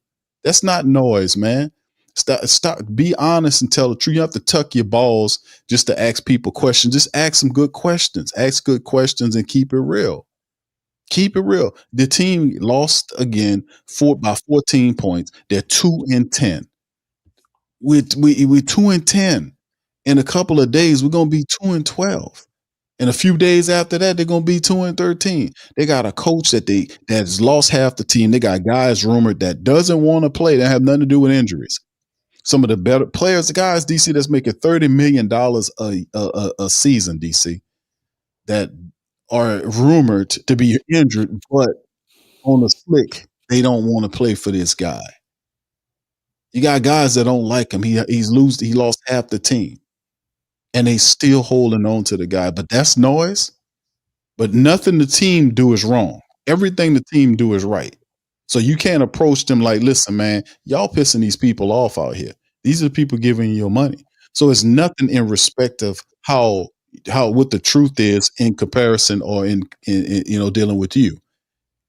That's not noise, man. Stop. Be honest and tell the truth. You have to tuck your balls just to ask people questions. Just ask some good questions. Ask good questions and keep it real. Keep it real. The team lost again by 14 points. They're 2-10. We're 2-10. In a couple of days, we're gonna be 2-12. In a few days after that, they're gonna be 2-13. They got a coach that's lost half the team. They got guys rumored that doesn't want to play. That have nothing to do with injuries. Some of the better players, the guys, DC, that's making $30 million a season, DC, that are rumored to be injured, but on the slick, they don't want to play for this guy. You got guys that don't like him. He lost half the team, and they still holding on to the guy. But that's noise. But nothing the team do is wrong. Everything the team do is right. So you can't approach them like, listen, man, y'all pissing these people off out here. These are the people giving you your money. So it's nothing in respect of how what the truth is in comparison or in dealing with you.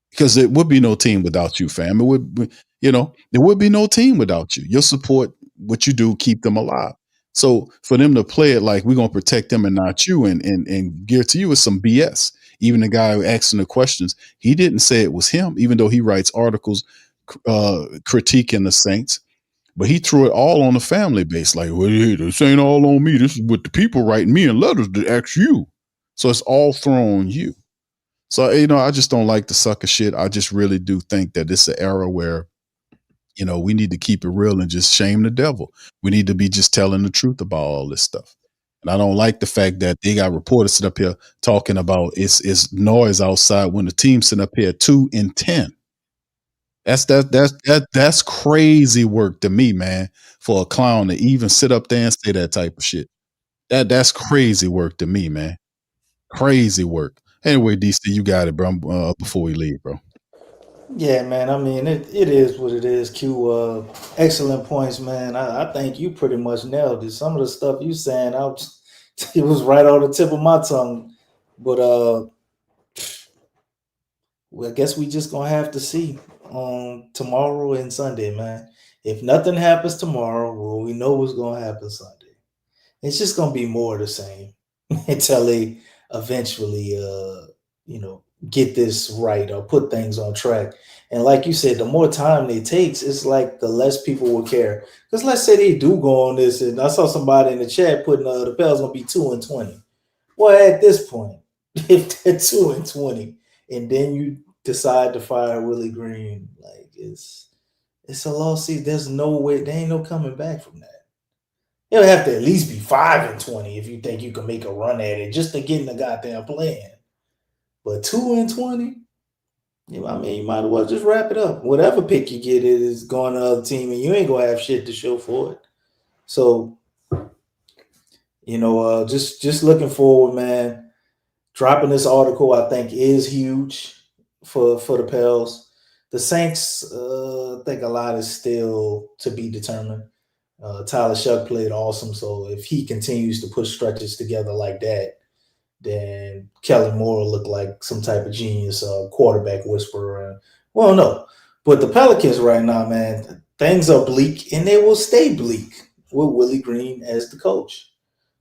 Because there would be no team without you, fam. It would, there would be no team without you. Your support, what you do, keep them alive. So for them to play it like we're gonna protect them and not you, and gear to you is some BS. Even the guy asking the questions, he didn't say it was him, even though he writes articles critiquing the Saints. But he threw it all on the family base, like, well, this ain't all on me. This is what the people writing me in letters to ask you. So it's all thrown on you. So, I just don't like the sucker shit. I just really do think that it's an era where, we need to keep it real and just shame the devil. We need to be just telling the truth about all this stuff. And I don't like the fact that they got reporters sit up here talking about it's noise outside when the team sitting up here 2-10. That's crazy work to me, man, for a clown to even sit up there and say that type of shit. That's crazy work to me, man. Crazy work. Anyway, DC, you got it, bro. Before we leave, bro. Yeah, man. I mean, it is what it is. Q, excellent points, man. I think you pretty much nailed it. Some of the stuff you saying, it was right on the tip of my tongue. But well, I guess we just gonna have to see tomorrow and Sunday, man. If nothing happens tomorrow, well, we know what's gonna happen Sunday. It's just gonna be more of the same until they eventually, get this right or put things on track. And like you said, the more time it takes, it's like the less people will care. Because let's say they do go on this, and I saw somebody in the chat putting the Pels gonna be 2-20. Well, at this point, if they're 2-20, and then you decide to fire Willie Green, like it's a lost season. There's no way, there ain't no coming back from that. You'll have to at least be 5-20 if you think you can make a run at it just to get in the goddamn plan. But 2-20, you might as well just wrap it up. Whatever pick you get is going to the other team, and you ain't gonna have shit to show for it. So, just looking forward, man. Dropping this article, I think, is huge for the Pels. The Saints, I think a lot is still to be determined. Tyler Shuck played awesome, so if he continues to put stretches together like that, then Kellen Moore looked like some type of genius quarterback whisperer. Well, no. But the Pelicans right now, man, things are bleak, and they will stay bleak with Willie Green as the coach.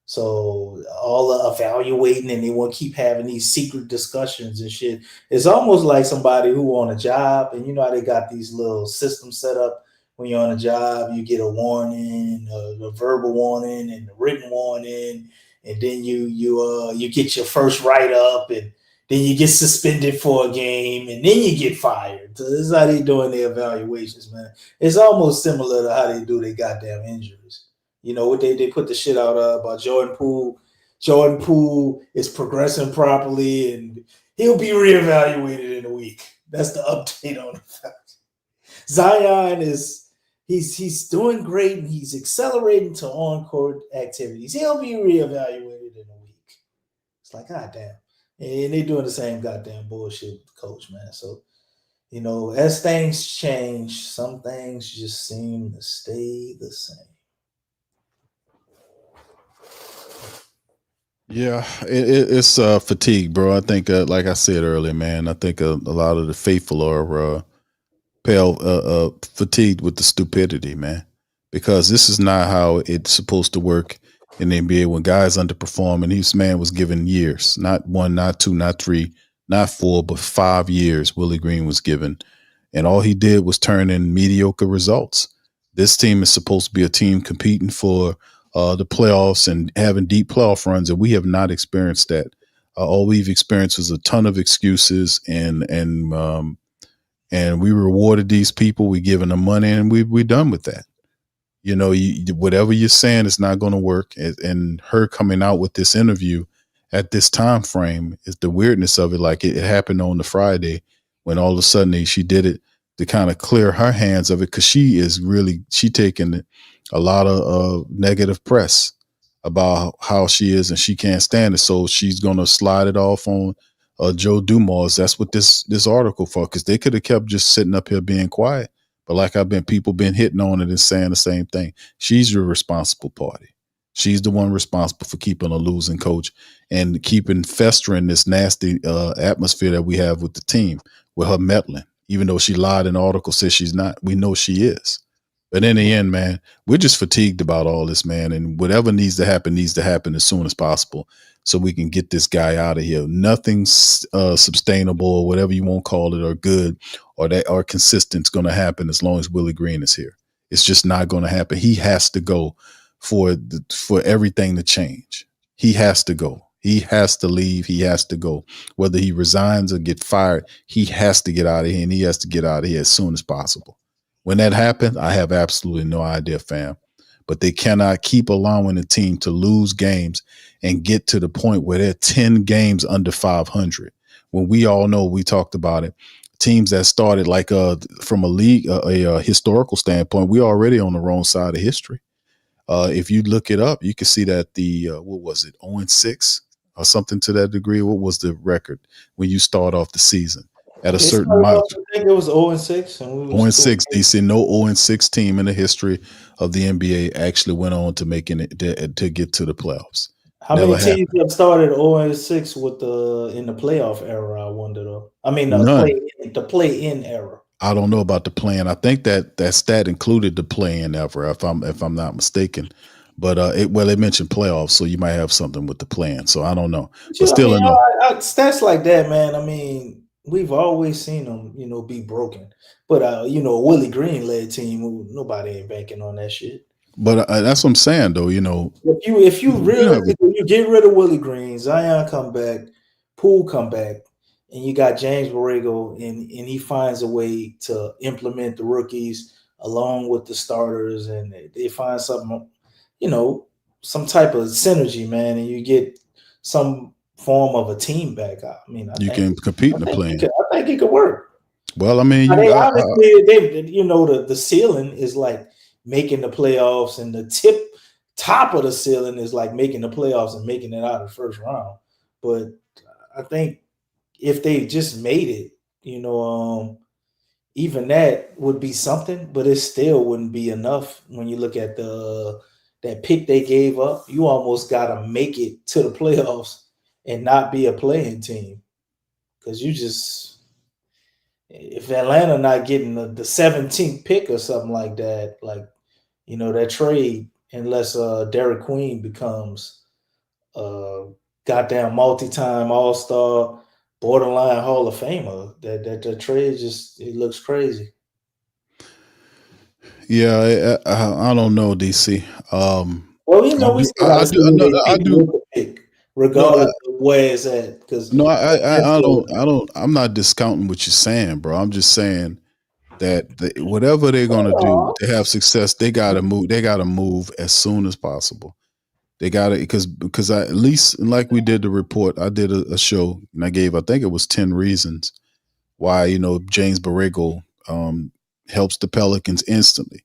So all the evaluating, and they want to keep having these secret discussions and shit. It's almost like somebody who on a job, and you know how they got these little systems set up. When you're on a job, you get a warning, a verbal warning, and a written warning. And then you get your first write-up, and then you get suspended for a game, and then you get fired. So this is how they doing their evaluations, man. It's almost similar to how they do their goddamn injuries. What they put the shit out about Jordan Poole. Jordan Poole is progressing properly, and he'll be reevaluated in a week. That's the update on it. Zion He's doing great, and he's accelerating to on-court activities. He'll be reevaluated in a week. It's like, goddamn. And they're doing the same goddamn bullshit with the coach, man. So, as things change, some things just seem to stay the same. Yeah, it's fatigue, bro. I think, like I said earlier, man, I think a lot of the faithful are fatigued with the stupidity, man, because this is not how it's supposed to work in the NBA. When guys underperform, and this man was given years, not 1, not 2, not 3, not 4, but 5 years. Willie Green was given, and all he did was turn in mediocre results. This team is supposed to be a team competing for the playoffs and having deep playoff runs, and we have not experienced that. All we've experienced was a ton of excuses, and we rewarded these people. We giving them money, and we're done with that. Whatever you're saying is not going to work. And her coming out with this interview at this time frame is the weirdness of it. Like it happened on the Friday when all of a sudden she did it to kind of clear her hands of it, because she taking a lot of negative press about how she is and she can't stand it. So she's going to slide it off on Joe Dumars. That's what this article for, because they could have kept just sitting up here being quiet. But people been hitting on it and saying the same thing. She's your responsible party. She's the one responsible for keeping a losing coach and keeping festering this nasty atmosphere that we have with the team with her meddling. Even though she lied in the article, says she's not, we know she is. But in the end, man, we're just fatigued about all this, man. And whatever needs to happen as soon as possible so we can get this guy out of here. Nothing's sustainable or whatever you want to call it or good or consistent is going to happen as long as Willie Green is here. It's just not going to happen. He has to go for everything to change. He has to go. He has to leave. He has to go. Whether he resigns or get fired, he has to get out of here, and he has to get out of here as soon as possible. When that happens, I have absolutely no idea, fam. But they cannot keep allowing the team to lose games and get to the point where they're 10 games under 500. When we all know, we talked about it, teams that started like from a league, a historical standpoint, we're already on the wrong side of history. If you look it up, you can see that what was it, 0-6 or something to that degree? What was the record when you start off the season at a certain mark? I think it was 0-6. 0-6, DC. No 0-6 team in the history of the NBA actually went on to making it to get to the playoffs. How many teams have started 0-6 in the playoff era? I wonder though. I mean, the play-in era. I don't know about the play-in. I think that stat included the play-in era, if I'm not mistaken. But it mentioned playoffs, so you might have something with the play-in. So I don't know. But still, stats like that, man. I mean, we've always seen them, be broken. But Willie Green led team, nobody ain't banking on that shit. But that's what I'm saying, though. If you really you get rid of Willie Green, Zion come back, Poole come back, and you got James Borrego, and he finds a way to implement the rookies along with the starters, and they find something, some type of synergy, man, and you get some form of a team back. I mean, you can compete in the play. I think it could work. Well, I mean, the ceiling is like making the playoffs, and the top of the ceiling is like making the playoffs and making it out of the first round. But I think if they just made it, even that would be something, but it still wouldn't be enough when you look at that pick they gave up. You almost got to make it to the playoffs and not be a playing team, because if Atlanta not getting the 17th pick or something like that, that trade, unless Derek Queen becomes goddamn multi-time All-Star, borderline Hall of Famer, that trade it looks crazy. Yeah, I don't know, DC. I do pick, regardless of where it's at. Because I'm not discounting what you're saying, bro. I'm just saying that whatever they're gonna do to have success, they gotta move. They gotta move as soon as possible. They got it because at least, like we did the report, I did a show and I think it was 10 reasons why James Borrego helps the Pelicans instantly.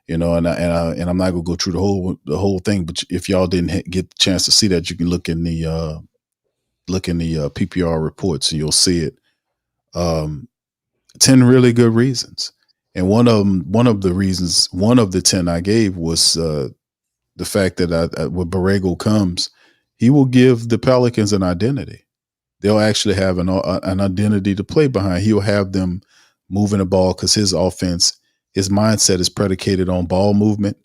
And I'm not gonna go through the whole thing, but if y'all didn't get the chance to see that, you can look in the PPR reports and you'll see it. 10 really good reasons, and one of the 10 I gave was the fact that when Borrego comes, he will give the Pelicans an identity. They'll actually have an identity to play behind. He'll have them moving the ball because his offense, his mindset is predicated on ball movement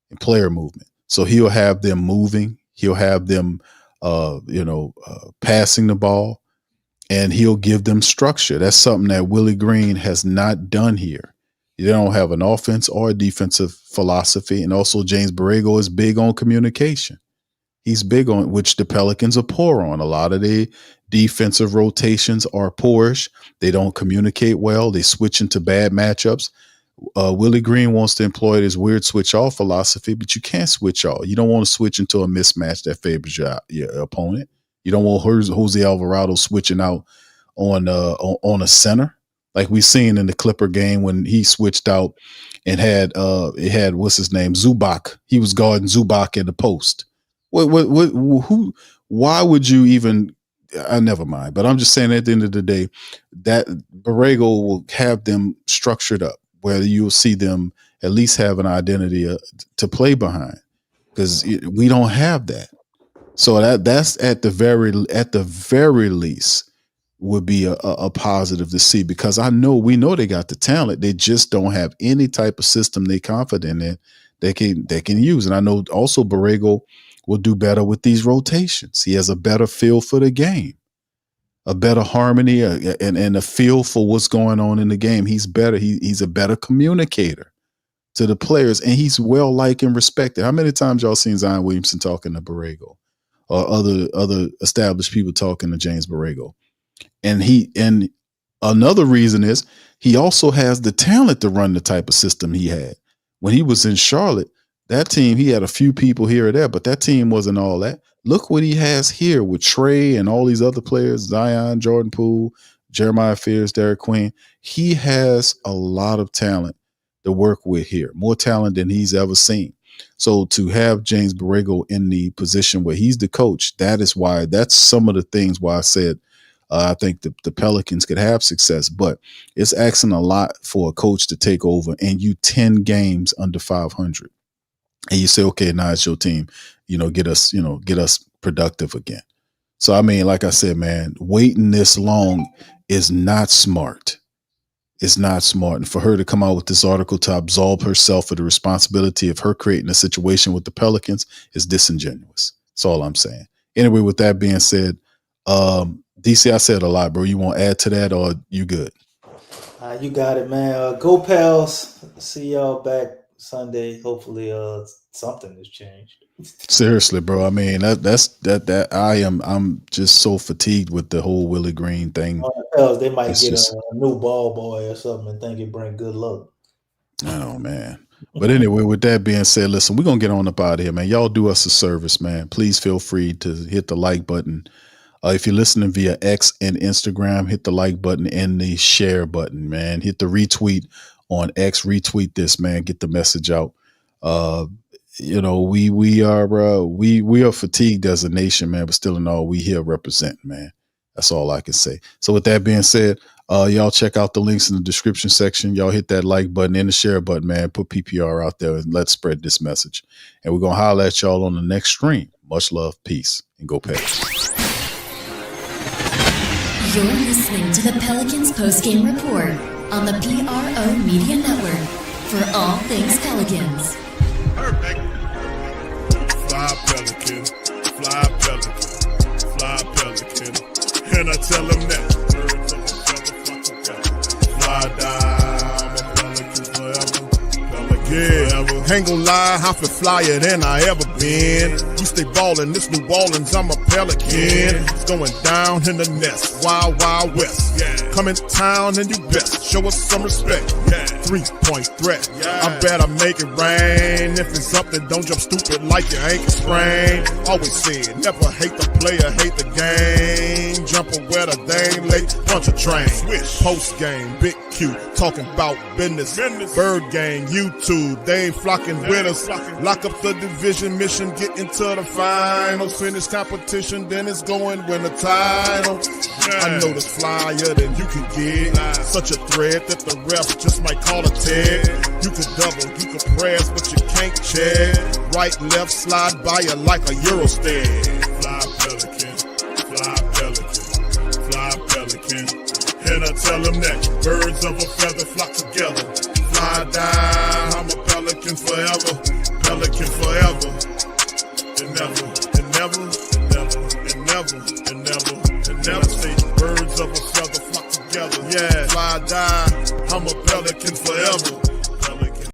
and player movement. So he'll have them moving. He'll have them, passing the ball, and he'll give them structure. That's something that Willie Green has not done here. They don't have an offense or a defensive philosophy. And also James Borrego is big on communication. He's big on, which the Pelicans are poor on. A lot of the defensive rotations are poorish. They don't communicate well. They switch into bad matchups. Willie Green wants to employ this weird switch off philosophy, but you can't switch off. You don't want to switch into a mismatch that favors your opponent. You don't want Jose Alvarado switching out on a center like we seen in the Clipper game when he switched out and had what's his name, Zubac. He was guarding Zubac in the post. Who? Why would you even? Never mind. But I'm just saying, at the end of the day, that Borrego will have them structured up where you'll see them at least have an identity to play behind, because we don't have that. So that's at the very least would be a positive to see, because we know they got the talent. They just don't have any type of system they confident in they can use. And I know also Borrego will do better with these rotations. He has a better feel for the game, a better harmony, and a feel for what's going on in the game. He's better. He's a better communicator to the players, and he's well liked and respected. How many times y'all seen Zion Williamson talking to Borrego or other established people talking to James Borrego? And another reason is he also has the talent to run the type of system he had. When he was in Charlotte, that team, he had a few people here or there, but that team wasn't all that. Look what he has here with Trey and all these other players, Zion, Jordan Poole, Jeremiah Fears, Derek Queen. He has a lot of talent to work with here, more talent than he's ever seen. So to have James Borrego in the position where he's the coach, that's some of the things why I said I think the Pelicans could have success, but it's asking a lot for a coach to take over and you 10 games under 500. And you say, okay, now it's your team, get us productive again. So, I mean, like I said, man, waiting this long is not smart. It's not smart. And for her to come out with this article to absolve herself of the responsibility of her creating a situation with the Pelicans is disingenuous. That's all I'm saying. Anyway, with that being said, DC, I said a lot, bro. You want to add to that, or you good? You got it, man. Go Pels. See y'all back Sunday. Hopefully, something has changed. Seriously, bro. I mean, I'm just so fatigued with the whole Willie Green thing. Pels, they might get a new ball boy or something and think it bring good luck. Oh man. But anyway, with that being said, listen, we're gonna get on up out of here, man. Y'all do us a service, man. Please feel free to hit the like button. If you're listening via X and Instagram, hit the like button and the share button, man. Hit the retweet on X. Retweet this, man. Get the message out. We are fatigued as a nation, man, but still in all, we here represent, man. That's all I can say. So with that being said, y'all check out the links in the description section. Y'all hit that like button and the share button, man. Put PPR out there and let's spread this message. And we're going to holler at y'all on the next stream. Much love, peace, and go Pelicans. You're listening to the Pelicans postgame report on the PRO Media Network for all things Pelicans. Perfect. Fly Pelican, fly Pelican, fly Pelican. And I tell them that. Birds of a feather, fly down, I'm a Pelican forever. Pelican forever. Ain't gon' lie, I feel flyer than I ever been. We stay ballin', this New Orleans, I'm a Pelican. It's going down in the nest, wild, wild west. Come in town and do best, show us some respect. 3-point threat, I better make it rain. If it's something, don't jump stupid like your ankle sprain. Always said, never hate the player, hate the game. Jumper where the dame late, punch a train. Post game, big Q, talking about business. Bird gang, YouTube, they ain't flocking with us. Lock up the division mission, get into the finals. Finish competition, then it's going win the title. I know this flyer than you can get. Such a threat that the refs just might call a tag. You could double, you could press, but you can't check. Right, left, slide by you like a Eurostep. Fly Pelican, fly Pelican, fly Pelican. And I tell them that birds of a feather flock together. Fly down, I'm a Pelican forever. Pelican forever. And never, and never, and never, and never, and never, and never. Say birds of a feather flock together. Yeah, fly down, I'm a Pelican forever. Pelican.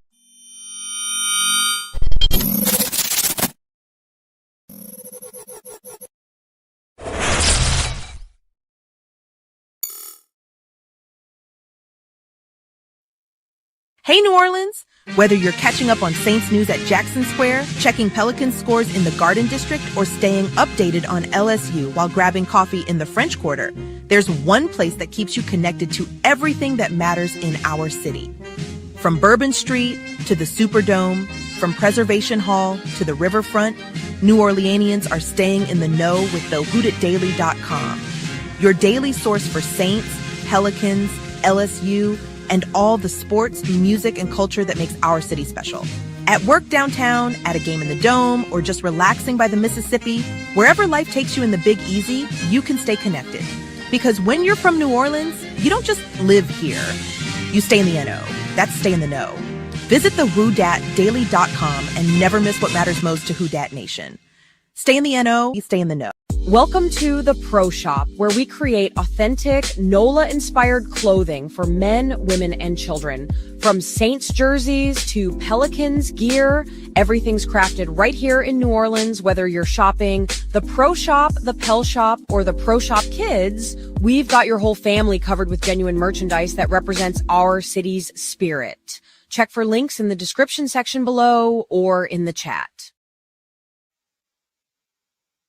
Hey, New Orleans! Whether you're catching up on Saints news at Jackson Square, checking Pelicans scores in the Garden District, or staying updated on LSU while grabbing coffee in the French Quarter, there's one place that keeps you connected to everything that matters in our city. From Bourbon Street to the Superdome, from Preservation Hall to the Riverfront, New Orleanians are staying in the know with thehootitdaily.com. Your daily source for Saints, Pelicans, LSU, and all the sports, music, and culture that makes our city special. At work downtown, at a game in the Dome, or just relaxing by the Mississippi, wherever life takes you in the Big Easy, you can stay connected. Because when you're from New Orleans, you don't just live here. You stay in the NO. That's stay in the know. Visit thehootdatdaily.com and never miss what matters most to Who Dat Nation. Stay in the NO, you stay in the know. Welcome to the Pro Shop, where we create authentic NOLA-inspired clothing for men, women, and children. From Saints jerseys to Pelicans gear, everything's crafted right here in New Orleans. Whether you're shopping the Pro Shop, the Pel Shop, or the Pro Shop Kids, we've got your whole family covered with genuine merchandise that represents our city's spirit. Check for links in the description section below or in the chat.